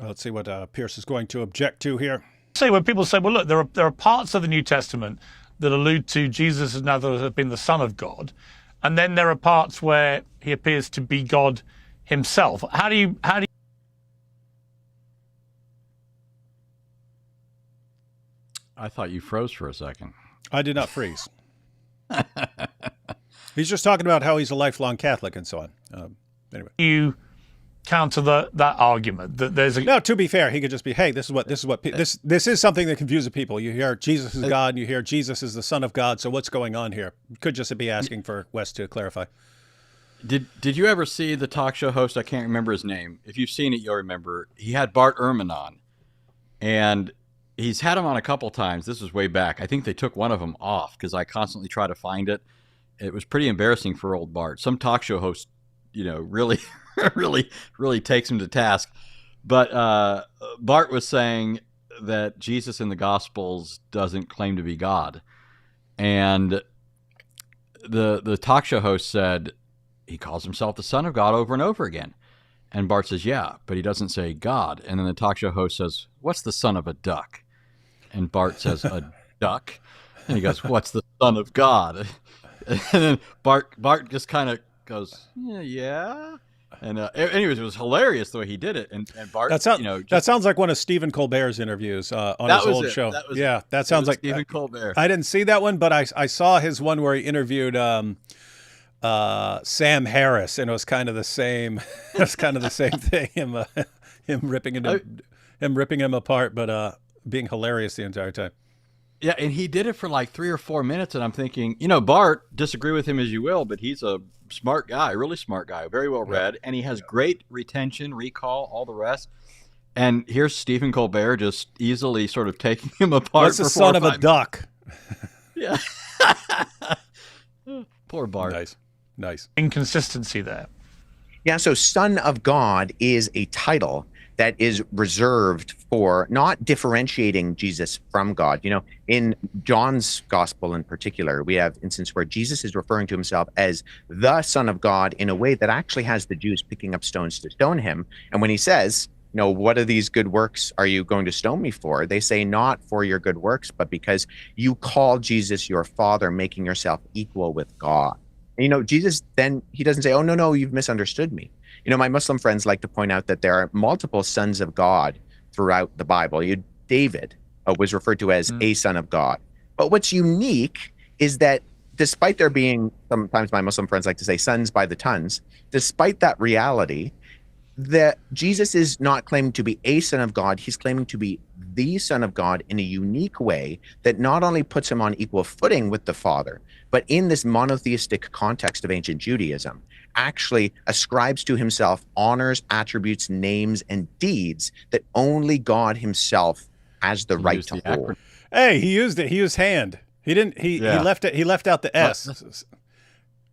[SPEAKER 1] Let's see what Piers is going to object to here.
[SPEAKER 3] say when people say, well, look, there are parts of the New Testament that allude to Jesus as Nazareth as being the Son of God, and then there are parts where he appears to be God himself. How do you
[SPEAKER 2] I thought you froze for a second.
[SPEAKER 1] I did not freeze. He's just talking about how he's a lifelong Catholic and so on. Anyway,
[SPEAKER 3] you counter that argument that there's a
[SPEAKER 1] no. To be fair, he could just be, hey, this is something that confuses people. You hear Jesus is God, and you hear Jesus is the Son of God. So what's going on here? Could just be asking for Wes to clarify.
[SPEAKER 2] Did you ever see the talk show host? I can't remember his name. If you've seen it, you'll remember. He had Bart Ehrman on, and he's had him on a couple times. This was way back. I think they took one of them off because I constantly try to find it. It was pretty embarrassing for old Bart. Some talk show host, really, really takes him to task. But Bart was saying that Jesus in the Gospels doesn't claim to be God. And the talk show host said he calls himself the Son of God over and over again. And Bart says, yeah, but he doesn't say God. And then the talk show host says, what's the son of a duck? And Bart says, a duck? And he goes, what's the Son of God? And then Bart just kind of goes, yeah. And anyways, it was hilarious the way he did it. And Bart,
[SPEAKER 1] that sounds like one of Stephen Colbert's interviews on his old show. That sounds like
[SPEAKER 2] Stephen Colbert.
[SPEAKER 1] I didn't see that one, but I saw his one where he interviewed Sam Harris, and it was kind of the same. It was kind of the same thing. Him ripping him apart, but being hilarious the entire time.
[SPEAKER 2] Yeah, and he did it for like 3 or 4 minutes, and I'm thinking, Bart, disagree with him as you will, but he's a smart guy, really smart guy, very well read, and he has great retention, recall, all the rest. And here's Stephen Colbert just easily sort of taking him apart.
[SPEAKER 1] What's the son of a duck?
[SPEAKER 2] Yeah. Poor Bart.
[SPEAKER 1] Nice.
[SPEAKER 3] Inconsistency there.
[SPEAKER 4] Yeah, so Son of God is a title that is reserved for not differentiating Jesus from God. You know, in John's gospel in particular, we have instance where Jesus is referring to himself as the Son of God in a way that actually has the Jews picking up stones to stone him. And when he says, you know, what are these good works are you going to stone me for? They say not for your good works, but because you call Jesus your Father, making yourself equal with God. And, you know, Jesus then, he doesn't say, oh, no, you've misunderstood me. You know, my Muslim friends like to point out that there are multiple sons of God throughout the Bible. David was referred to as a son of God. But what's unique is that despite there being, sometimes my Muslim friends like to say sons by the tons, despite that reality, that Jesus is not claiming to be a son of God, he's claiming to be the Son of God in a unique way that not only puts him on equal footing with the Father, but in this monotheistic context of ancient Judaism, actually ascribes to himself honors, attributes, names, and deeds that only God himself has the right to hold.
[SPEAKER 1] Hey, he used it. He used hand. He didn't. He left it. He left out the S,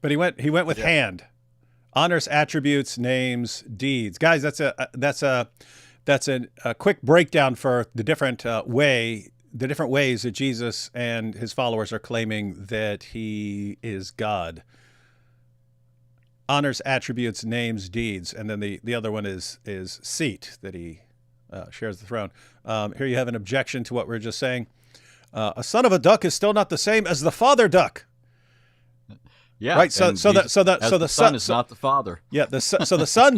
[SPEAKER 1] but he went with hand. Honors, attributes, names, deeds. Guys, that's a quick breakdown for the different ways that Jesus and his followers are claiming that he is God. Honors, attributes, names, deeds, and then the other one is seat, that he shares the throne. Here you have an objection to what we were just saying. A son of a duck is still not the same as the father duck.
[SPEAKER 2] Yeah,
[SPEAKER 1] right. So the
[SPEAKER 2] son is not the father.
[SPEAKER 1] Yeah. So the son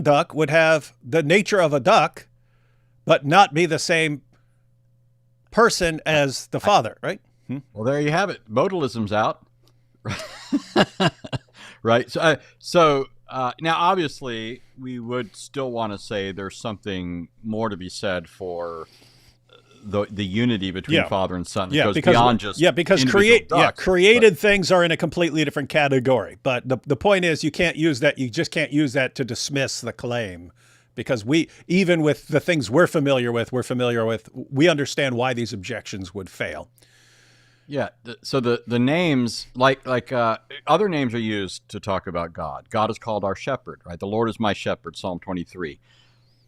[SPEAKER 1] duck would have the nature of a duck, but not be the same person as the father. Right.
[SPEAKER 2] Well, there you have it. Modalism's out. Right. So now, obviously, we would still want to say there's something more to be said for the unity between Father and Son. That goes beyond just
[SPEAKER 1] created things are in a completely different category. But the point is, you can't use that. You just can't use that to dismiss the claim, because even with the things we're familiar with, we understand why these objections would fail.
[SPEAKER 2] Yeah. So the names, like other names are used to talk about God. God is called our shepherd, right? The Lord is my shepherd, Psalm 23.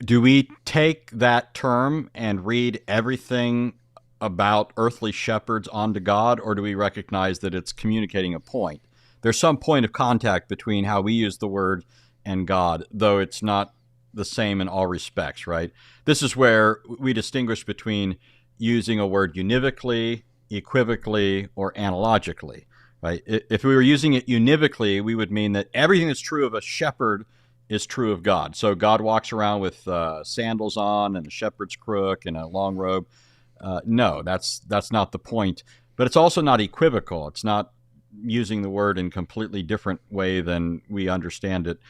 [SPEAKER 2] Do we take that term and read everything about earthly shepherds onto God, or do we recognize that it's communicating a point? There's some point of contact between how we use the word and God, though it's not the same in all respects, right? This is where we distinguish between using a word univocally, equivocally, or analogically, right? If we were using it univocally, we would mean that everything that's true of a shepherd is true of God. So God walks around with sandals on and a shepherd's crook and a long robe. No, that's not the point. But it's also not equivocal. It's not using the word in a completely different way than we understand it.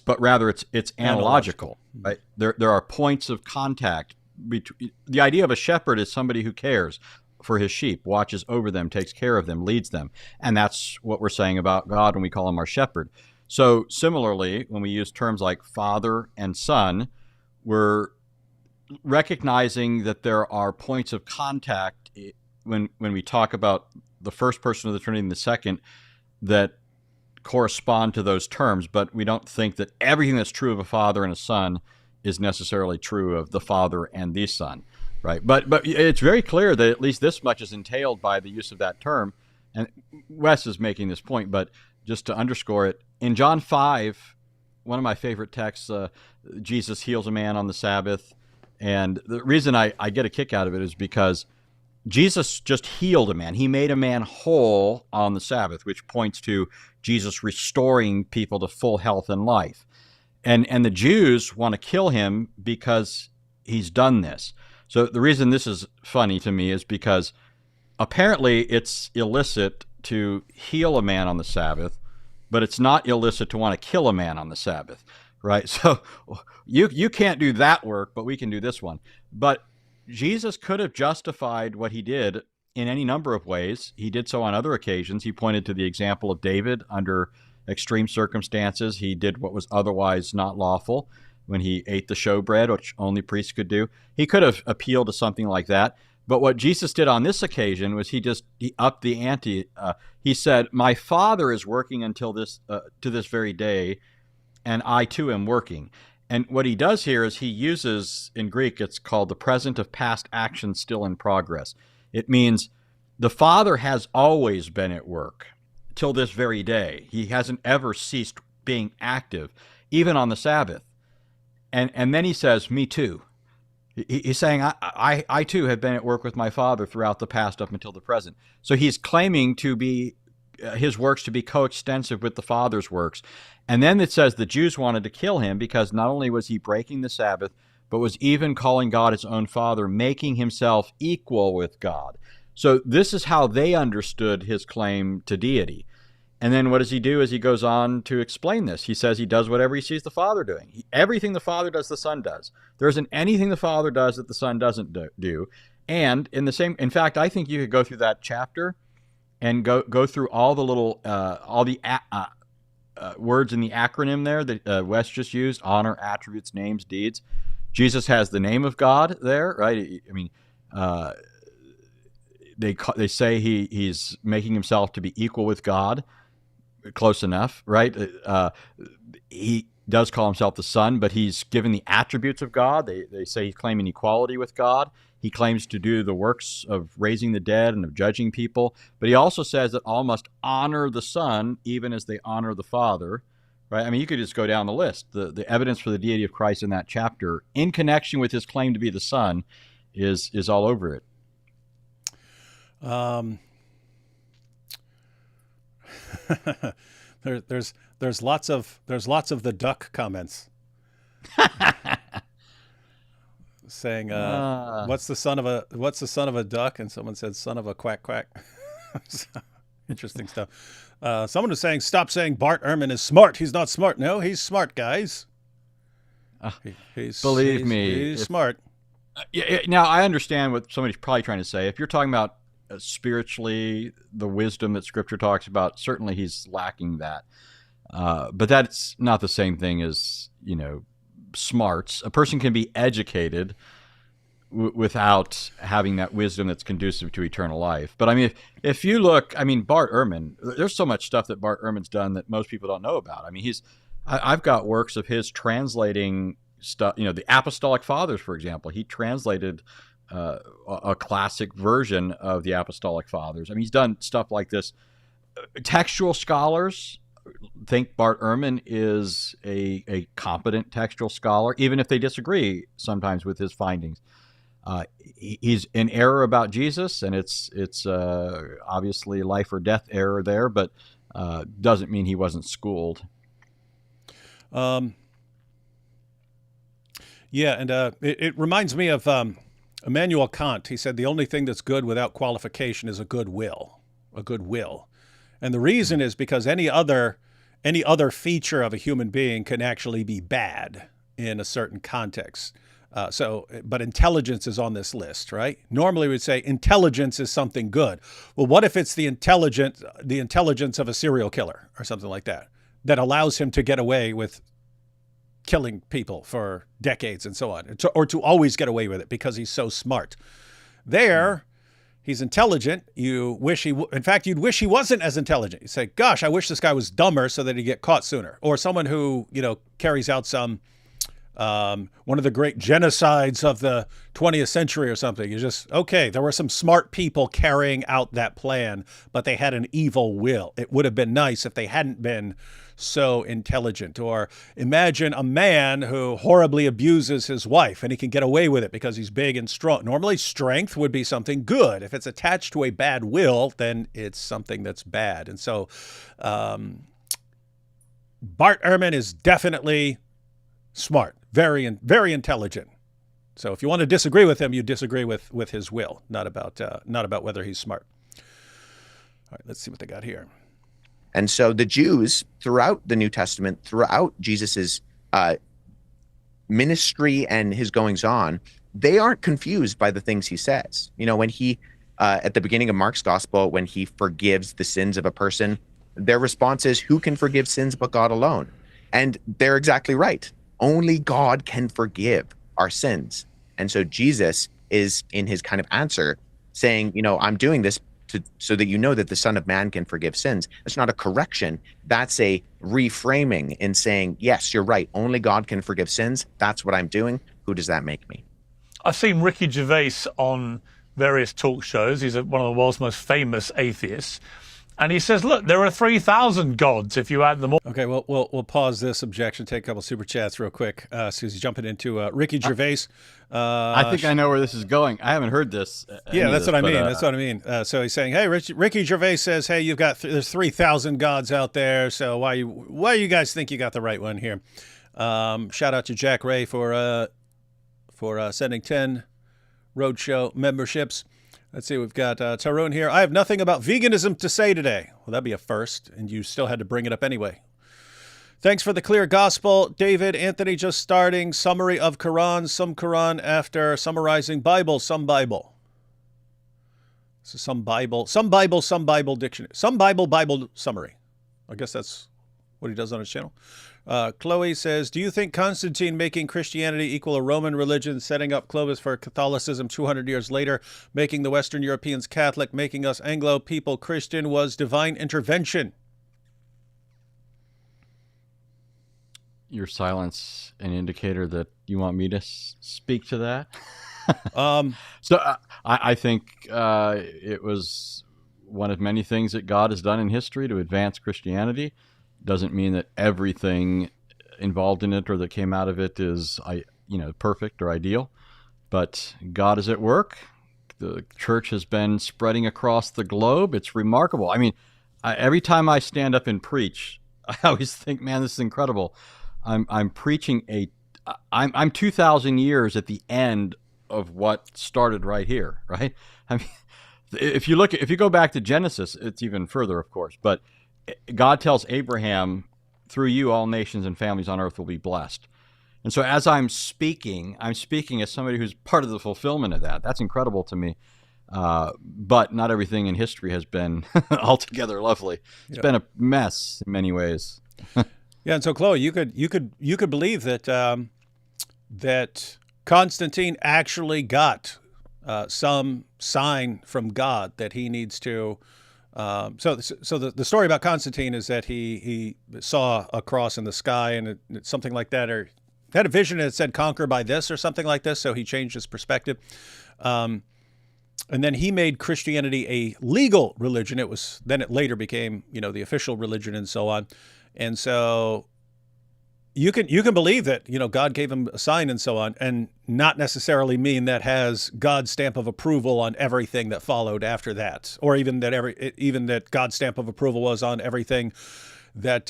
[SPEAKER 2] But rather it's analogical, right? There are points of contact between. The idea of a shepherd is somebody who cares for his sheep, watches over them, takes care of them, leads them. And that's what we're saying about God when we call him our shepherd. So similarly, when we use terms like Father and Son, we're recognizing that there are points of contact when we talk about the first person of the Trinity and the second that correspond to those terms, but we don't think that everything that's true of a Father and a Son is necessarily true of the Father and the Son, right? But it's very clear that at least this much is entailed by the use of that term, and Wes is making this point, but just to underscore it, in John 5, one of my favorite texts, Jesus heals a man on the Sabbath. And the reason I get a kick out of it is because Jesus just healed a man. He made a man whole on the Sabbath, which points to Jesus restoring people to full health and life. And the Jews want to kill him because he's done this. So the reason this is funny to me is because apparently it's illicit to heal a man on the Sabbath, but it's not illicit to want to kill a man on the Sabbath, right? So you can't do that work, but we can do this one. But Jesus could have justified what he did in any number of ways. He did so on other occasions. He pointed to the example of David under extreme circumstances. He did what was otherwise not lawful. when he ate the showbread, which only priests could do. He could have appealed to something like that. But what Jesus did on this occasion was he upped the ante. He said, "My Father is working until this to this very day, and I too am working." And what he does here is he uses, in Greek, it's called the present of past action still in progress. It means the Father has always been at work till this very day. He hasn't ever ceased being active, even on the Sabbath. And then he says, "Me too." He's saying, I too have been at work with my Father throughout the past up until the present. So he's claiming to be his works to be coextensive with the Father's works. And then it says the Jews wanted to kill him because not only was he breaking the Sabbath, but was even calling God his own Father, making himself equal with God. So this is how they understood his claim to deity. And then what does he do as he goes on to explain this? He says he does whatever he sees the Father doing. Everything the Father does, the Son does. There isn't anything the Father does that the Son doesn't do. And in fact, I think you could go through that chapter and go through all the little, words in the acronym there that Wes just used: honor, attributes, names, deeds. Jesus has the name of God there, right? I mean, they say he's making himself to be equal with God. Close enough, right? He does call himself the Son, but he's given the attributes of God. They say he's claiming equality with God. He claims to do the works of raising the dead and of judging people. But he also says that all must honor the Son, even as they honor the Father, right? I mean, you could just go down the list. The evidence for the deity of Christ in that chapter, in connection with his claim to be the Son, is all over it.
[SPEAKER 1] There's lots of the duck comments saying what's the son of a duck, and someone said son of a quack quack. Interesting stuff. Someone was saying, stop saying Bart Ehrman is smart. He's not smart. No, he's smart, guys. He's smart.
[SPEAKER 2] Now I understand what somebody's probably trying to say. If you're talking about spiritually, the wisdom that Scripture talks about, certainly he's lacking that. But that's not the same thing as, smarts. A person can be educated without having that wisdom that's conducive to eternal life. But I mean, if you look, Bart Ehrman, there's so much stuff that Bart Ehrman's done that most people don't know about. I mean, I've got works of his translating stuff, the Apostolic Fathers, for example. He translated a classic version of the Apostolic Fathers. I mean, he's done stuff like this. Textual scholars think Bart Ehrman is a competent textual scholar, even if they disagree sometimes with his findings. He's in error about Jesus, and it's obviously life or death error there, but doesn't mean he wasn't schooled.
[SPEAKER 1] Yeah, and it reminds me of Immanuel Kant. He said the only thing that's good without qualification is a good will. And the reason is because any other feature of a human being can actually be bad in a certain context. But intelligence is on this list, right? Normally we'd say intelligence is something good. Well, what if it's the intelligence of a serial killer or something like that allows him to get away with killing people for decades and so on, or to always get away with it because he's so smart? He's intelligent. You'd wish he wasn't as intelligent. You say, gosh, I wish this guy was dumber so that he'd get caught sooner. Or someone who, carries out some, one of the great genocides of the 20th century or something. You just, okay, there were some smart people carrying out that plan, but they had an evil will. It would have been nice if they hadn't been so intelligent. Or imagine a man who horribly abuses his wife and he can get away with it because he's big and strong. Normally strength would be something good. If it's attached to a bad will, then it's something that's bad. And so Bart Ehrman is definitely smart, very intelligent. So if you want to disagree with him, you disagree with his will, not about whether he's smart. All right, let's see what they got here.
[SPEAKER 4] And so the Jews throughout the New Testament, throughout Jesus's ministry and his goings on, they aren't confused by the things he says. When he, at the beginning of Mark's gospel, when he forgives the sins of a person, their response is, who can forgive sins but God alone? And they're exactly right. Only God can forgive our sins. And so Jesus is, in his kind of answer, saying, I'm doing this so that you know that the Son of Man can forgive sins. It's not a correction. That's a reframing in saying, yes, you're right. Only God can forgive sins. That's what I'm doing. Who does that make me?
[SPEAKER 3] I've seen Ricky Gervais on various talk shows. He's one of the world's most famous atheists. And he says, look, there are 3,000 gods if you add them all.
[SPEAKER 1] Okay, well, we'll pause this objection, take a couple super chats real quick. Susie's jumping into Ricky Gervais.
[SPEAKER 2] I think I know where this is going. I haven't heard this.
[SPEAKER 1] Yeah, that's what I mean. That's what I mean. So he's saying, hey, Ricky Gervais says, hey, you've got there's 3,000 gods out there. So why you guys think you got the right one here? Shout out to Jack Ray for sending 10 Roadshow memberships. Let's see, we've got Tyrone here. I have nothing about veganism to say today. Well, that'd be a first, and you still had to bring it up anyway. Thanks for the clear gospel. David, Anthony just starting. Summary of Quran, some Quran after summarizing Bible, some Bible. So some Bible dictionary. Some Bible summary. I guess that's what he does on his channel. Chloe says, do you think Constantine making Christianity equal a Roman religion, setting up Clovis for Catholicism 200 years later, making the Western Europeans Catholic, making us Anglo people Christian, was divine intervention?
[SPEAKER 2] Your silence an indicator that you want me to speak to that? So I think it was one of many things that God has done in history to advance Christianity. Doesn't mean that everything involved in it or that came out of it is perfect or ideal, but God is at work. The church has been spreading across the globe. It's remarkable. I mean, every time I stand up and preach, I always think, man, this is incredible. I'm preaching I'm 2,000 years at the end of what started right here, right? I mean, if you go back to Genesis, it's even further, of course, but God tells Abraham, through you, all nations and families on earth will be blessed. And so as I'm speaking as somebody who's part of the fulfillment of that. That's incredible to me. But not everything in history has been altogether lovely. It's been a mess in many ways.
[SPEAKER 1] Yeah, and so Chloe, you could believe that that Constantine actually got some sign from God that he needs to. So the story about Constantine is that he saw a cross in the sky and it's something like that, or had a vision that said "conquer by this" or something like this. So he changed his perspective, and then he made Christianity a legal religion. It later became the official religion and so on, and so. You can believe that God gave him a sign and so on, and not necessarily mean that has God's stamp of approval on everything that followed after that, or even that God's stamp of approval was on everything that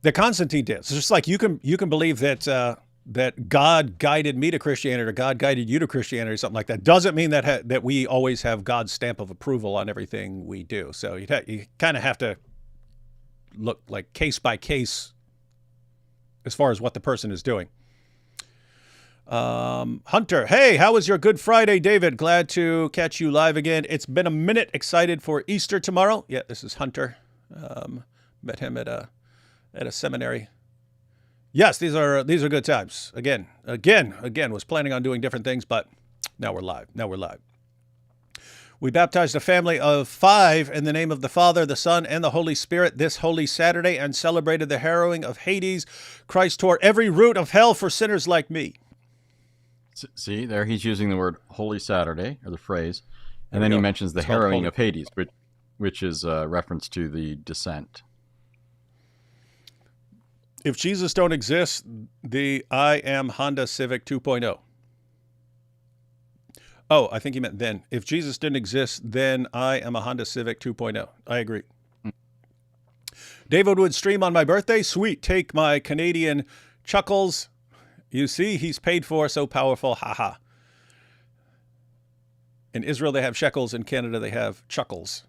[SPEAKER 1] that Constantine did. So just like you can believe that that God guided me to Christianity or God guided you to Christianity or something like that, doesn't mean that we always have God's stamp of approval on everything we do. So you kind of have to look like case by case as far as what the person is doing. Hunter, hey, how was your Good Friday, David? Glad to catch you live again. It's been a minute. Excited for Easter tomorrow. Yeah, this is Hunter. Met him at a seminary. Yes, these are good times. Again, was planning on doing different things, but now we're live. We baptized a family of 5 in the name of the Father, the Son, and the Holy Spirit this Holy Saturday and celebrated the harrowing of Hades. Christ tore every root of hell for sinners like me.
[SPEAKER 2] See, there he's using the word Holy Saturday, or the phrase, and then he mentions the harrowing of Hades, which is a reference to the descent.
[SPEAKER 1] If Jesus don't exist, the I am Honda Civic 2.0. Oh, I think he meant then. If Jesus didn't exist, then I am a Honda Civic 2.0. I agree. David would stream on my birthday. Sweet. Take my Canadian chuckles. You see, he's paid for, so powerful. Haha. In Israel, they have shekels. In Canada, they have chuckles.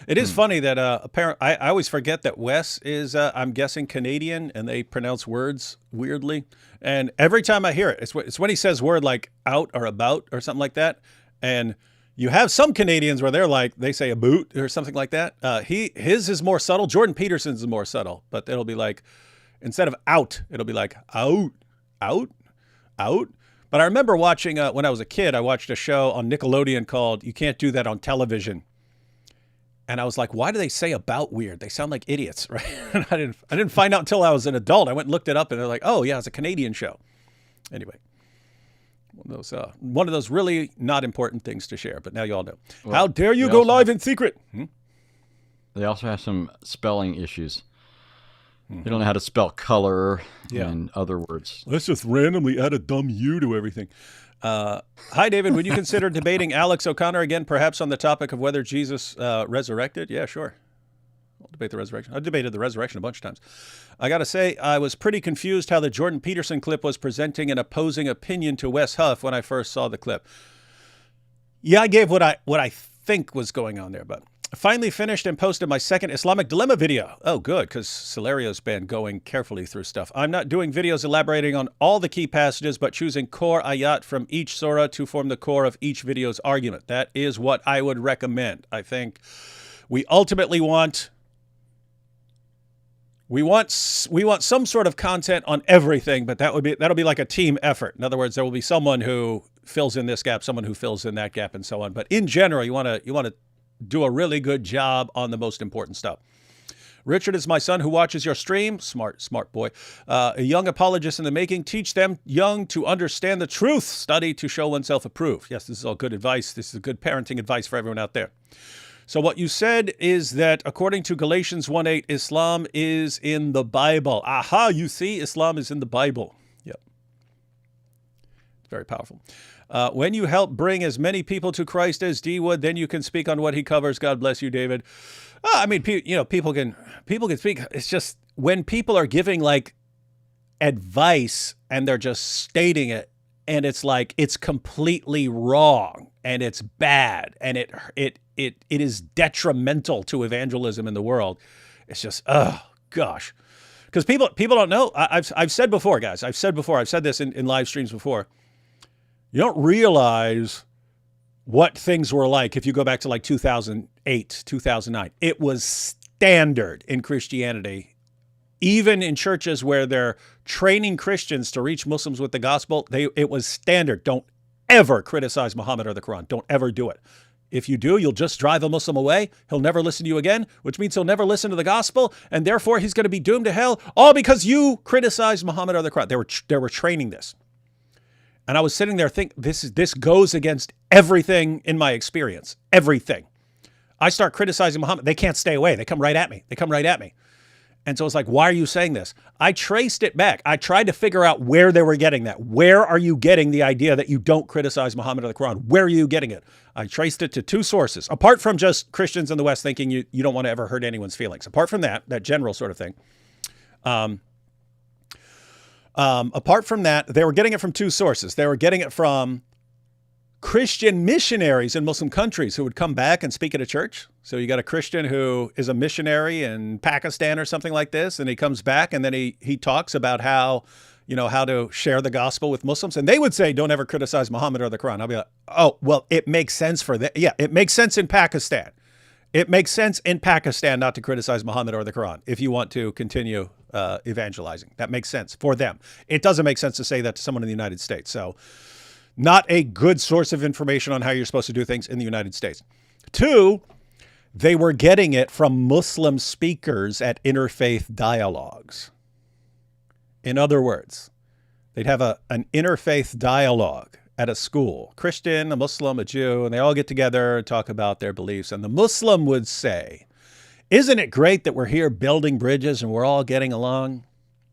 [SPEAKER 1] It is funny that I always forget that Wes is, I'm guessing, Canadian, and they pronounce words weirdly. And every time I hear it, it's when he says word like out or about or something like that. And you have some Canadians where they say a boot or something like that. His is more subtle. Jordan Peterson's is more subtle, but it'll be like, Instead of out, it'll be like out, out, out. But I remember watching, when I was a kid, I watched a show on Nickelodeon called You Can't Do That on Television. And I was like, why do they say about weird? They sound like idiots, right? And I didn't find out until I was an adult. I went and looked it up and they're like, oh yeah, it's a Canadian show. Anyway, one of those really not important things to share, but now you all know. Well, how dare you go live in secret?
[SPEAKER 2] They also have some spelling issues. They don't know how to spell color and other words.
[SPEAKER 1] Let's just randomly add a dumb U to everything. Hi, David. Would you consider debating Alex O'Connor again, perhaps on the topic of whether Jesus resurrected? Yeah, sure. I'll debate the resurrection. I debated the resurrection a bunch of times. I got to say, I was pretty confused how the Jordan Peterson clip was presenting an opposing opinion to Wes Huff when I first saw the clip. Yeah, I gave what I think was going on there, but I finally finished and posted my second Islamic dilemma video. Oh, good, because Celerio's been going carefully through stuff. I'm not doing videos elaborating on all the key passages, but choosing core ayat from each surah to form the core of each video's argument. That is what I would recommend. I think we ultimately want some sort of content on everything, but that'll be like a team effort. In other words, there will be someone who fills in this gap, someone who fills in that gap, and so on. But in general, you want to do a really good job on the most important stuff. Richard is my son who watches your stream. Smart boy. A young apologist in the making. Teach them young to understand the truth. Study to show oneself approved. Yes, this is all good advice. This is good parenting advice for everyone out there. So what you said is that according to Galatians 1:8, Islam is in the Bible. Aha, you see, Islam is in the Bible. Yep. It's very powerful. When you help bring as many people to Christ as D would, then you can speak on what he covers. God bless you, David. I mean, people can speak. It's just when people are giving like advice and they're just stating it, and it's like it's completely wrong and it's bad and it is detrimental to evangelism in the world. It's just, oh gosh, because people don't know. I've said before, guys. I've said this in live streams before. You don't realize what things were like if you go back to like 2008, 2009. It was standard in Christianity, even in churches where they're training Christians to reach Muslims with the gospel. It was standard. Don't ever criticize Muhammad or the Quran. Don't ever do it. If you do, you'll just drive a Muslim away. He'll never listen to you again, which means he'll never listen to the gospel, and therefore he's going to be doomed to hell, all because you criticized Muhammad or the Quran. They were training this. And I was sitting there thinking, this goes against everything in my experience. Everything. I start criticizing Muhammad. They can't stay away. They come right at me. And so it's like, why are you saying this? I traced it back. I tried to figure out where they were getting that. Where are you getting the idea that you don't criticize Muhammad or the Quran? Where are you getting it? I traced it to two sources. Apart from just Christians in the West thinking you don't want to ever hurt anyone's feelings. Apart from that general sort of thing. Apart from that, they were getting it from two sources. They were getting it from Christian missionaries in Muslim countries who would come back and speak at a church. So you got a Christian who is a missionary in Pakistan or something like this, and he comes back and then he talks about how to share the gospel with Muslims. And they would say, don't ever criticize Muhammad or the Quran. I'll be like, oh, well, it makes sense for that. Yeah, it makes sense in Pakistan. It makes sense in Pakistan not to criticize Muhammad or the Quran if you want to continue evangelizing. That makes sense for them. It doesn't make sense to say that to someone in the United States. So not a good source of information on how you're supposed to do things in the United States. Two, they were getting it from Muslim speakers at interfaith dialogues. In other words, they'd have an interfaith dialogue at a school, Christian, a Muslim, a Jew, and they all get together and talk about their beliefs. And the Muslim would say, isn't it great that we're here building bridges and we're all getting along?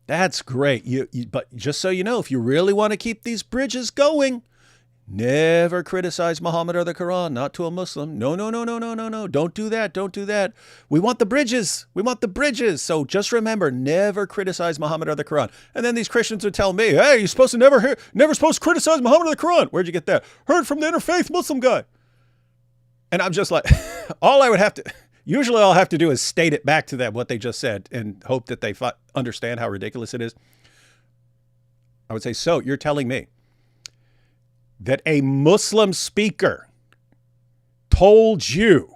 [SPEAKER 1] That's great. But just so you know, if you really want to keep these bridges going, never criticize Muhammad or the Quran, not to a Muslim. No. Don't do that. Don't do that. We want the bridges. We want the bridges. So just remember, never criticize Muhammad or the Quran. And then these Christians would tell me, hey, you're supposed to never supposed to criticize Muhammad or the Quran. Where'd you get that? Heard from the interfaith Muslim guy. And I'm just like, usually all I have to do is state it back to them, what they just said, and hope that they understand how ridiculous it is. I would say, so you're telling me that a Muslim speaker told you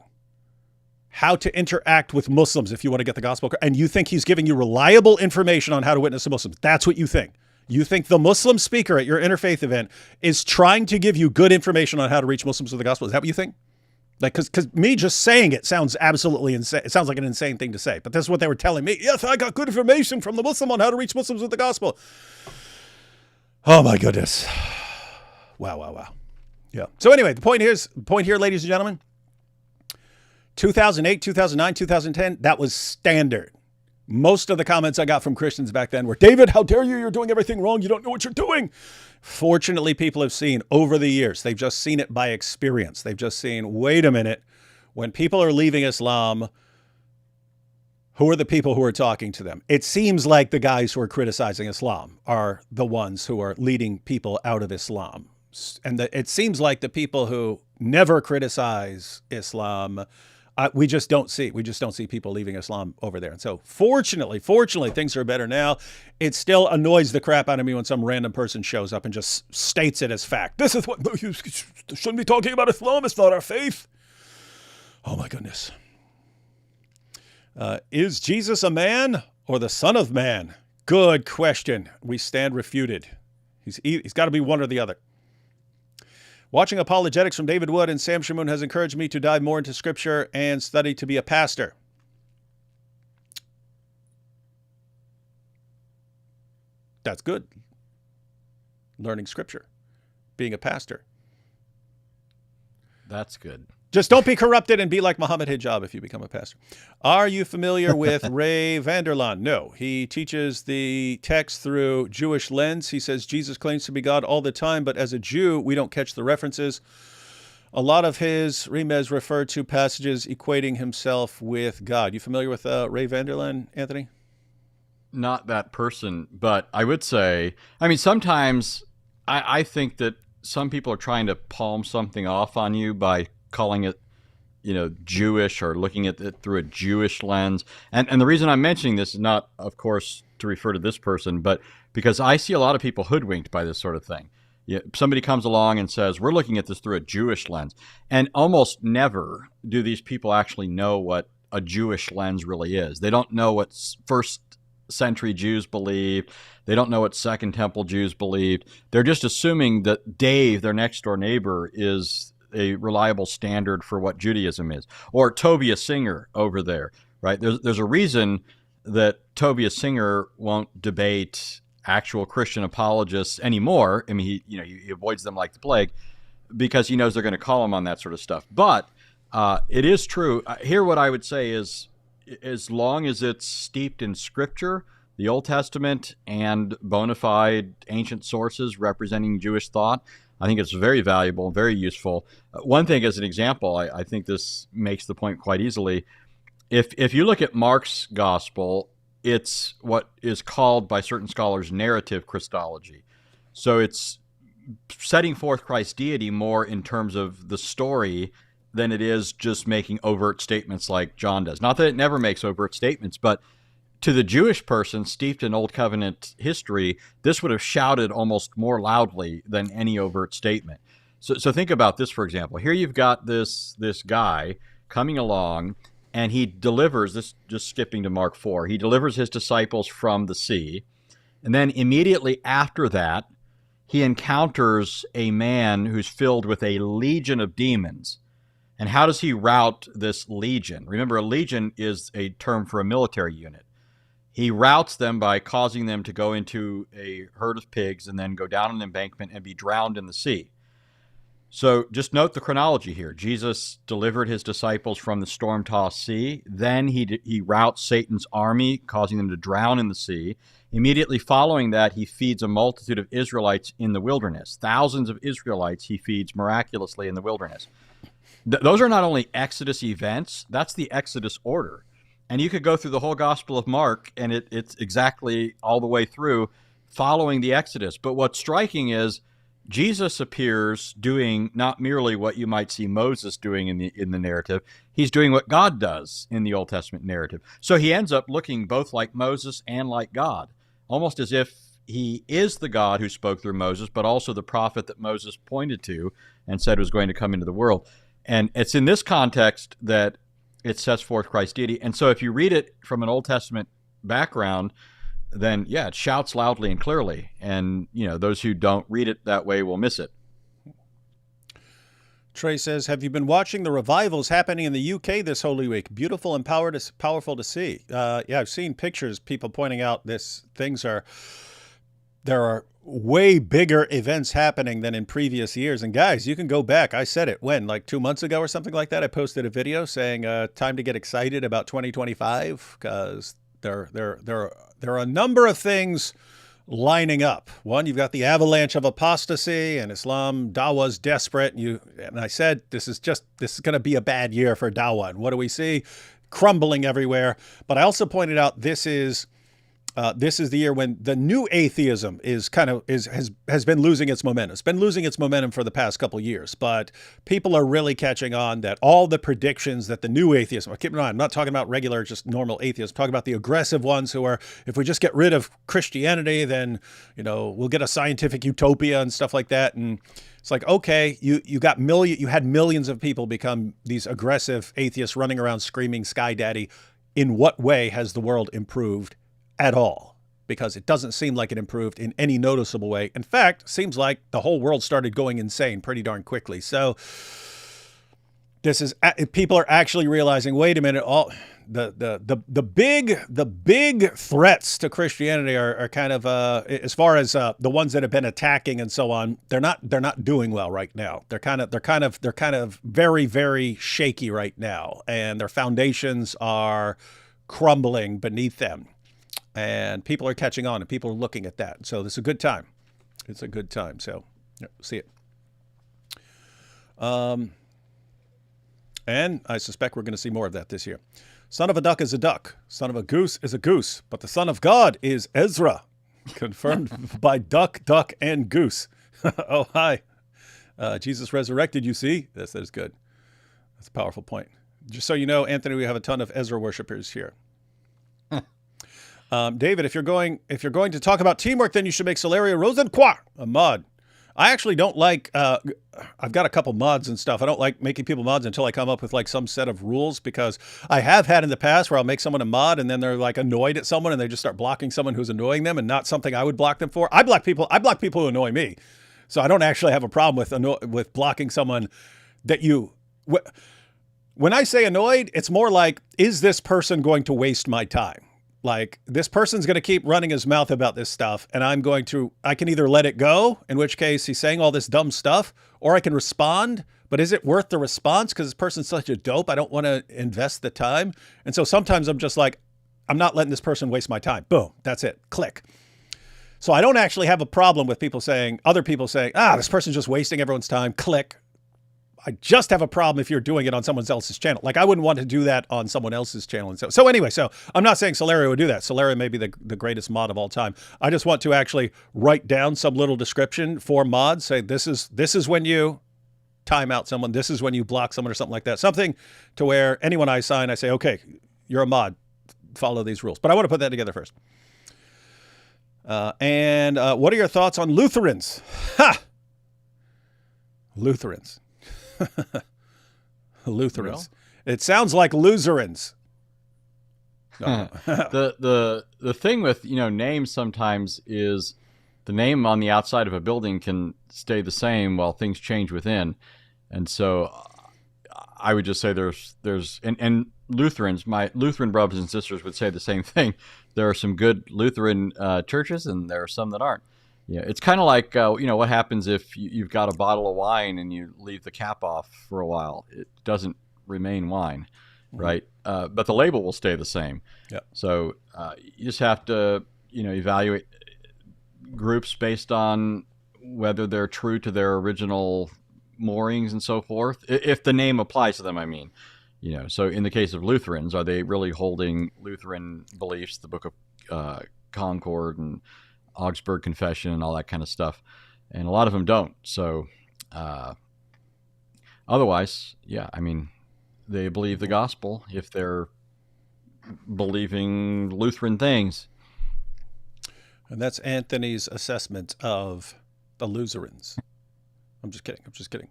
[SPEAKER 1] how to interact with Muslims if you want to get the gospel. And you think he's giving you reliable information on how to witness to Muslims. That's what you think. You think the Muslim speaker at your interfaith event is trying to give you good information on how to reach Muslims with the gospel. Is that what you think? Like, because me just saying it sounds absolutely insane. It sounds like an insane thing to say, but that's what they were telling me. Yes, I got good information from the Muslim on how to reach Muslims with the gospel. Oh my goodness. Wow. Yeah. So anyway, the point here, ladies and gentlemen, 2008, 2009, 2010, that was standard. Most of the comments I got from Christians back then were, David, how dare you? You're doing everything wrong. You don't know what you're doing. Fortunately, people have seen over the years, they've just seen it by experience. They've just seen, wait a minute, when people are leaving Islam, who are the people who are talking to them? It seems like the guys who are criticizing Islam are the ones who are leading people out of Islam. And it seems like the people who never criticize Islam, we just don't see people leaving Islam over there. And so fortunately, things are better now. It still annoys the crap out of me when some random person shows up and just states it as fact. This is what, you shouldn't be talking about Islam. It's not our faith. Oh my goodness. Is Jesus a man or the Son of Man? Good question. We stand refuted. He's got to be one or the other. Watching apologetics from David Wood and Sam Shamoun has encouraged me to dive more into Scripture and study to be a pastor. That's good. Learning Scripture, being a pastor.
[SPEAKER 2] That's good.
[SPEAKER 1] Just don't be corrupted and be like Muhammad Hijab if you become a pastor. Are you familiar with Ray Vanderlaan? No. He teaches the text through Jewish lens. He says Jesus claims to be God all the time, but as a Jew, we don't catch the references. A lot of his remez refer to passages equating himself with God. You familiar with Ray Vanderlaan, Anthony?
[SPEAKER 2] Not that person, but I would say, I mean, sometimes I think that some people are trying to palm something off on you by calling it, Jewish or looking at it through a Jewish lens. And the reason I'm mentioning this is not, of course, to refer to this person, but because I see a lot of people hoodwinked by this sort of thing. Somebody comes along and says, we're looking at this through a Jewish lens. And almost never do these people actually know what a Jewish lens really is. They don't know what first century Jews believed. They don't know what Second Temple Jews believed. They're just assuming that Dave, their next door neighbor, is a reliable standard for what Judaism is. Or Tobias Singer over there, right? There's a reason that Tobias Singer won't debate actual Christian apologists anymore. I mean, he avoids them like the plague because he knows they're going to call him on that sort of stuff. But it is true. Here, what I would say is, as long as it's steeped in Scripture, the Old Testament, and bona fide ancient sources representing Jewish thought, I think it's very valuable and very useful. One thing as an example, I think this makes the point quite easily. If you look at Mark's gospel, it's what is called by certain scholars narrative Christology. So it's setting forth Christ's deity more in terms of the story than it is just making overt statements like John does. Not that it never makes overt statements, but to the Jewish person steeped in Old Covenant history, this would have shouted almost more loudly than any overt statement. So think about this, for example. Here you've got this guy coming along, and he delivers, this just skipping to Mark 4, he delivers his disciples from the sea. And then immediately after that, he encounters a man who's filled with a legion of demons. And how does he rout this legion? Remember, a legion is a term for a military unit. He routs them by causing them to go into a herd of pigs and then go down an embankment and be drowned in the sea. So just note the chronology here. Jesus delivered his disciples from the storm-tossed sea. Then he routs Satan's army, causing them to drown in the sea. Immediately following that, he feeds a multitude of Israelites in the wilderness. Thousands of Israelites he feeds miraculously in the wilderness. Those are not only Exodus events, that's the Exodus order. And you could go through the whole Gospel of Mark, and it's exactly all the way through following the Exodus. But what's striking is Jesus appears doing not merely what you might see Moses doing in the narrative. He's doing what God does in the Old Testament narrative. So he ends up looking both like Moses and like God, almost as if he is the God who spoke through Moses, but also the prophet that Moses pointed to and said was going to come into the world. And it's in this context that it sets forth Christ's deity. And so if you read it from an Old Testament background, then yeah, it shouts loudly and clearly. And, those who don't read it that way will miss it.
[SPEAKER 1] Trey says, have you been watching the revivals happening in the UK this Holy Week? Beautiful and powerful to see. Yeah, I've seen pictures, people pointing out there are way bigger events happening than in previous years. And guys, you can go back. I said it like 2 months ago or something like that. I posted a video saying time to get excited about 2025 because there are a number of things lining up. One, you've got the avalanche of apostasy and Islam. Dawah's desperate. And I said, this is going to be a bad year for Dawah. And what do we see? Crumbling everywhere. But I also pointed out this is the year when the new atheism has been losing its momentum. It's been losing its momentum for the past couple of years, but people are really catching on that all the predictions that the new atheism, keep in mind, I'm not talking about regular, just normal atheists, I'm talking about the aggressive ones who are, if we just get rid of Christianity, then, we'll get a scientific utopia and stuff like that. And it's like, okay, you had millions of people become these aggressive atheists running around screaming Sky Daddy. In what way has the world improved at all? Because it doesn't seem like it improved in any noticeable way. In fact, seems like the whole world started going insane pretty darn quickly. So people are actually realizing, wait a minute, all the big threats to Christianity are kind of as far as the ones that have been attacking and so on, they're not doing well right now. They're kind of very, very shaky right now, and their foundations are crumbling beneath them. And people are catching on, and people are looking at that. So this is a good time. It's a good time. So see it. And I suspect we're going to see more of that this year. Son of a duck is a duck. Son of a goose is a goose. But the son of God is Ezra. Confirmed by duck, and goose. Oh, hi. Jesus resurrected, you see. That is good. That's a powerful point. Just so you know, Anthony, we have a ton of Ezra worshipers here. David, if you're going to talk about teamwork, then you should make Solaria Rosenquart a mod. I actually don't like, I've got a couple mods and stuff. I don't like making people mods until I come up with some set of rules, because I have had in the past where I'll make someone a mod and then they're annoyed at someone and they just start blocking someone who's annoying them and not something I would block them for. I block people who annoy me. So I don't actually have a problem with blocking someone that when I say annoyed, it's more like, is this person going to waste my time? This person's going to keep running his mouth about this stuff, and I can either let it go, in which case he's saying all this dumb stuff, or I can respond. But is it worth the response? Because this person's such a dope, I don't want to invest the time. And so sometimes I'm just like, I'm not letting this person waste my time. Boom, that's it. Click. So I don't actually have a problem with other people saying, this person's just wasting everyone's time. Click. I just have a problem if you're doing it on someone else's channel. I wouldn't want to do that on someone else's channel. And so anyway, I'm not saying Solaria would do that. Solaria may be the greatest mod of all time. I just want to actually write down some little description for mods. Say, this is when you time out someone. This is when you block someone or something like that. Something to where anyone I assign, I say, okay, you're a mod. Follow these rules. But I want to put that together first. And what are your thoughts on Lutherans? Ha! Lutherans. Lutherans. Well, it sounds like Lutherans. No.
[SPEAKER 2] The thing with names sometimes is the name on the outside of a building can stay the same while things change within, and so I would just say there's and Lutherans, my Lutheran brothers and sisters would say the same thing. There are some good Lutheran churches, and there are some that aren't. Yeah, it's kind of like, what happens if you've got a bottle of wine and you leave the cap off for a while? It doesn't remain wine, right? But the label will stay the same.
[SPEAKER 1] Yeah.
[SPEAKER 2] So you just have to, evaluate groups based on whether they're true to their original moorings and so forth. If the name applies to them, I mean. So in the case of Lutherans, are they really holding Lutheran beliefs, the Book of Concord and Augsburg Confession and all that kind of stuff? And a lot of them don't. So otherwise, yeah, I mean, they believe the gospel if they're believing Lutheran things.
[SPEAKER 1] And that's Anthony's assessment of the Lutherans. I'm just kidding.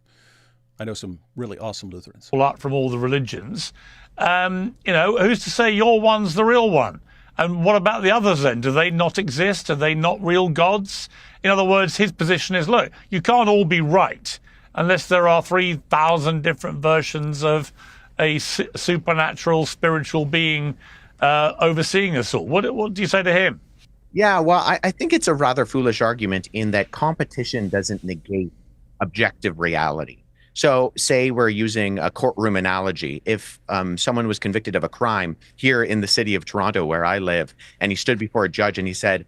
[SPEAKER 1] I know some really awesome Lutherans.
[SPEAKER 3] All up from all the religions. Who's to say your one's the real one? And what about the others then? Do they not exist? Are they not real gods? In other words, his position is, look, you can't all be right unless there are 3,000 different versions of a supernatural spiritual being overseeing us all. What do you say to him?
[SPEAKER 4] Yeah, well, I think it's a rather foolish argument in that competition doesn't negate objective reality. So say we're using a courtroom analogy. If someone was convicted of a crime here in the city of Toronto where I live, and he stood before a judge and he said,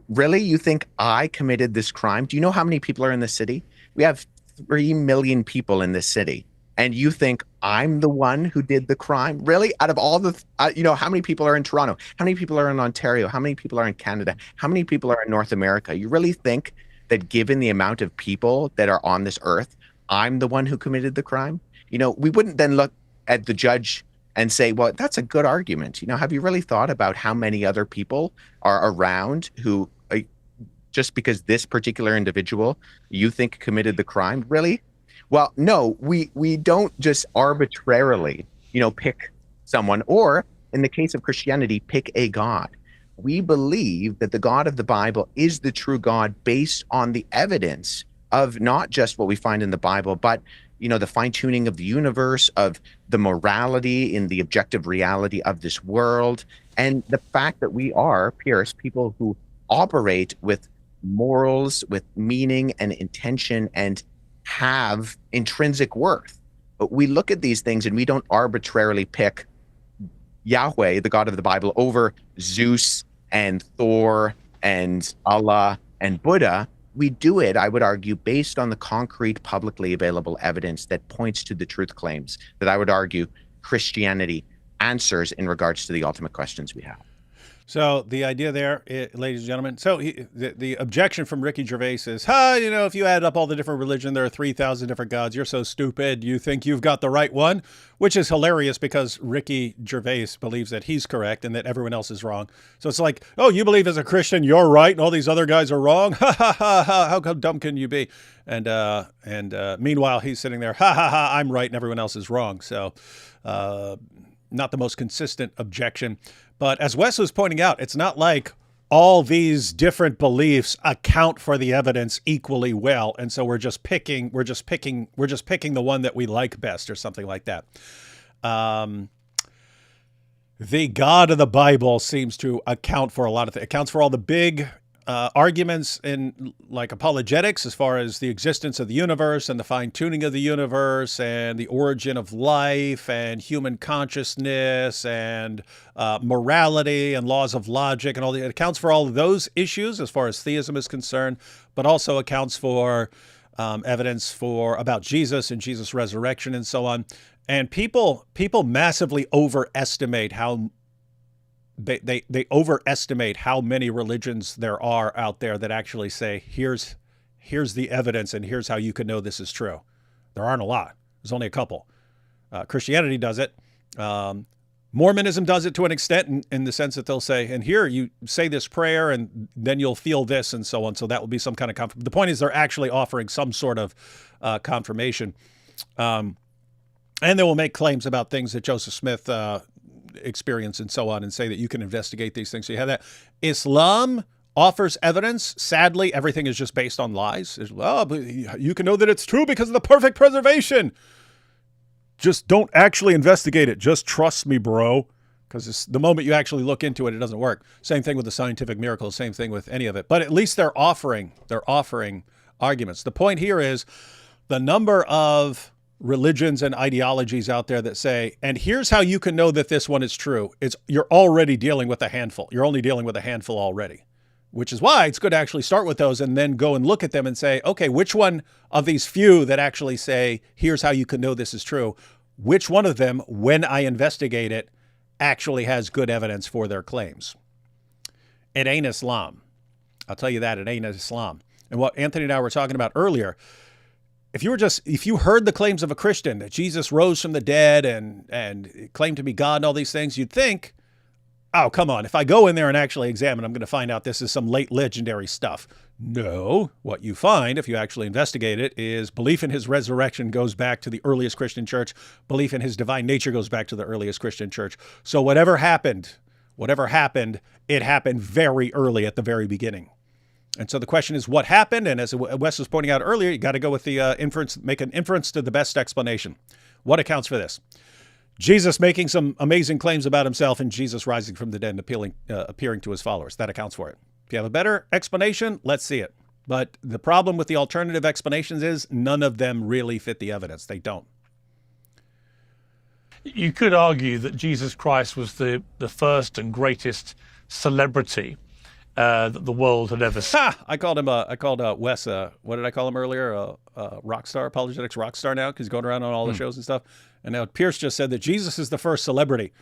[SPEAKER 4] really, you think I committed this crime? Do you know how many people are in the city? We have 3 million people in this city. And you think I'm the one who did the crime? Really? Out of all the, how many people are in Toronto? How many people are in Ontario? How many people are in Canada? How many people are in North America? You really think that given the amount of people that are on this earth, I'm the one who committed the crime? We wouldn't then look at the judge and say, well, that's a good argument. Have you really thought about how many other people are around who, just because this particular individual you think committed the crime? Really? Well, no, we don't just arbitrarily, pick someone, or in the case of Christianity, pick a God. We believe that the God of the Bible is the true God based on the evidence of not just what we find in the Bible, but the fine-tuning of the universe, of the morality in the objective reality of this world, and the fact that we are, Piers, people who operate with morals, with meaning and intention, and have intrinsic worth. But we look at these things and we don't arbitrarily pick Yahweh, the God of the Bible, over Zeus and Thor and Allah and Buddha. We do it, I would argue, based on the concrete, publicly available evidence that points to the truth claims that I would argue Christianity answers in regards to the ultimate questions we have.
[SPEAKER 1] So the idea there, ladies and gentlemen, so the objection from Ricky Gervais is, if you add up all the different religion, there are 3,000 different gods. You're so stupid. You think you've got the right one, which is hilarious because Ricky Gervais believes that he's correct and that everyone else is wrong. So it's like, oh, you believe as a Christian you're right and all these other guys are wrong? Ha ha ha ha! How dumb can you be? And meanwhile, he's sitting there, ha ha ha! I'm right and everyone else is wrong. So not the most consistent objection. But as Wes was pointing out, it's not like all these different beliefs account for the evidence equally well, and so we're just picking the one that we like best, or something like that. The God of the Bible seems to account for a lot of things. It accounts for all the big arguments in like apologetics, as far as the existence of the universe and the fine-tuning of the universe and the origin of life and human consciousness and morality and laws of logic and all. It accounts for all of those issues as far as theism is concerned, but also accounts for evidence about Jesus and Jesus' resurrection and so on. And people massively overestimate how they overestimate how many religions there are out there that actually say, here's the evidence and here's how you can know this is true. There aren't a lot. There's only a couple. Christianity does it. Mormonism does it to an extent in the sense that they'll say, and here you say this prayer and then you'll feel this and so on. So that will be some kind of confirmation. The point is they're actually offering some sort of confirmation. And they will make claims about things that Joseph Smith experience and so on, and say that you can investigate these things. So you have that. Islam offers evidence. Sadly, everything is just based on lies. But you can know that it's true because of the perfect preservation. Just don't actually investigate it. Just trust me, bro. Because the moment you actually look into it, it doesn't work. Same thing with the scientific miracle. Same thing with any of it. But at least they're offering arguments. The point here is the number of religions and ideologies out there that say, and here's how you can know that this one is true. You're already dealing with a handful. You're only dealing with a handful already, which is why it's good to actually start with those and then go and look at them and say, okay, which one of these few that actually say, here's how you can know this is true, which one of them, when I investigate it, actually has good evidence for their claims? It ain't Islam. I'll tell you that, it ain't Islam. And what Anthony and I were talking about earlier, if you heard the claims of a Christian that Jesus rose from the dead and claimed to be God and all these things, you'd think, oh, come on, if I go in there and actually examine, I'm going to find out this is some late legendary stuff. No, what you find, if you actually investigate it, is belief in his resurrection goes back to the earliest Christian church. Belief in his divine nature goes back to the earliest Christian church. So whatever happened, it happened very early at the very beginning. And so the question is, what happened? And as Wes was pointing out earlier, you got to go with the inference, make an inference to the best explanation. What accounts for this? Jesus making some amazing claims about himself and Jesus rising from the dead and appearing to his followers. That accounts for it. If you have a better explanation, let's see it. But the problem with the alternative explanations is none of them really fit the evidence. They don't.
[SPEAKER 3] You could argue that Jesus Christ was the first and greatest celebrity that the world had ever seen.
[SPEAKER 1] I called Wes, what did I call him earlier? Rock star, apologetics rock star now, because he's going around on all the shows and stuff. And now Piers just said that Jesus is the first celebrity.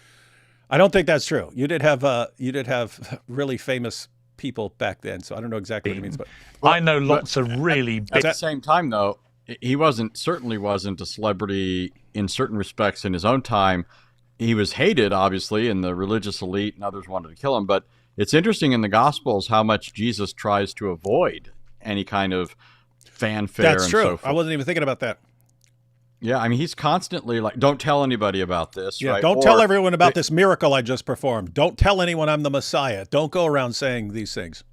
[SPEAKER 1] I don't think that's true. You did have really famous people back then, so I don't know exactly what it means. But
[SPEAKER 3] I know lots of really big.
[SPEAKER 2] At the same time, though, he certainly wasn't a celebrity in certain respects in his own time. He was hated, obviously, in the religious elite, and others wanted to kill him. But it's interesting in the Gospels how much Jesus tries to avoid any kind of fanfare.
[SPEAKER 1] That's
[SPEAKER 2] and
[SPEAKER 1] true.
[SPEAKER 2] So forth.
[SPEAKER 1] I wasn't even thinking about that.
[SPEAKER 2] Yeah, I mean, he's constantly like, don't tell anybody about this.
[SPEAKER 1] Yeah,
[SPEAKER 2] right?
[SPEAKER 1] don't tell everyone about this miracle I just performed. Don't tell anyone I'm the Messiah. Don't go around saying these things.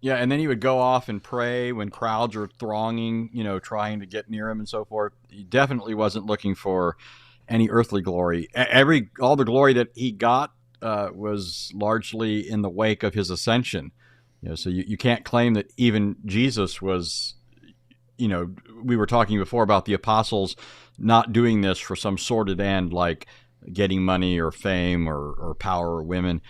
[SPEAKER 2] Yeah, and then he would go off and pray when crowds are thronging, trying to get near him and so forth. He definitely wasn't looking for any earthly glory. All the glory that he got was largely in the wake of his ascension. So you can't claim that even Jesus was, we were talking before about the apostles not doing this for some sordid end like getting money or fame or power or women.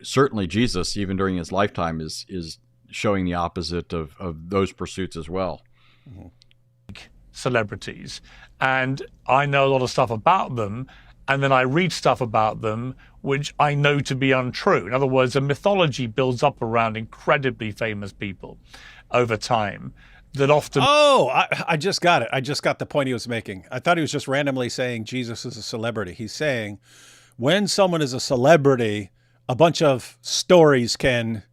[SPEAKER 2] Certainly Jesus, even during his lifetime, is showing the opposite of those pursuits as well.
[SPEAKER 3] Celebrities. And I know a lot of stuff about them, and then I read stuff about them which I know to be untrue. In other words, a mythology builds up around incredibly famous people over time that often...
[SPEAKER 1] Oh, I just got it. I just got the point he was making. I thought he was just randomly saying Jesus is a celebrity. He's saying when someone is a celebrity, a bunch of stories can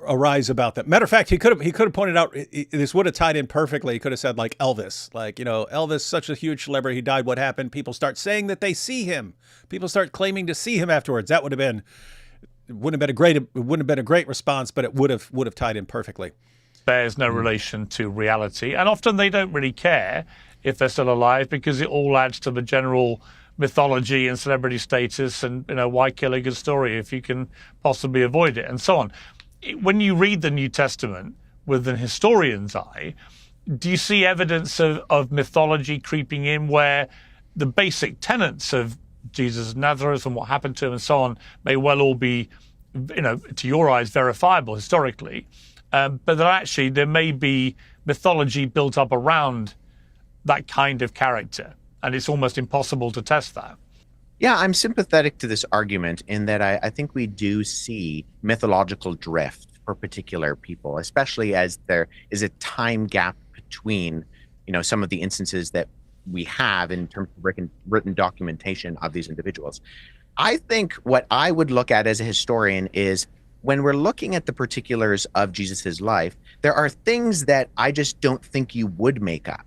[SPEAKER 1] arise about that. Matter of fact, he could have pointed out, this would have tied in perfectly. He could have said like Elvis, Elvis, such a huge celebrity. He died. What happened? People start saying that they see him. People start claiming to see him afterwards. That it wouldn't have been a great response, but it would have tied in perfectly.
[SPEAKER 3] Bears no relation to reality, and often they don't really care if they're still alive because it all adds to the general mythology and celebrity status, and why kill a good story if you can possibly avoid it, and so on. When you read the New Testament with an historian's eye, do you see evidence of mythology creeping in where the basic tenets of Jesus of Nazareth and what happened to him and so on may well all be, to your eyes, verifiable historically, but that actually there may be mythology built up around that kind of character, and it's almost impossible to test that?
[SPEAKER 4] Yeah, I'm sympathetic to this argument in that I think we do see mythological drift for particular people, especially as there is a time gap between, some of the instances that we have in terms of written documentation of these individuals. I think what I would look at as a historian is when we're looking at the particulars of Jesus's life, there are things that I just don't think you would make up.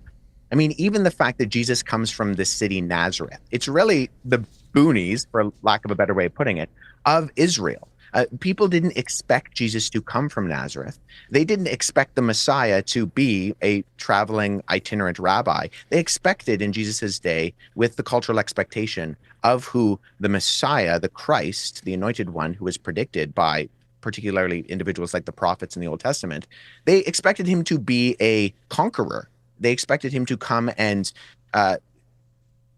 [SPEAKER 4] I mean, even the fact that Jesus comes from the city Nazareth, it's really the boonies, for lack of a better way of putting it, of Israel. People didn't expect Jesus to come from Nazareth. They didn't expect the Messiah to be a traveling itinerant rabbi. They expected in Jesus's day, with the cultural expectation of who the Messiah, the Christ, the anointed one who was predicted by particularly individuals like the prophets in the Old Testament, they expected him to be a conqueror. They expected him to come and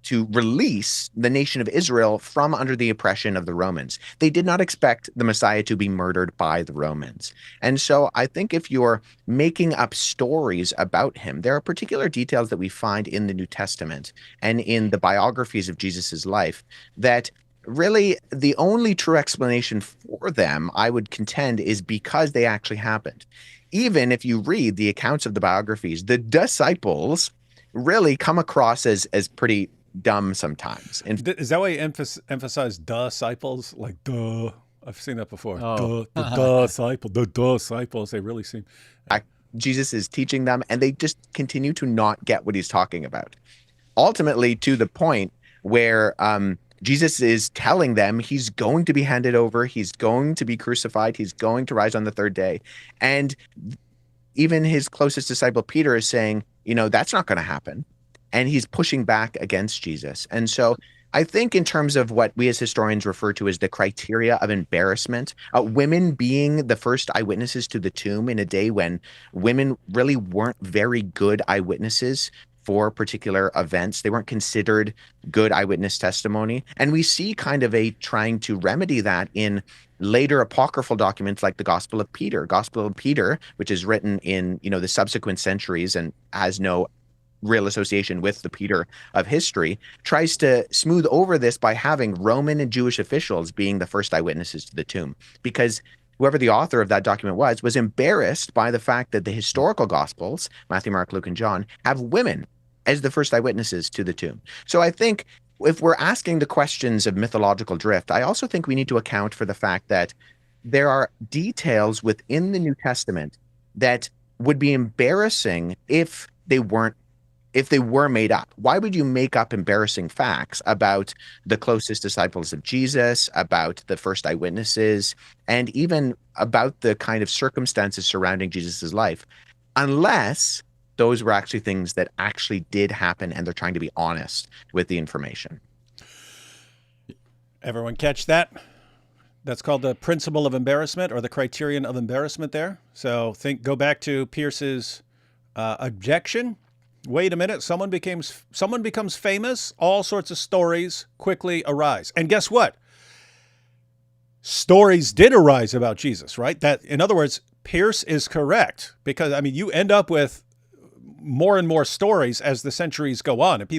[SPEAKER 4] to release the nation of Israel from under the oppression of the Romans. They did not expect the Messiah to be murdered by the Romans. And so I think if you're making up stories about him, there are particular details that we find in the New Testament and in the biographies of Jesus's life that really the only true explanation for them, I would contend, is because they actually happened. Even if you read the accounts of the biographies, the disciples really come across as pretty dumb sometimes. And
[SPEAKER 1] is that why you emphasize disciples? Like, duh. I've seen that before.
[SPEAKER 2] Oh.
[SPEAKER 1] The disciples. They really seem.
[SPEAKER 4] Jesus is teaching them, and they just continue to not get what he's talking about. Ultimately, to the point where Jesus is telling them he's going to be handed over, he's going to be crucified, he's going to rise on the third day. And even his closest disciple, Peter, is saying, that's not going to happen. And he's pushing back against Jesus. And so I think in terms of what we as historians refer to as the criteria of embarrassment, women being the first eyewitnesses to the tomb in a day when women really weren't very good eyewitnesses for particular events. They weren't considered good eyewitness testimony. And we see kind of a trying to remedy that in later apocryphal documents like the Gospel of Peter. Gospel of Peter, which is written in, the subsequent centuries and has no real association with the Peter of history, tries to smooth over this by having Roman and Jewish officials being the first eyewitnesses to the tomb, because whoever the author of that document was embarrassed by the fact that the historical Gospels, Matthew, Mark, Luke, and John, have women as the first eyewitnesses to the tomb. So I think if we're asking the questions of mythological drift, I also think we need to account for the fact that there are details within the New Testament that would be embarrassing if they were made up. Why would you make up embarrassing facts about the closest disciples of Jesus, about the first eyewitnesses, and even about the kind of circumstances surrounding Jesus's life, unless those were actually things that actually did happen and they're trying to be honest with the information?
[SPEAKER 1] Everyone catch that? That's called the principle of embarrassment, or the criterion of embarrassment there. So go back to Pierce's objection. Wait a minute, someone becomes famous, all sorts of stories quickly arise. And guess what? Stories did arise about Jesus, right? That, in other words, Pierce is correct, because you end up with more and more stories as the centuries go on, and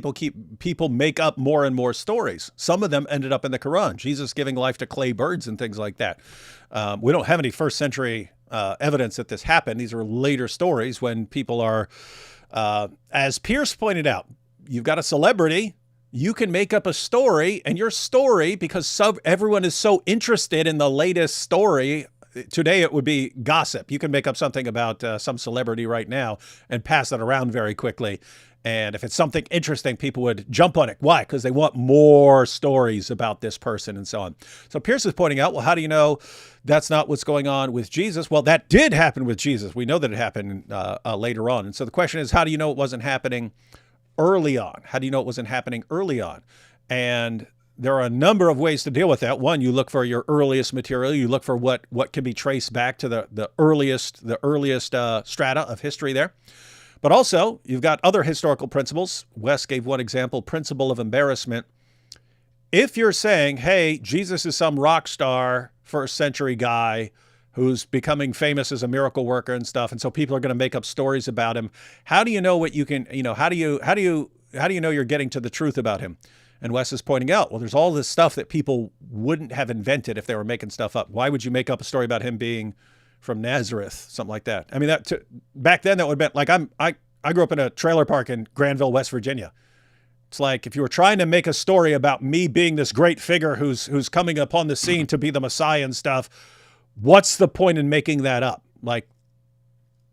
[SPEAKER 1] people make up more and more stories. Some of them ended up in the Quran, Jesus giving life to clay birds and things like that. We don't have any first century evidence that this happened. These are later stories when people are, as Pierce pointed out, you've got a celebrity, you can make up a story, and your story, because everyone is so interested in the latest story. Today it would be gossip. You can make up something about some celebrity right now and pass it around very quickly. And if it's something interesting, people would jump on it. Why? Because they want more stories about this person and so on. So Pierce is pointing out, well, how do you know that's not what's going on with Jesus? Well, that did happen with Jesus. We know that it happened later on. And so the question is, how do you know it wasn't happening early on? How do you know it wasn't happening early on? And there are a number of ways to deal with that. One, you look for your earliest material. You look for what can be traced back to the earliest strata of history there. But also, you've got other historical principles. Wes gave one example, principle of embarrassment. If you're saying, hey, Jesus is some rock star, first century guy who's becoming famous as a miracle worker and stuff, and so people are going to make up stories about him, how do you know what you can, how do you know you're getting to the truth about him? And Wes is pointing out, well, there's all this stuff that people wouldn't have invented if they were making stuff up. Why would you make up a story about him being from Nazareth, something like that? Back then that would have been like, I grew up in a trailer park in Granville, West Virginia. It's like if you were trying to make a story about me being this great figure who's coming upon the scene to be the Messiah and stuff, what's the point in making that up? Like,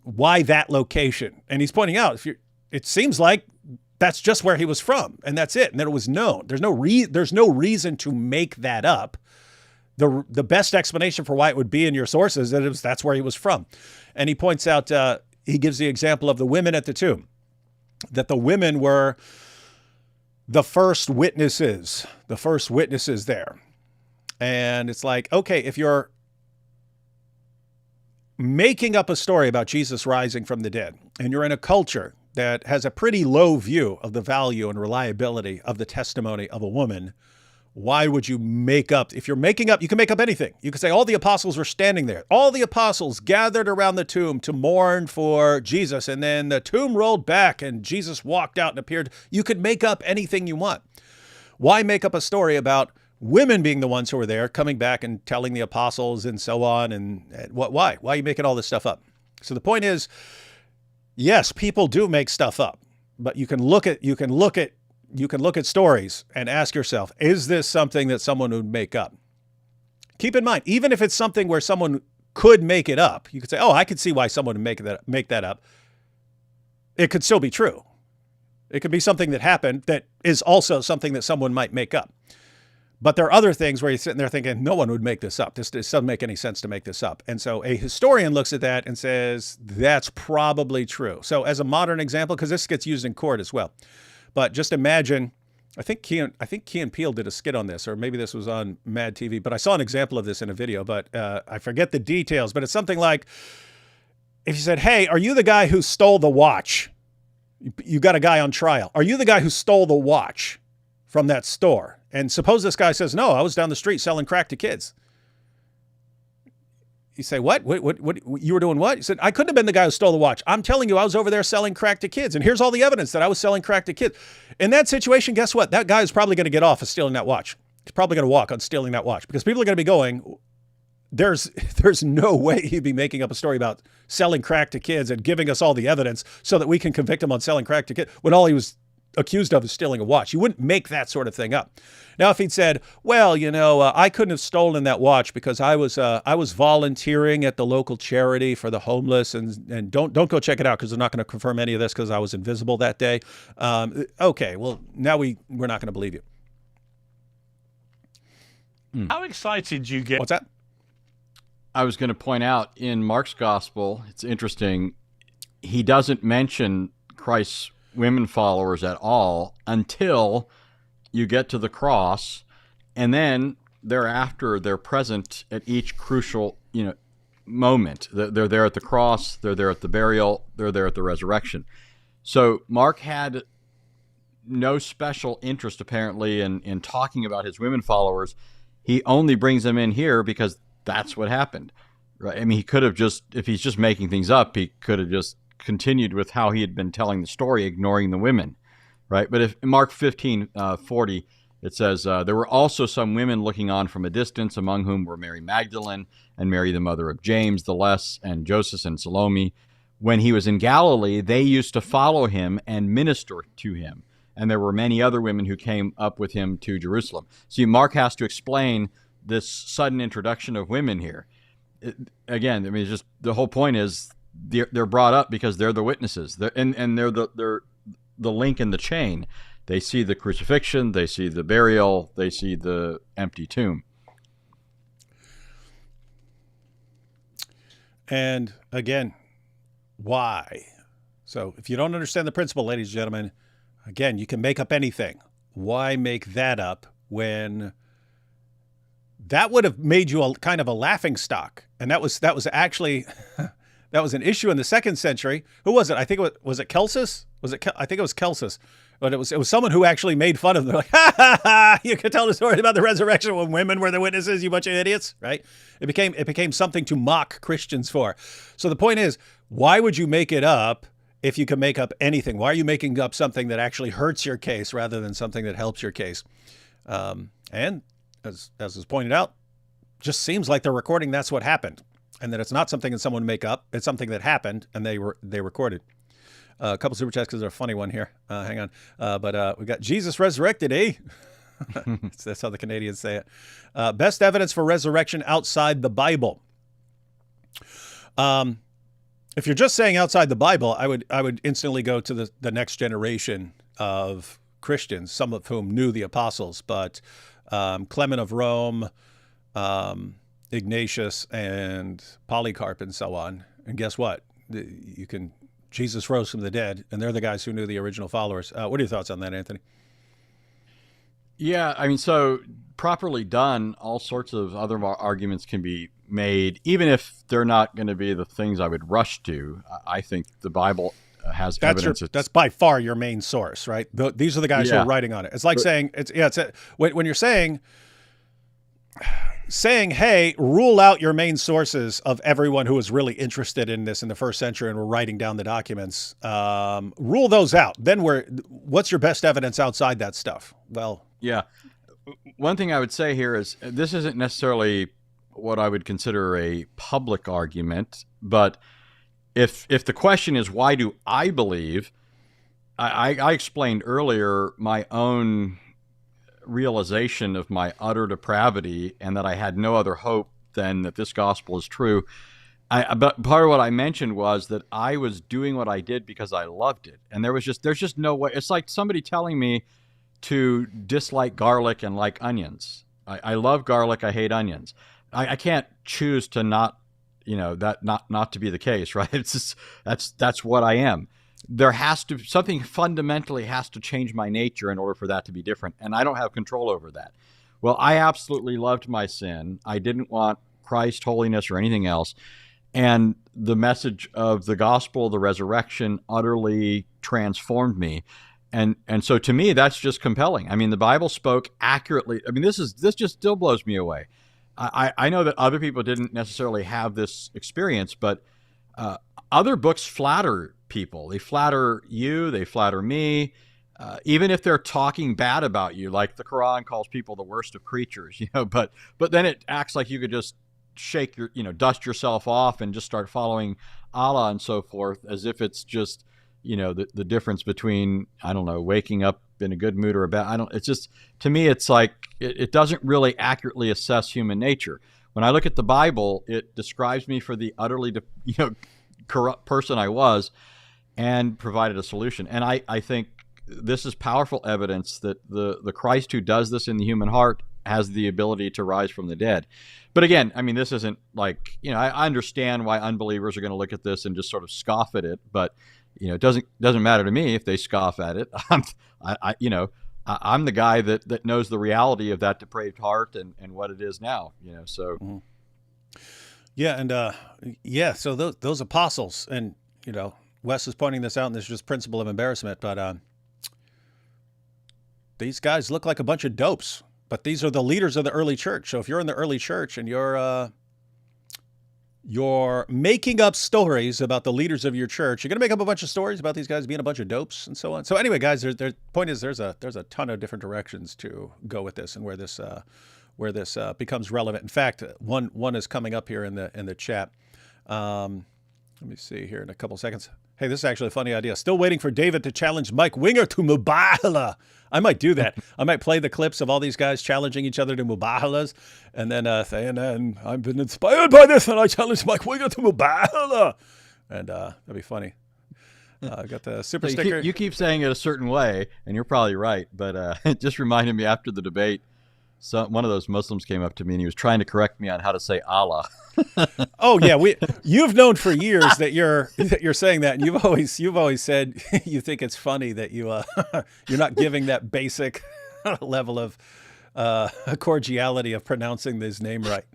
[SPEAKER 1] why that location? And he's pointing out, it seems like that's just where he was from, and that's it. And that it was known. There's no reason to make that up. The best explanation for why it would be in your sources is that's where he was from. And he points out, he gives the example of the women at the tomb, that the women were the first witnesses there. And it's like, okay, if you're making up a story about Jesus rising from the dead, and you're in a culture that has a pretty low view of the value and reliability of the testimony of a woman, why would you make up? If you're making up, you can make up anything. You could say all the apostles were standing there. All the apostles gathered around the tomb to mourn for Jesus, and then the tomb rolled back and Jesus walked out and appeared. You could make up anything you want. Why make up a story about women being the ones who were there, coming back and telling the apostles and so on? And why? Why are you making all this stuff up? So the point is, yes, people do make stuff up, but you can look at stories and ask yourself, is this something that someone would make up? keep in mind, even if it's something where someone could make it up, you could say, oh, I could see why someone would make that up. It could still be true. It could be something that happened that is also something that someone might make up. But there are other things where you're sitting there thinking, no one would make this up. This doesn't make any sense to make this up. And so a historian looks at that and says, that's probably true. So as a modern example, because this gets used in court as well, but just imagine, I think Key and Peele did a skit on this, or maybe this was on Mad TV, but I saw an example of this in a video, but I forget the details, but it's something like, if you said, hey, are you the guy who stole the watch? You got a guy on trial. Are you the guy who stole the watch from that store? And suppose this guy says, no, I was down the street selling crack to kids. You say, what? What? You were doing what? He said, I couldn't have been the guy who stole the watch. I'm telling you, I was over there selling crack to kids. And here's all the evidence that I was selling crack to kids. In that situation, guess what? That guy is probably going to get off of stealing that watch. He's probably going to walk on stealing that watch because people are going to be going, there's no way he'd be making up a story about selling crack to kids and giving us all the evidence so that we can convict him on selling crack to kids when all he was accused of is stealing a watch. You wouldn't make that sort of thing up. Now, if he'd said, well, I couldn't have stolen that watch because I was volunteering at the local charity for the homeless, and don't go check it out because they're not going to confirm any of this because I was invisible that day. Okay, well, now we're not going to believe you.
[SPEAKER 3] How excited do you get?
[SPEAKER 1] What's that?
[SPEAKER 2] I was going to point out in Mark's gospel, it's interesting, he doesn't mention Christ's women followers at all until you get to the cross, and then thereafter they're present at each crucial moment. They're there at the cross, they're there at the burial, they're there at the resurrection. So Mark had no special interest apparently in talking about his women followers. He only brings them in here because that's what happened, right? I mean, he could have just, if he's just making things up, he could have just continued with how he had been telling the story, ignoring the women, right? But if in Mark 15:40, it says, there were also some women looking on from a distance, among whom were Mary Magdalene and Mary, the mother of James the Less, and Joseph and Salome. When he was in Galilee, they used to follow him and minister to him. And there were many other women who came up with him to Jerusalem. See, Mark has to explain this sudden introduction of women here. Again, I mean, it's just the whole point is they're brought up because they're the witnesses, they're the link in the chain. They see the crucifixion, they see the burial, they see the empty tomb.
[SPEAKER 1] And again, why? So if you don't understand the principle, ladies and gentlemen, again, you can make up anything. Why make that up when that would have made you a kind of a laughing stock? And that was actually that was an issue in the 2nd century. Who was it? I think was it Celsus? I think it was Celsus. But it was someone who actually made fun of them. They're like, ha ha ha! You can tell the story about the resurrection when women were the witnesses. You bunch of idiots, right? It became something to mock Christians for. So the point is, why would you make it up if you can make up anything? Why are you making up something that actually hurts your case rather than something that helps your case? And as was pointed out, just seems like they're recording that's what happened, and that it's not something that someone make up. It's something that happened, and they recorded. A couple super chats because they're a funny one here. Hang on. But we got Jesus resurrected, eh? That's how the Canadians say it. Best evidence for resurrection outside the Bible. If you're just saying outside the Bible, I would instantly go to the next generation of Christians, some of whom knew the apostles, but Clement of Rome, Ignatius, and Polycarp, and so on. And guess what? Jesus rose from the dead, and they're the guys who knew the original followers. What are your thoughts on that, Anthony?
[SPEAKER 2] Yeah, I mean, so properly done, all sorts of other arguments can be made, even if they're not going to be the things I would rush to. I think the Bible has evidence.
[SPEAKER 1] That's by far your main source, right? These are the guys who are writing on it. It's like saying, when you're saying, hey, rule out your main sources of everyone who was really interested in this in the 1st century and were writing down the documents. Rule those out. Then what's your best evidence outside that stuff? Well,
[SPEAKER 2] yeah. One thing I would say here is this isn't necessarily what I would consider a public argument, but if the question is why do I believe, I explained earlier my own realization of my utter depravity and that I had no other hope than that this gospel is true. But part of what I mentioned was that I was doing what I did because I loved it. And there's just no way. It's like somebody telling me to dislike garlic and like onions. I love garlic. I hate onions. I can't choose to not to be the case, right? It's just, that's what I am. There has to, something fundamentally has to change my nature in order for that to be different. And I don't have control over that. Well, I absolutely loved my sin. I didn't want Christ, holiness, or anything else. And the message of the gospel, the resurrection, utterly transformed me. And so to me, that's just compelling. I mean, the Bible spoke accurately. I mean, this just still blows me away. I know that other people didn't necessarily have this experience, but other books flatter people. They flatter you. They flatter me. Even if they're talking bad about you, like the Quran calls people the worst of creatures, but then it acts like you could just shake dust yourself off and just start following Allah and so forth, as if it's just, the difference between, I don't know, waking up in a good mood or a bad. It's just, to me, it's like, it doesn't really accurately assess human nature. When I look at the Bible, it describes me for the utterly, corrupt person I was and provided a solution. And I think this is powerful evidence that the Christ who does this in the human heart has the ability to rise from the dead. But again, I mean, this isn't like, I understand why unbelievers are going to look at this and just sort of scoff at it, but it doesn't matter to me if they scoff at it. I'm the guy that knows the reality of that depraved heart and what it is now, so.
[SPEAKER 1] Mm-hmm. Yeah. And so those apostles, and, Wes is pointing this out, and this is just principle of embarrassment, but these guys look like a bunch of dopes, but these are the leaders of the early church. So if you're in the early church and you're making up stories about the leaders of your church, you're going to make up a bunch of stories about these guys being a bunch of dopes and so on. So anyway, guys, the point is there's a ton of different directions to go with this and where this becomes relevant. In fact, one is coming up here in the chat. Let me see here in a couple seconds. Hey, this is actually a funny idea. Still waiting for David to challenge Mike Winger to Mubahala. I might do that. I might play the clips of all these guys challenging each other to Mubahalas and then saying, and I've been inspired by this and I challenge Mike Winger to Mubahala. And that'd be funny. I got the super sticker.
[SPEAKER 2] You keep saying it a certain way, and you're probably right, but it just reminded me after the debate, one of those Muslims came up to me and he was trying to correct me on how to say Allah.
[SPEAKER 1] Oh yeah, you've known for years that you're saying that, and you've always said you think it's funny that you're not giving that basic level of cordiality of pronouncing his name right.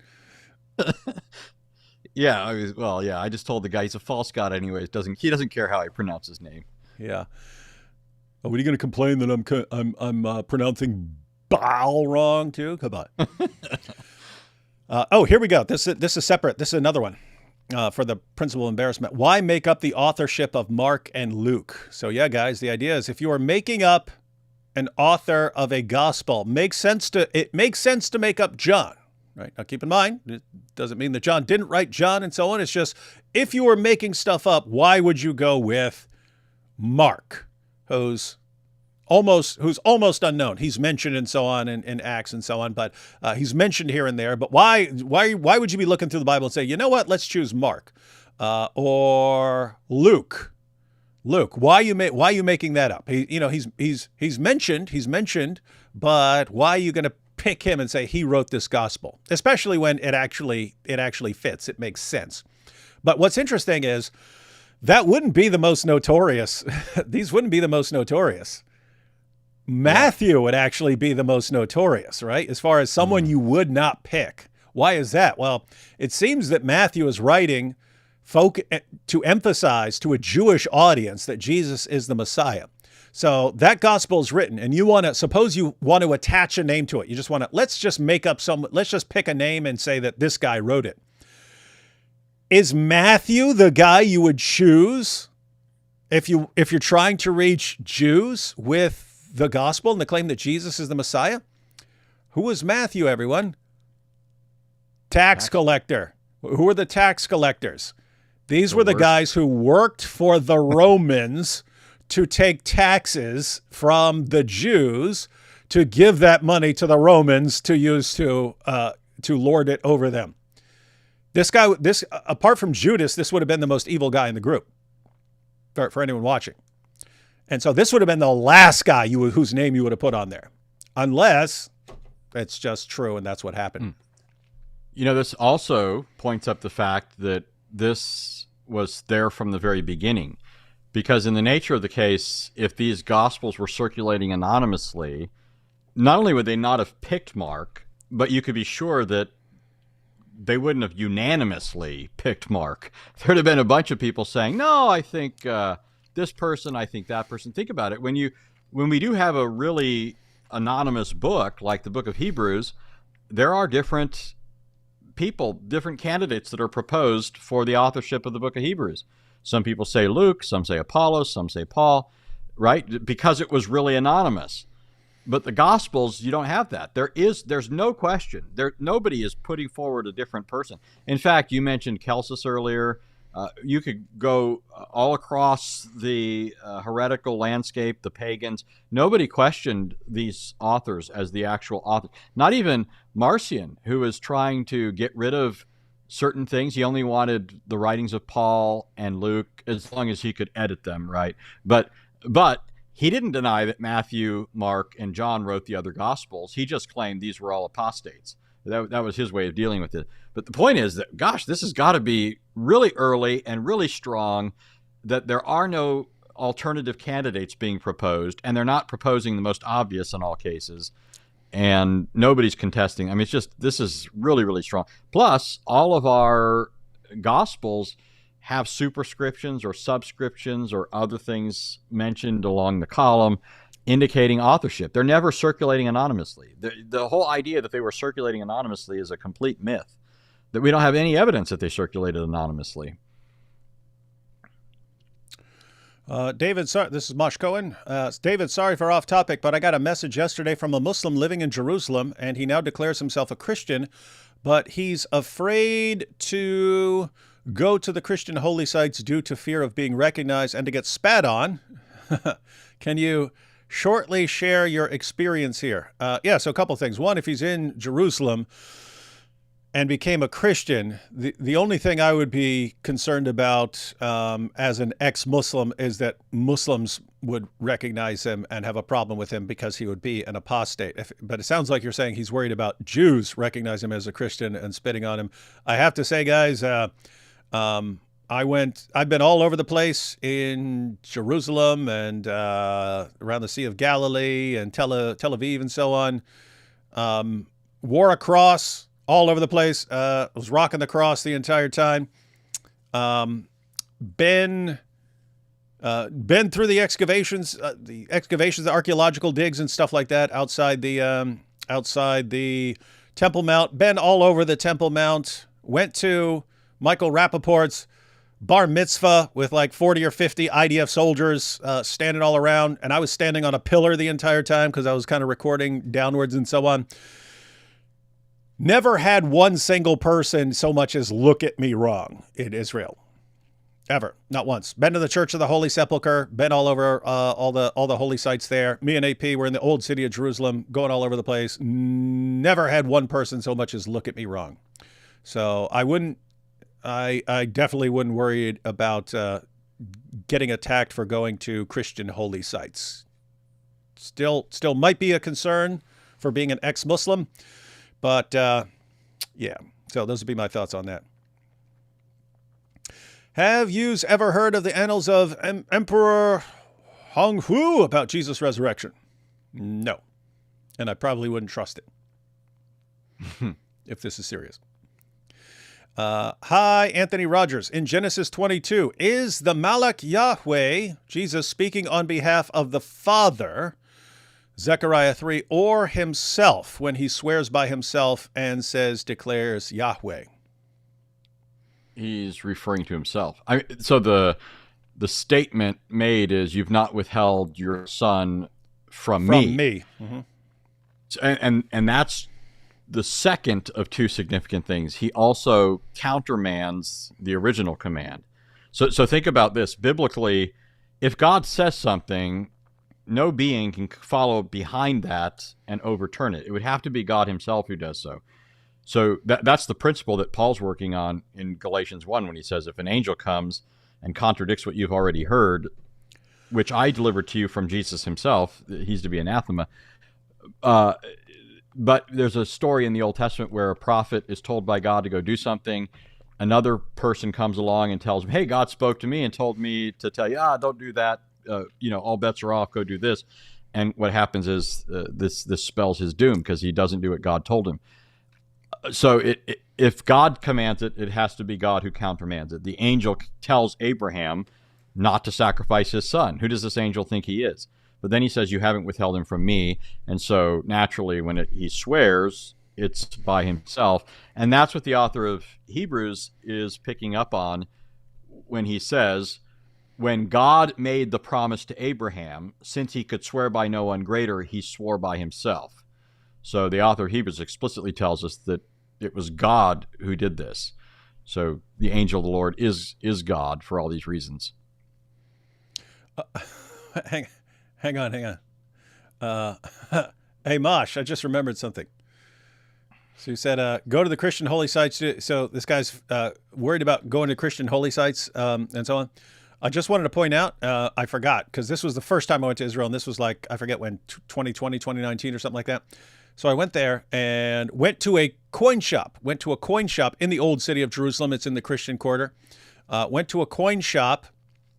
[SPEAKER 2] Yeah, I just told the guy he's a false god anyways. He doesn't care how I pronounce his name. Yeah.
[SPEAKER 1] Oh, what are you going to complain that I'm pronouncing Baal wrong too? Come on. Here we go. This is separate. This is another one for the principle of embarrassment. Why make up the authorship of Mark and Luke? So yeah, guys, the idea is if you are making up an author of a gospel, it makes sense to make up John. Right. Now, keep in mind, it doesn't mean that John didn't write John and so on. It's just if you were making stuff up, why would you go with Mark, who's almost unknown? He's mentioned and so on in Acts and so on, but he's mentioned here and there. But why would you be looking through the Bible and say, you know what, let's choose Mark or Luke? Luke, why are you making that up? He's mentioned, but why are you going to pick him and say he wrote this gospel? Especially when it actually fits. It makes sense. But what's interesting is that wouldn't be the most notorious. These wouldn't be the most notorious. Matthew would actually be the most notorious, right? As far as someone you would not pick. Why is that? Well, it seems that Matthew is writing to emphasize to a Jewish audience that Jesus is the Messiah. So that gospel is written, and suppose you want to attach a name to it. You just want to, let's just pick a name and say that this guy wrote it. Is Matthew the guy you would choose if you're trying to reach Jews with the gospel and the claim that Jesus is the Messiah? Who was Matthew, everyone? Tax collector. Who are the tax collectors? These were the guys who worked for the Romans to take taxes from the Jews to give that money to the Romans to use to lord it over them. This guy, apart from Judas, this would have been the most evil guy in the group for anyone watching. And so this would have been the last guy whose name you would have put on there, unless it's just true and that's what happened.
[SPEAKER 2] This also points up the fact that this was there from the very beginning, because in the nature of the case, if these gospels were circulating anonymously, not only would they not have picked Mark, but you could be sure that they wouldn't have unanimously picked Mark. There'd have been a bunch of people saying, no, I think this person, I think that person. Think about it. When we do have a really anonymous book, like the book of Hebrews, there are different people, different candidates that are proposed for the authorship of the book of Hebrews. Some people say Luke, some say Apollos, some say Paul, right? Because it was really anonymous. But the Gospels, you don't have that. There's no question. Nobody is putting forward a different person. In fact, you mentioned Celsus earlier. You could go all across the heretical landscape, the pagans. Nobody questioned these authors as the actual authors. Not even Marcion, who was trying to get rid of certain things. He only wanted the writings of Paul and Luke as long as he could edit them, right? But he didn't deny that Matthew, Mark, and John wrote the other Gospels. He just claimed these were all apostates. That was his way of dealing with it. But the point is that, gosh, this has got to be really early and really strong, that there are no alternative candidates being proposed, and they're not proposing the most obvious in all cases, and nobody's contesting. I mean, this is really, really strong. Plus, all of our Gospels have superscriptions or subscriptions or other things mentioned along the column indicating authorship. They're never circulating anonymously. The whole idea that they were circulating anonymously is a complete myth, that we don't have any evidence that they circulated anonymously.
[SPEAKER 1] David, this is Mosh Cohen. David, sorry for off topic, but I got a message yesterday from a Muslim living in Jerusalem, and he now declares himself a Christian, but he's afraid to go to the Christian holy sites due to fear of being recognized and to get spat on. Can you shortly share your experience here? So a couple things. One, if he's in Jerusalem and became a Christian, the only thing I would be concerned about as an ex-Muslim is that Muslims would recognize him and have a problem with him because he would be an apostate. But it sounds like you're saying he's worried about Jews recognize him as a Christian and spitting on him. I have to say, guys, I've been all over the place in Jerusalem and around the Sea of Galilee and Tel Aviv and so on. Wore a cross all over the place. Was rocking the cross the entire time. Been through the excavations, the archaeological digs and stuff like that outside the Temple Mount. Been all over the Temple Mount. Went to Michael Rappaport's bar mitzvah with like 40 or 50 IDF soldiers standing all around. And I was standing on a pillar the entire time because I was kind of recording downwards and so on. Never had one single person so much as look at me wrong in Israel. Ever. Not once. Been to the Church of the Holy Sepulchre. Been all over all the holy sites there. Me and AP were in the old city of Jerusalem, going all over the place. Never had one person so much as look at me wrong. So I definitely wouldn't worry about getting attacked for going to Christian holy sites. Still might be a concern for being an ex-Muslim, but yeah. So those would be my thoughts on that. Have yous ever heard of the annals of Emperor Honghu about Jesus' resurrection? No. And I probably wouldn't trust it if this is serious. Hi, Anthony Rogers. In Genesis 22, is the Malach Yahweh, Jesus speaking on behalf of the Father, Zechariah 3, or himself when he swears by himself and declares Yahweh?
[SPEAKER 2] He's referring to himself. So the statement made is, "You've not withheld your son from me."
[SPEAKER 1] From me. Mm-hmm.
[SPEAKER 2] And that's the second of two significant things. He also countermands the original command. So think about this. Biblically, if God says something, no being can follow behind that and overturn it. It would have to be God himself who does so. So that's the principle that Paul's working on in Galatians 1 when he says, if an angel comes and contradicts what you've already heard, which I delivered to you from Jesus himself, he's to be anathema. But there's a story in the Old Testament where a prophet is told by God to go do something. Another person comes along and tells him, hey, God spoke to me and told me to tell you, don't do that. All bets are off, go do this. And what happens is this spells his doom because he doesn't do what God told him. So if God commands it, it has to be God who countermands it. The angel tells Abraham not to sacrifice his son. Who does this angel think he is? But then he says, you haven't withheld him from me. And so naturally, when he swears, it's by himself. And that's what the author of Hebrews is picking up on when he says, when God made the promise to Abraham, since he could swear by no one greater, he swore by himself. So the author of Hebrews explicitly tells us that it was God who did this. So the angel of the Lord is God for all these reasons.
[SPEAKER 1] Hang on. Hey, Mosh, I just remembered something. So you said, go to the Christian holy sites. So this guy's worried about going to Christian holy sites and so on. I just wanted to point out, I forgot, because this was the first time I went to Israel, and this was like, I forget when, 2020, 2019 or something like that. So I went there and went to a coin shop in the old city of Jerusalem. It's in the Christian quarter. Went to a coin shop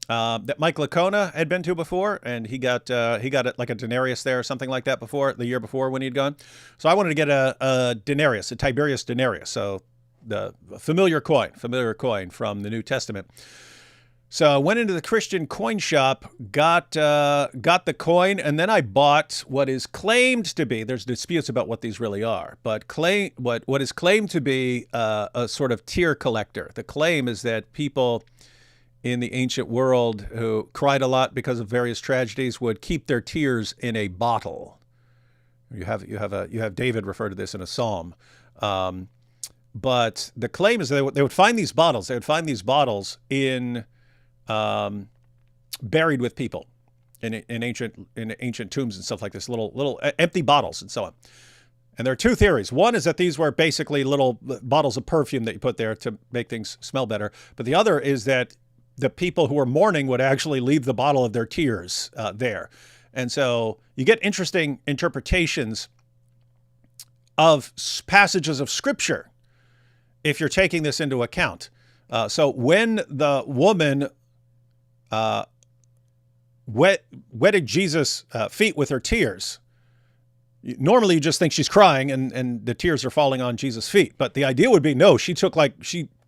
[SPEAKER 1] that Mike Lacona had been to before, and he got it like a denarius there or something like that the year before when he'd gone. So I wanted to get a denarius, a Tiberius denarius, so the familiar coin from the New Testament. So I went into the Christian coin shop, got the coin, and then I bought what is claimed to be, there's disputes about what these really are, but what is claimed to be a sort of tear collector. The claim is that people in the ancient world who cried a lot because of various tragedies would keep their tears in a bottle. You have David refer to this in a psalm. But the claim is that they would find these bottles. They would find these bottles in buried with people in ancient tombs and stuff like this, little empty bottles and so on. And there are two theories. One is that these were basically little bottles of perfume that you put there to make things smell better. But the other is that the people who were mourning would actually leave the bottle of their tears there. And so you get interesting interpretations of passages of Scripture if you're taking this into account. So when the woman wetted Jesus' feet with her tears, normally you just think she's crying and the tears are falling on Jesus' feet. But the idea would be, no, she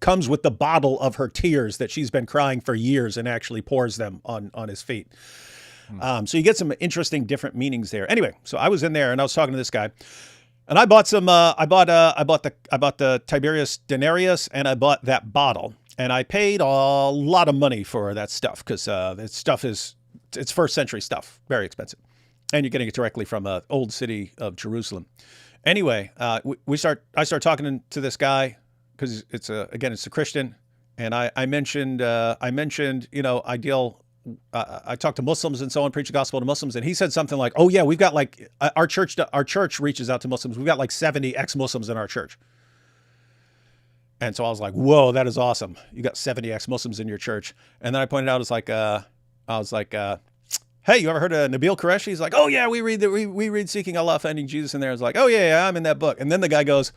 [SPEAKER 1] comes with the bottle of her tears that she's been crying for years and actually pours them on his feet. So you get some interesting different meanings there. Anyway, so I was in there and I was talking to this guy, and I bought some. I bought the Tiberius denarius, and I bought that bottle, and I paid a lot of money for that stuff because that stuff it's first century stuff, very expensive, and you're getting it directly from the old city of Jerusalem. Anyway, I start talking to this guy because it's a Christian, and I mentioned ideal. I talked to Muslims and so on, preach the gospel to Muslims, and he said something like, "Oh yeah, we've got like our church reaches out to Muslims. We've got like 70 ex-Muslims in our church." And so I was like, "Whoa, that is awesome! You got 70 ex-Muslims in your church." And then I pointed out, "Hey, you ever heard of Nabil Qureshi?" He's like, "Oh yeah, we read Seeking Allah, Finding Jesus in there." I was like, "Oh yeah, I'm in that book." And then the guy goes,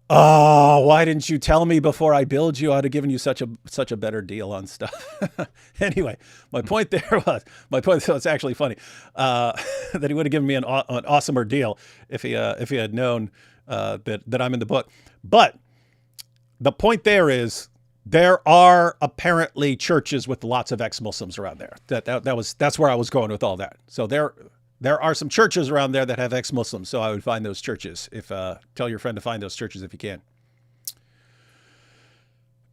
[SPEAKER 1] "Oh, why didn't you tell me before I billed you? I'd have given you such a better deal on stuff." Anyway, my point was actually funny, that he would have given me an awesomer deal if he had known that I'm in the book. But the point there is there are apparently churches with lots of ex-Muslims around there. That's where I was going with all that. So there are some churches around there that have ex-Muslims, so I would find those churches. Tell your friend to find those churches if you can.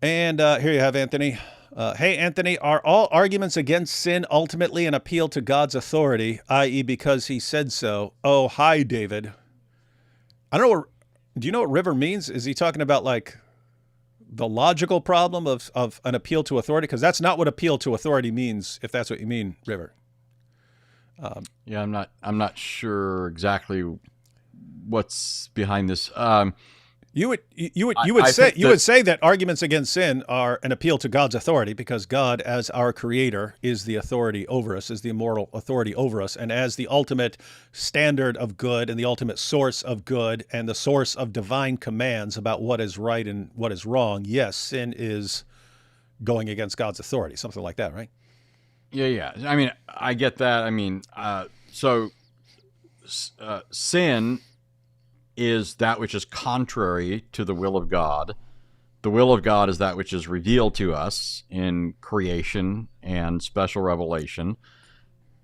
[SPEAKER 1] And here you have Anthony. Hey, Anthony, are all arguments against sin ultimately an appeal to God's authority, i.e. because he said so? Oh, hi, David. I don't know. Do you know what river means? Is he talking about like the logical problem of an appeal to authority? Because that's not what appeal to authority means, if that's what you mean, River.
[SPEAKER 2] Yeah, I'm not sure exactly what's behind this.
[SPEAKER 1] You would
[SPEAKER 2] I think
[SPEAKER 1] say that arguments against sin are an appeal to God's authority, because God, as our creator, is the authority over us, is the immortal authority over us, and as the ultimate standard of good and the ultimate source of good and the source of divine commands about what is right and what is wrong. Yes, sin is going against God's authority, something like that, right?
[SPEAKER 2] Yeah. I mean, I get that. I mean, sin is that which is contrary to the will of God. The will of God is that which is revealed to us in creation and special revelation,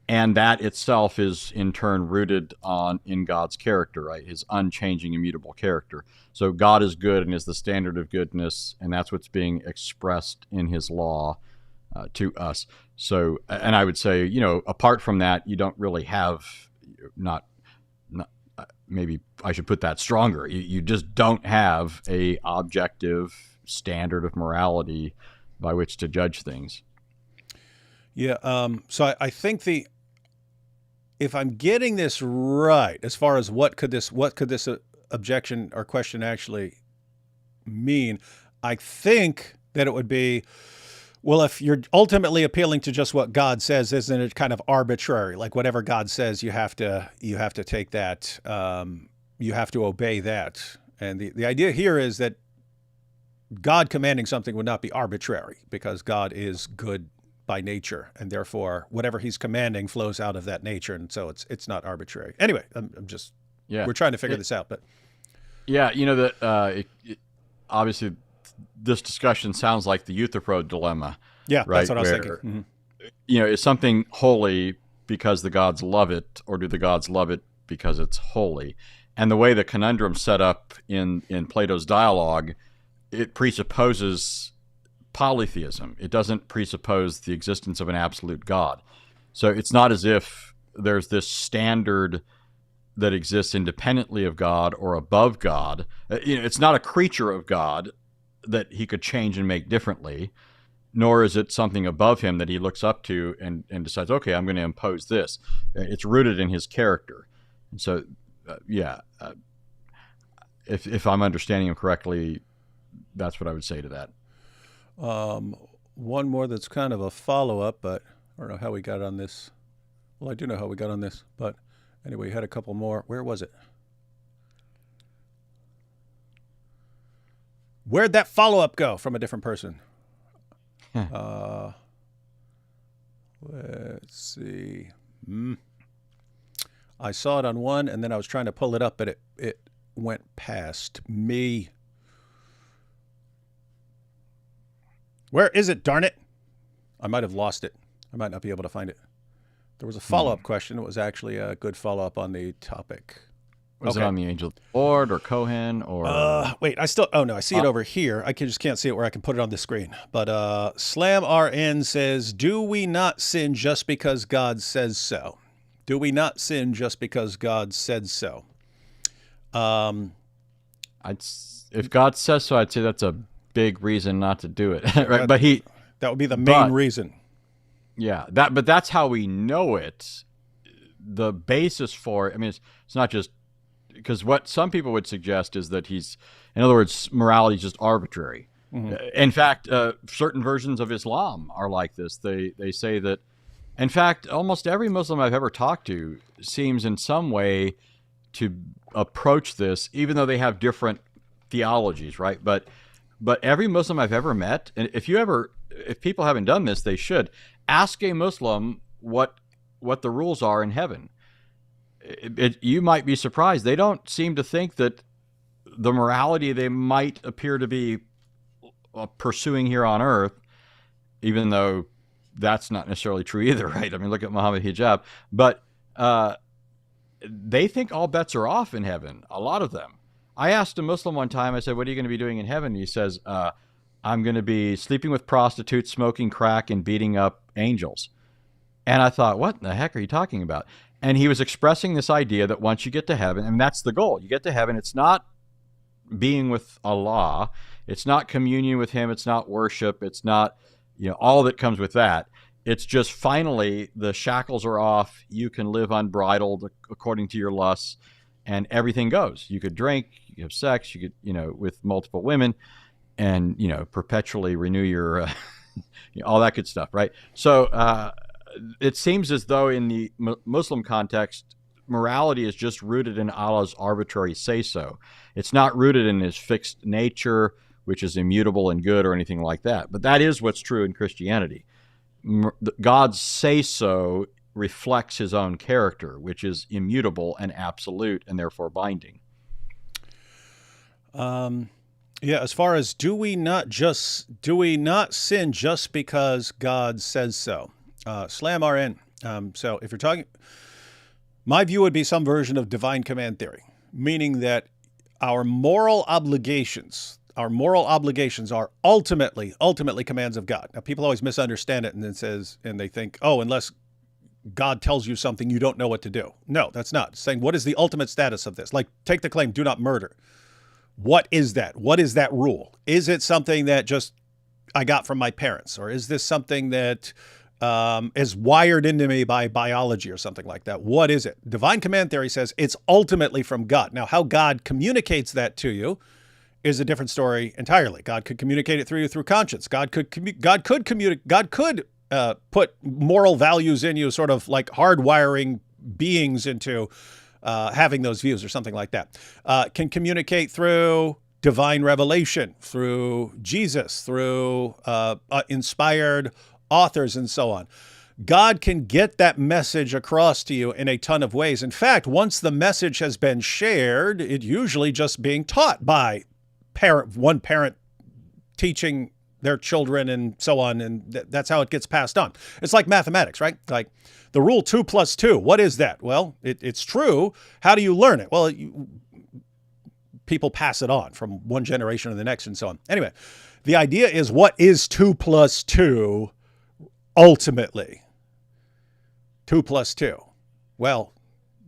[SPEAKER 2] and that itself is in turn rooted in God's character, right? His unchanging, immutable character. So God is good and is the standard of goodness, and that's what's being expressed in His law to us. So, and I would say, apart from that, you don't really have maybe I should put that stronger. You just don't have a objective standard of morality by which to judge things.
[SPEAKER 1] Yeah. So I think if I'm getting this right, as far as what could this objection or question actually mean, I think that it would be, well, if you're ultimately appealing to just what God says, isn't it kind of arbitrary? Like whatever God says, you have to take that, you have to obey that. And the idea here is that God commanding something would not be arbitrary, because God is good by nature, and therefore whatever He's commanding flows out of that nature, and so it's not arbitrary. Anyway, I'm just we're trying to figure this out, but
[SPEAKER 2] yeah, obviously. This discussion sounds like the Euthyphro dilemma.
[SPEAKER 1] Yeah,
[SPEAKER 2] right?
[SPEAKER 1] That's what I was thinking.
[SPEAKER 2] Mm-hmm. Is something holy because the gods love it, or do the gods love it because it's holy? And the way the conundrum's set up in Plato's dialogue, it presupposes polytheism. It doesn't presuppose the existence of an absolute God. So it's not as if there's this standard that exists independently of God or above God. It's not a creature of God that He could change and make differently, nor is it something above Him that He looks up to and decides, okay, I'm going to impose this. It's rooted in His character. And so, if I'm understanding Him correctly, that's what I would say to that.
[SPEAKER 1] One more that's kind of a follow-up, but I don't know how we got on this. Well, I do know how we got on this, but anyway, we had a couple more. Where was it? Where'd that follow-up go from a different person? Let's see. I saw it on one, and then I was trying to pull it up, but it went past me. Where is it, darn it? I might have lost it. I might not be able to find it. There was a follow-up question. It was actually a good follow-up on the topic.
[SPEAKER 2] Was it on the Angel of the Lord or Kohen or?
[SPEAKER 1] Wait, I see it over here. I just can't see it where I can put it on the screen. But Slam RN says, do we not sin just because God says so? Do we not sin just because God said so?
[SPEAKER 2] If God says so, I'd say that's a big reason not to do it, right?
[SPEAKER 1] That would be the main reason.
[SPEAKER 2] Yeah, but that's how we know it. The basis for it, I mean, it's not just because what some people would suggest is that in other words, morality is just arbitrary. Mm-hmm. In fact, certain versions of Islam are like this. They say that, in fact, almost every Muslim I've ever talked to seems in some way to approach this, even though they have different theologies, right? But every Muslim I've ever met, and if people haven't done this, they should ask a Muslim what the rules are in heaven. You might be surprised. They don't seem to think that the morality they might appear to be pursuing here on earth, even though that's not necessarily true either, right? I mean, look at Muhammad Hijab. But they think all bets are off in heaven, a lot of them. I asked a Muslim one time, I said, what are you going to be doing in heaven? He says, I'm going to be sleeping with prostitutes, smoking crack, and beating up angels. And I thought, what the heck are you talking about? And he was expressing this idea that once you get to heaven, and that's the goal, you get to heaven, it's not being with Allah, it's not communion with Him, it's not worship, it's not all that comes with that. It's just finally the shackles are off. You can live unbridled according to your lusts, and everything goes. You could drink, you could have sex, you could, with multiple women, and, perpetually renew your, all that good stuff, right? So it seems as though in the Muslim context, morality is just rooted in Allah's arbitrary say-so. It's not rooted in his fixed nature, which is immutable and good or anything like that. But that is what's true in Christianity. God's say-so reflects his own character, which is immutable and absolute and therefore binding.
[SPEAKER 1] As far as do we not sin just because God says so? Slam RN. So if you're talking, my view would be some version of divine command theory, meaning that our moral obligations are ultimately commands of God. Now, people always misunderstand it and they think, oh, unless God tells you something, you don't know what to do. No, that's not. It's saying, what is the ultimate status of this? Like, take the claim, do not murder. What is that? What is that rule? Is it something that just I got from my parents? Or is this something that is wired into me by biology or something like that? What is it? Divine command theory says it's ultimately from God. Now, how God communicates that to you is a different story entirely. God could communicate it through you through conscience. God could put moral values in you, sort of like hardwiring beings into having those views or something like that. Can communicate through divine revelation, through Jesus, through inspired authors, and so on. God can get that message across to you in a ton of ways. In fact, once the message has been shared, it usually just being taught by one parent teaching their children and so on, and that's how it gets passed on. It's like mathematics, right? Like the rule 2 + 2. What is that? Well, it's true. How do you learn it? Well, people pass it on from one generation to the next and so on. Anyway, the idea is, what is 2 + 2 ultimately? 2 + 2. Well,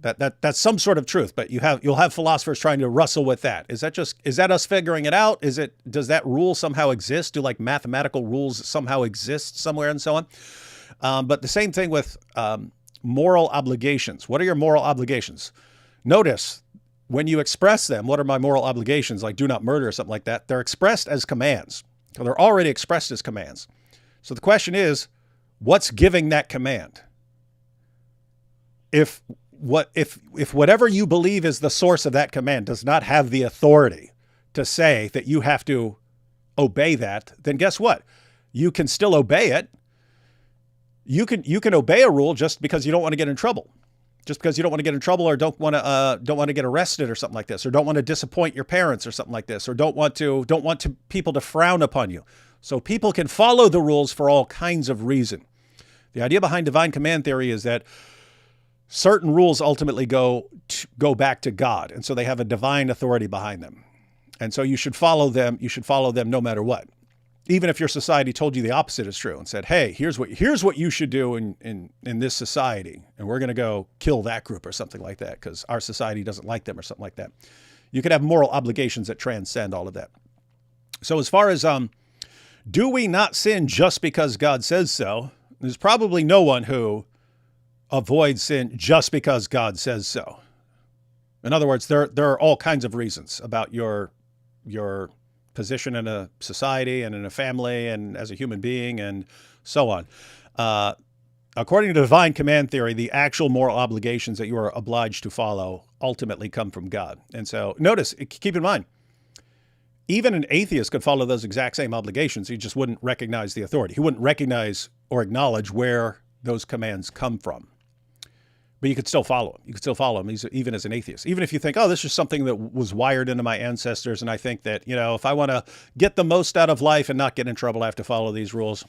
[SPEAKER 1] that's some sort of truth, but you'll have philosophers trying to wrestle with that. Is that us figuring it out? Does that rule somehow exist? Do like mathematical rules somehow exist somewhere and so on? But the same thing with moral obligations. What are your moral obligations? Notice when you express them, what are my moral obligations? Like do not murder or something like that. They're expressed as commands. They're already expressed as commands. So the question is, what's giving that command? If whatever you believe is the source of that command does not have the authority to say that you have to obey that, then guess what? You can still obey it. You can obey a rule just because you don't want to get in trouble. Just because you don't want to get in trouble or don't want to get arrested or something like this, or don't want to disappoint your parents or something like this, or don't want people to frown upon you. So people can follow the rules for all kinds of reason. The idea behind divine command theory is that certain rules ultimately go back to God, and so they have a divine authority behind them. And so you should follow them. You should follow them no matter what. Even if your society told you the opposite is true and said, hey, here's what you should do in this society, and we're going to go kill that group or something like that because our society doesn't like them or something like that. You could have moral obligations that transcend all of that. So as far as do we not sin just because God says so, there's probably no one who avoid sin just because God says so. In other words, there are all kinds of reasons about your position in a society and in a family and as a human being and so on. According to divine command theory, the actual moral obligations that you are obliged to follow ultimately come from God. And so notice, keep in mind, even an atheist could follow those exact same obligations. He just wouldn't recognize the authority. He wouldn't recognize or acknowledge where those commands come from. But you could still follow him. You could still follow him even as an atheist. Even if you think, oh, this is something that was wired into my ancestors, and I think that, if I want to get the most out of life and not get in trouble, I have to follow these rules.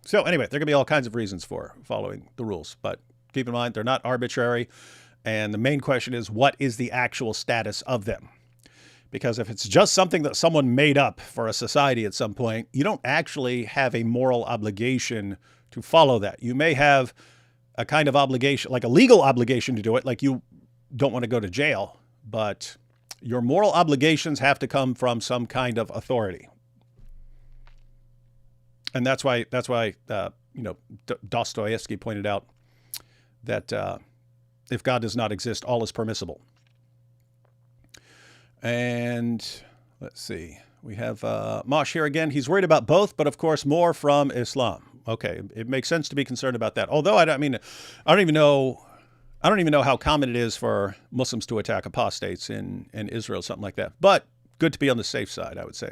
[SPEAKER 1] So anyway, there can be all kinds of reasons for following the rules. But keep in mind, they're not arbitrary. And the main question is, what is the actual status of them? Because if it's just something that someone made up for a society at some point, you don't actually have a moral obligation to follow that. You may have a kind of obligation, like a legal obligation to do it, like you don't want to go to jail, but your moral obligations have to come from some kind of authority. And that's why Dostoevsky pointed out that if God does not exist, all is permissible. And let's see, we have Mosh here again. He's worried about both, but of course more from Islam. Okay, it makes sense to be concerned about that. Although I don't even know how common it is for Muslims to attack apostates in Israel, something like that. But good to be on the safe side, I would say.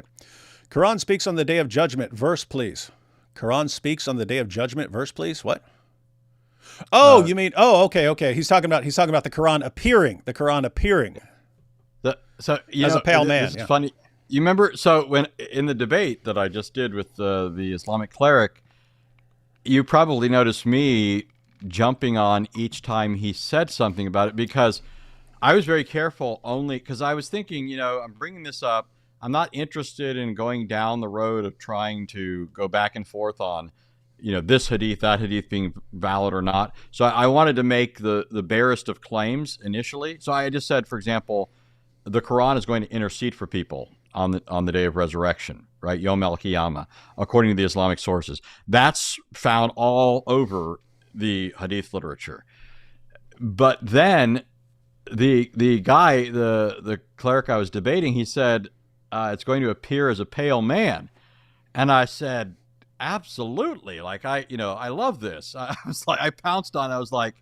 [SPEAKER 1] Quran speaks on the day of judgment. Verse, please. Quran speaks on the day of judgment. Verse, please. What? Oh, you mean? Oh, okay. He's talking about the Quran appearing. The Quran appearing. As a pale man.
[SPEAKER 2] It's funny. You remember? So when in the debate that I just did with the Islamic cleric, you probably noticed me jumping on each time he said something about it, because I was very careful, only because I was thinking, I'm bringing this up. I'm not interested in going down the road of trying to go back and forth on, this hadith, that hadith being valid or not. So I wanted to make the barest of claims initially. So I just said, for example, the Quran is going to intercede for people on the day of resurrection, right? Yom el-Qiyamah, according to the Islamic sources. That's found all over the hadith literature. But then the guy, the cleric I was debating, he said, it's going to appear as a pale man. And I said, absolutely. Like, I love this. I was like, I pounced on it. I was like,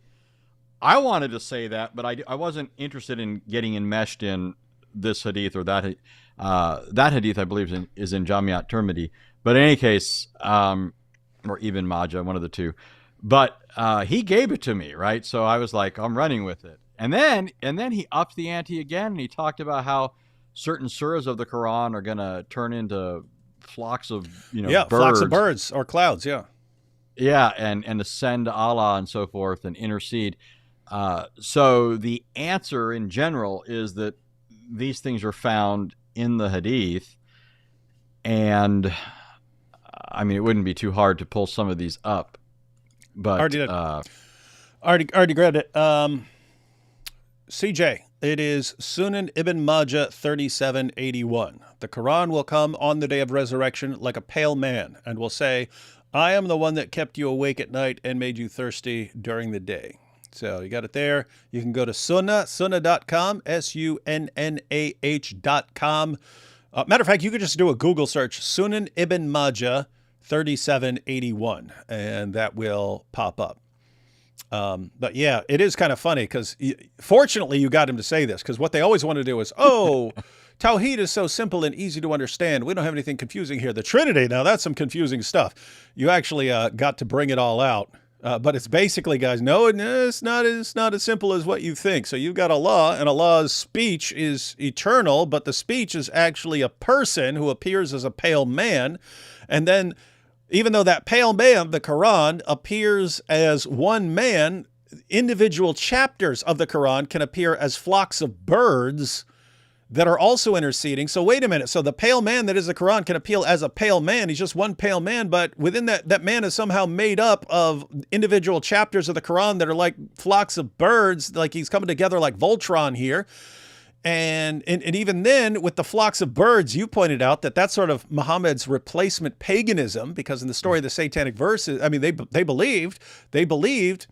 [SPEAKER 2] I wanted to say that, but I wasn't interested in getting enmeshed in this hadith or that. That hadith, I believe, is in Jamiat Tirmidhi. But in any case, or even Majah, one of the two. But he gave it to me, right? So I was like, I'm running with it. And then he upped the ante again, and he talked about how certain surahs of the Quran are going to turn into flocks of birds.
[SPEAKER 1] Flocks of birds or clouds,
[SPEAKER 2] and ascend to Allah and so forth and intercede. So the answer in general is that these things are found in the hadith, and it wouldn't be too hard to pull some of these up. But
[SPEAKER 1] already grabbed it. CJ, it is Sunan Ibn Majah 3781. The Quran will come on the day of resurrection like a pale man and will say, I am the one that kept you awake at night and made you thirsty during the day. So you got it there. You can go to sunnah.com, sunnah.com. Matter of fact, you could just do a Google search, Sunan Ibn Majah 3781, and that will pop up. But yeah, it is kind of funny because fortunately you got him to say this, because what they always want to do is, Tawhid is so simple and easy to understand. We don't have anything confusing here. The Trinity, now that's some confusing stuff. You actually got to bring it all out. But it's basically, guys, no, it's not as simple as what you think. So you've got Allah, and Allah's speech is eternal, but the speech is actually a person who appears as a pale man. And then even though that pale man, the Quran, appears as one man, individual chapters of the Quran can appear as flocks of birds that are also interceding. So wait a minute. So the pale man that is the Quran can appear as a pale man. He's just one pale man, but within that man is somehow made up of individual chapters of the Quran that are like flocks of birds, like he's coming together like Voltron here. And even then, with the flocks of birds, you pointed out that that's sort of Muhammad's replacement paganism, because in the story of the satanic verses, they believed,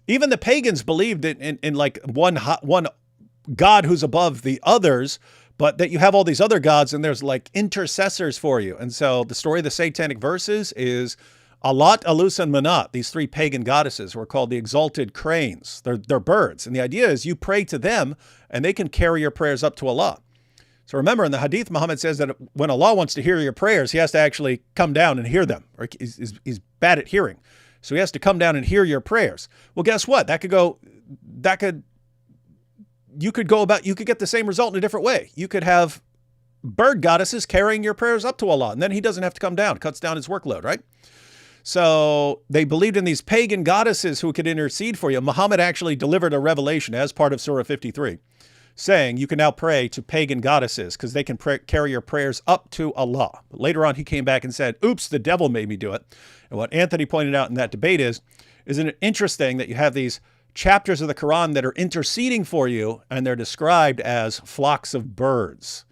[SPEAKER 1] even the pagans believed in like one God who's above the others, but that you have all these other gods and there's like intercessors for you. And so the story of the satanic verses is Alat, Alus, and Manat. These three pagan goddesses were called the exalted cranes. They're birds. And the idea is you pray to them and they can carry your prayers up to Allah. So remember, in the hadith, Muhammad says that when Allah wants to hear your prayers, he has to actually come down and hear them. Or he's bad at hearing. So he has to come down and hear your prayers. Well, guess what? You could get the same result in a different way. You could have bird goddesses carrying your prayers up to Allah, and then he doesn't have to come down, cuts down his workload, right? So they believed in these pagan goddesses who could intercede for you. Muhammad actually delivered a revelation as part of Surah 53, saying you can now pray to pagan goddesses because they can carry your prayers up to Allah. But later on, he came back and said, oops, the devil made me do it. And what Anthony pointed out in that debate isn't it interesting that you have these chapters of the Quran that are interceding for you, and they're described as flocks of birds.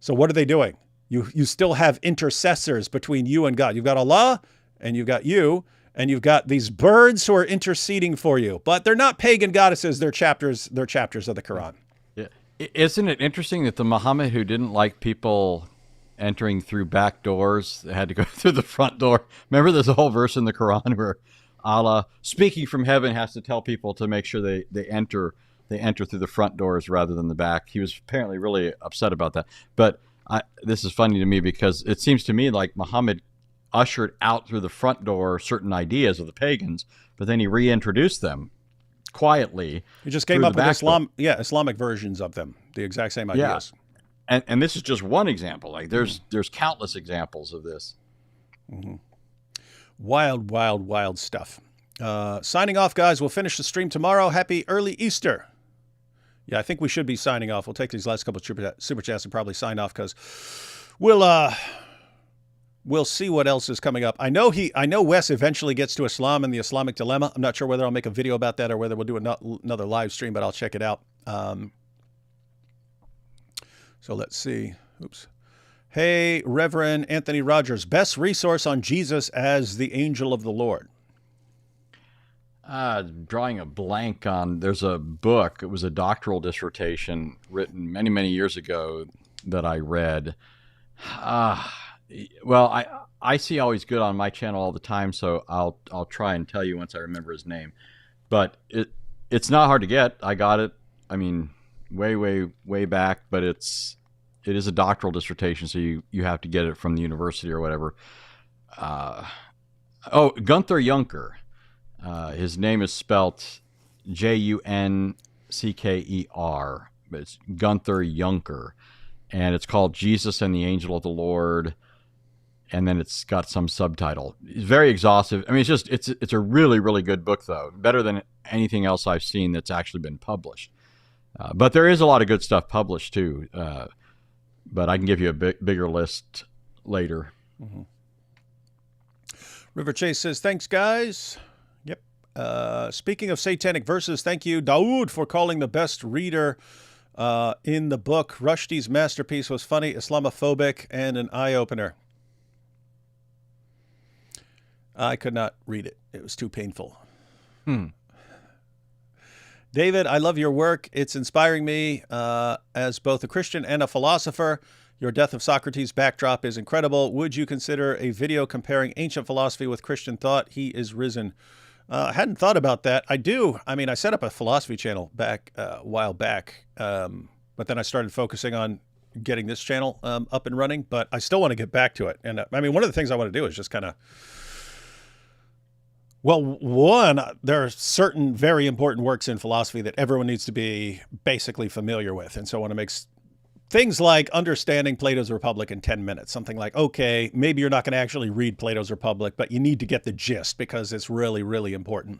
[SPEAKER 1] So what are they doing? You still have intercessors between you and God. You've got Allah, and you've got you, and you've got these birds who are interceding for you, but they're not pagan goddesses. They're chapters of the Quran.
[SPEAKER 2] Yeah. Isn't it interesting that the Muhammad who didn't like people entering through back doors had to go through the front door? Remember, there's a whole verse in the Quran where Allah, speaking from heaven, has to tell people to make sure they enter through the front doors rather than the back. He was apparently really upset about that. But this is funny to me because it seems to me like Muhammad ushered out through the front door certain ideas of the pagans, but then he reintroduced them quietly.
[SPEAKER 1] He just came up with Islamic versions of them, the exact same ideas.
[SPEAKER 2] Yeah. And this is just one example. Like there's countless examples of this.
[SPEAKER 1] Mm-hmm. Wild, wild, wild stuff. Signing off, guys. We'll finish the stream tomorrow. Happy early Easter. Yeah, I think we should be signing off. We'll take these last couple of super chats and probably sign off because we'll see what else is coming up. I know Wes eventually gets to Islam and the Islamic dilemma. I'm not sure whether I'll make a video about that or whether we'll do another live stream, but I'll check it out. So let's see. Oops. Hey, Reverend Anthony Rogers, best resource on Jesus as the angel of the Lord.
[SPEAKER 2] Drawing a blank on, there's a book. It was a doctoral dissertation written many, many years ago that I read. Well, I see Always Good on my channel all the time, so I'll try and tell you once I remember his name. But it's not hard to get. I got it. I mean, way back, but it is a doctoral dissertation, so you have to get it from the university or whatever. Gunther Juncker. His name is spelt Juncker, but it's Gunther Juncker, and it's called Jesus and the Angel of the Lord, and then it's got some subtitle. It's very exhaustive. I mean, it's a really, really good book, though, better than anything else I've seen that's actually been published. But there is a lot of good stuff published too. But I can give you a bigger list later.
[SPEAKER 1] Mm-hmm. River Chase says, thanks, guys. Yep. Speaking of satanic verses, thank you, Dawood, for calling the best reader in the book. Rushdie's masterpiece was funny, Islamophobic, and an eye-opener. I could not read it. It was too painful. David, I love your work. It's inspiring me as both a Christian and a philosopher. Your Death of Socrates backdrop is incredible. Would you consider a video comparing ancient philosophy with Christian thought? He is risen. I hadn't thought about that. I do. I mean, I set up a philosophy channel back a while back, but then I started focusing on getting this channel up and running, but I still want to get back to it. And I mean, one of the things I want to do is just kind of, well, one, there are certain very important works in philosophy that everyone needs to be basically familiar with. And so I want to make things like understanding Plato's Republic in 10 minutes, something like, okay, maybe you're not going to actually read Plato's Republic, but you need to get the gist because it's really, really important.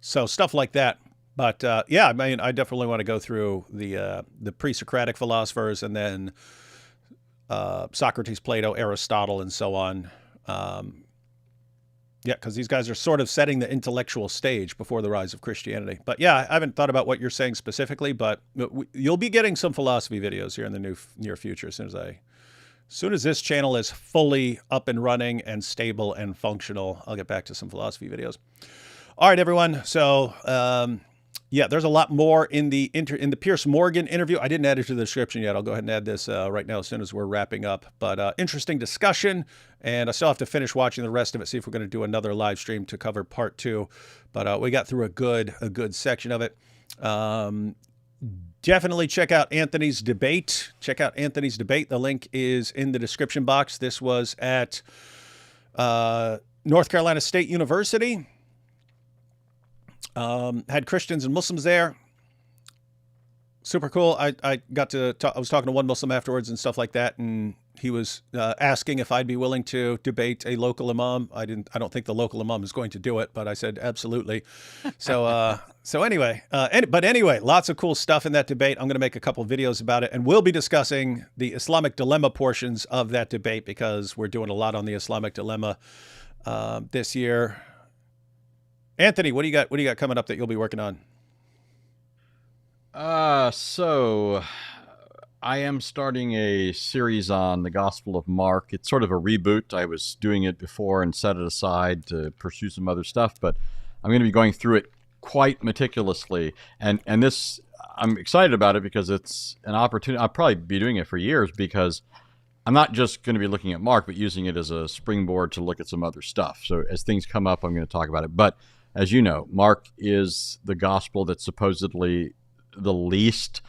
[SPEAKER 1] So stuff like that. But yeah, I mean, I definitely want to go through the pre-Socratic philosophers and then Socrates, Plato, Aristotle, and so on. Yeah, because these guys are sort of setting the intellectual stage before the rise of Christianity. But yeah, I haven't thought about what you're saying specifically, but you'll be getting some philosophy videos here in the near future as soon as this channel is fully up and running and stable and functional. I'll get back to some philosophy videos. All right, everyone. So yeah, there's a lot more in the Piers Morgan interview. I didn't add it to the description yet. I'll go ahead and add this right now as soon as we're wrapping up. But interesting discussion, and I still have to finish watching the rest of it, see if we're going to do another live stream to cover part 2. But we got through a good section of it. Definitely check out Anthony's debate. Check out Anthony's debate. The link is in the description box. This was at North Carolina State University. Had Christians and Muslims there. Super cool. I got to talk, I was talking to one Muslim afterwards and stuff like that, and he was asking if I'd be willing to debate a local imam. I don't think the local imam is going to do it, but I said absolutely. So anyway, but anyway, lots of cool stuff in that debate. I'm going to make a couple videos about it, and we'll be discussing the Islamic dilemma portions of that debate because we're doing a lot on the Islamic dilemma this year. Anthony, what do you got? What do you got coming up that you'll be working on?
[SPEAKER 2] So I am starting a series on the Gospel of Mark. It's sort of a reboot. I was doing it before and set it aside to pursue some other stuff, but I'm going to be going through it quite meticulously. And this, I'm excited about it because it's an opportunity. I'll probably be doing it for years because I'm not just going to be looking at Mark, but using it as a springboard to look at some other stuff. So as things come up, I'm going to talk about it. But as you know, Mark is the gospel that's supposedly the least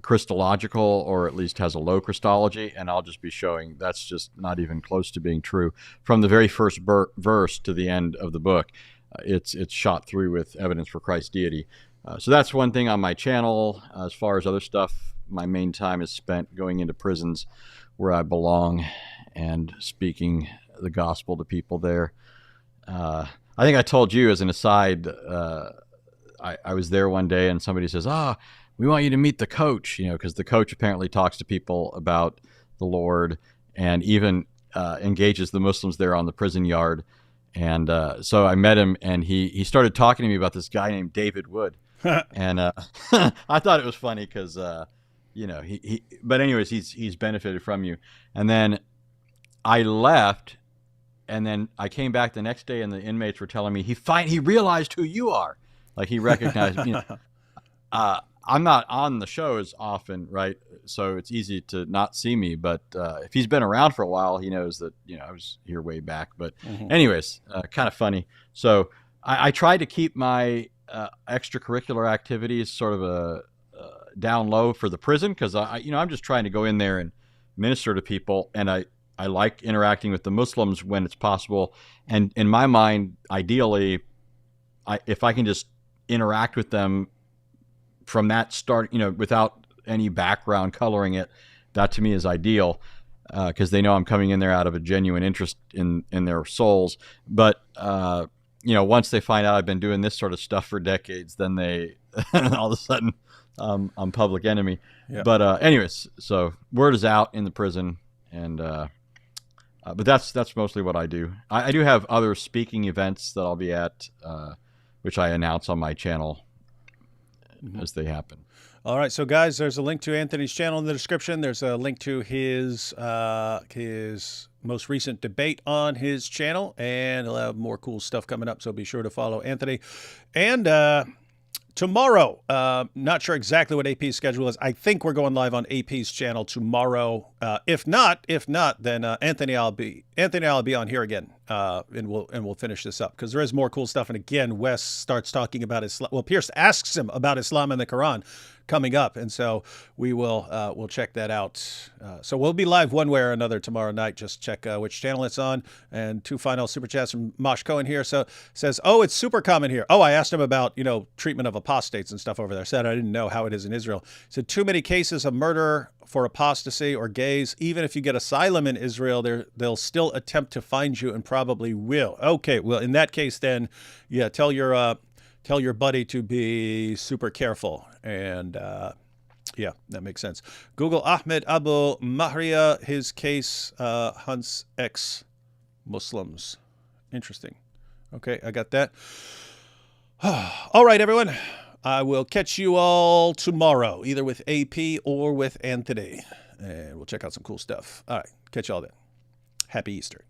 [SPEAKER 2] Christological, or at least has a low Christology, and I'll just be showing that's just not even close to being true. From the very first verse to the end of the book, it's shot through with evidence for Christ's deity. So that's one thing on my channel. As far as other stuff, my main time is spent going into prisons where I belong and speaking the gospel to people there. I think I told you as an aside, I was there one day and somebody says, we want you to meet the coach, because the coach apparently talks to people about the Lord and even engages the Muslims there on the prison yard. And so I met him, and he started talking to me about this guy named David Wood. And I thought it was funny because, but anyways, he's benefited from you. And then I left, and then I came back the next day, and the inmates were telling me he realized who you are. Like he recognized me. I'm not on the show as often, right? So it's easy to not see me. But if he's been around for a while, he knows that, I was here way back. But anyways, kind of funny. So I try to keep my extracurricular activities sort of down low for the prison because, I'm just trying to go in there and minister to people. And I like interacting with the Muslims when it's possible. And in my mind, ideally, if I can just interact with them from that start, without any background coloring it, that to me is ideal because they know I'm coming in there out of a genuine interest in their souls. But, once they find out I've been doing this sort of stuff for decades, then they all of a sudden I'm public enemy. Yeah. But anyways, so word is out in the prison. And but that's mostly what I do. I do have other speaking events that I'll be at, which I announce on my channel as they happen.
[SPEAKER 1] All right, so guys, there's a link to Anthony's channel in the description. There's a link to his most recent debate on his channel, and he'll have more cool stuff coming up, so be sure to follow Anthony. And tomorrow, not sure exactly what AP's schedule is. I think we're going live on AP's channel tomorrow. If not, then Anthony, I'll be on here again, and we'll finish this up because there is more cool stuff. And again, Wes starts talking about Islam. Well, Pierce asks him about Islam and the Quran coming up, and so we'll check that out. So we'll be live one way or another tomorrow night. Just check which channel it's on. And two final super chats from Mosh Cohen here. So says, it's super common here. I asked him about treatment of apostates and stuff over there. Said I didn't know how it is in Israel. Said too many cases of murder for apostasy or gays. Even if you get asylum in Israel, they'll still attempt to find you and probably will. Okay, well in that case then, yeah, tell your buddy to be super careful. And yeah, that makes sense. Google Ahmed Abu Mahria, his case hunts ex-Muslims. Interesting. Okay, I got that. All right, everyone. I will catch you all tomorrow, either with AP or with Anthony. And we'll check out some cool stuff. All right, catch you all then. Happy Easter.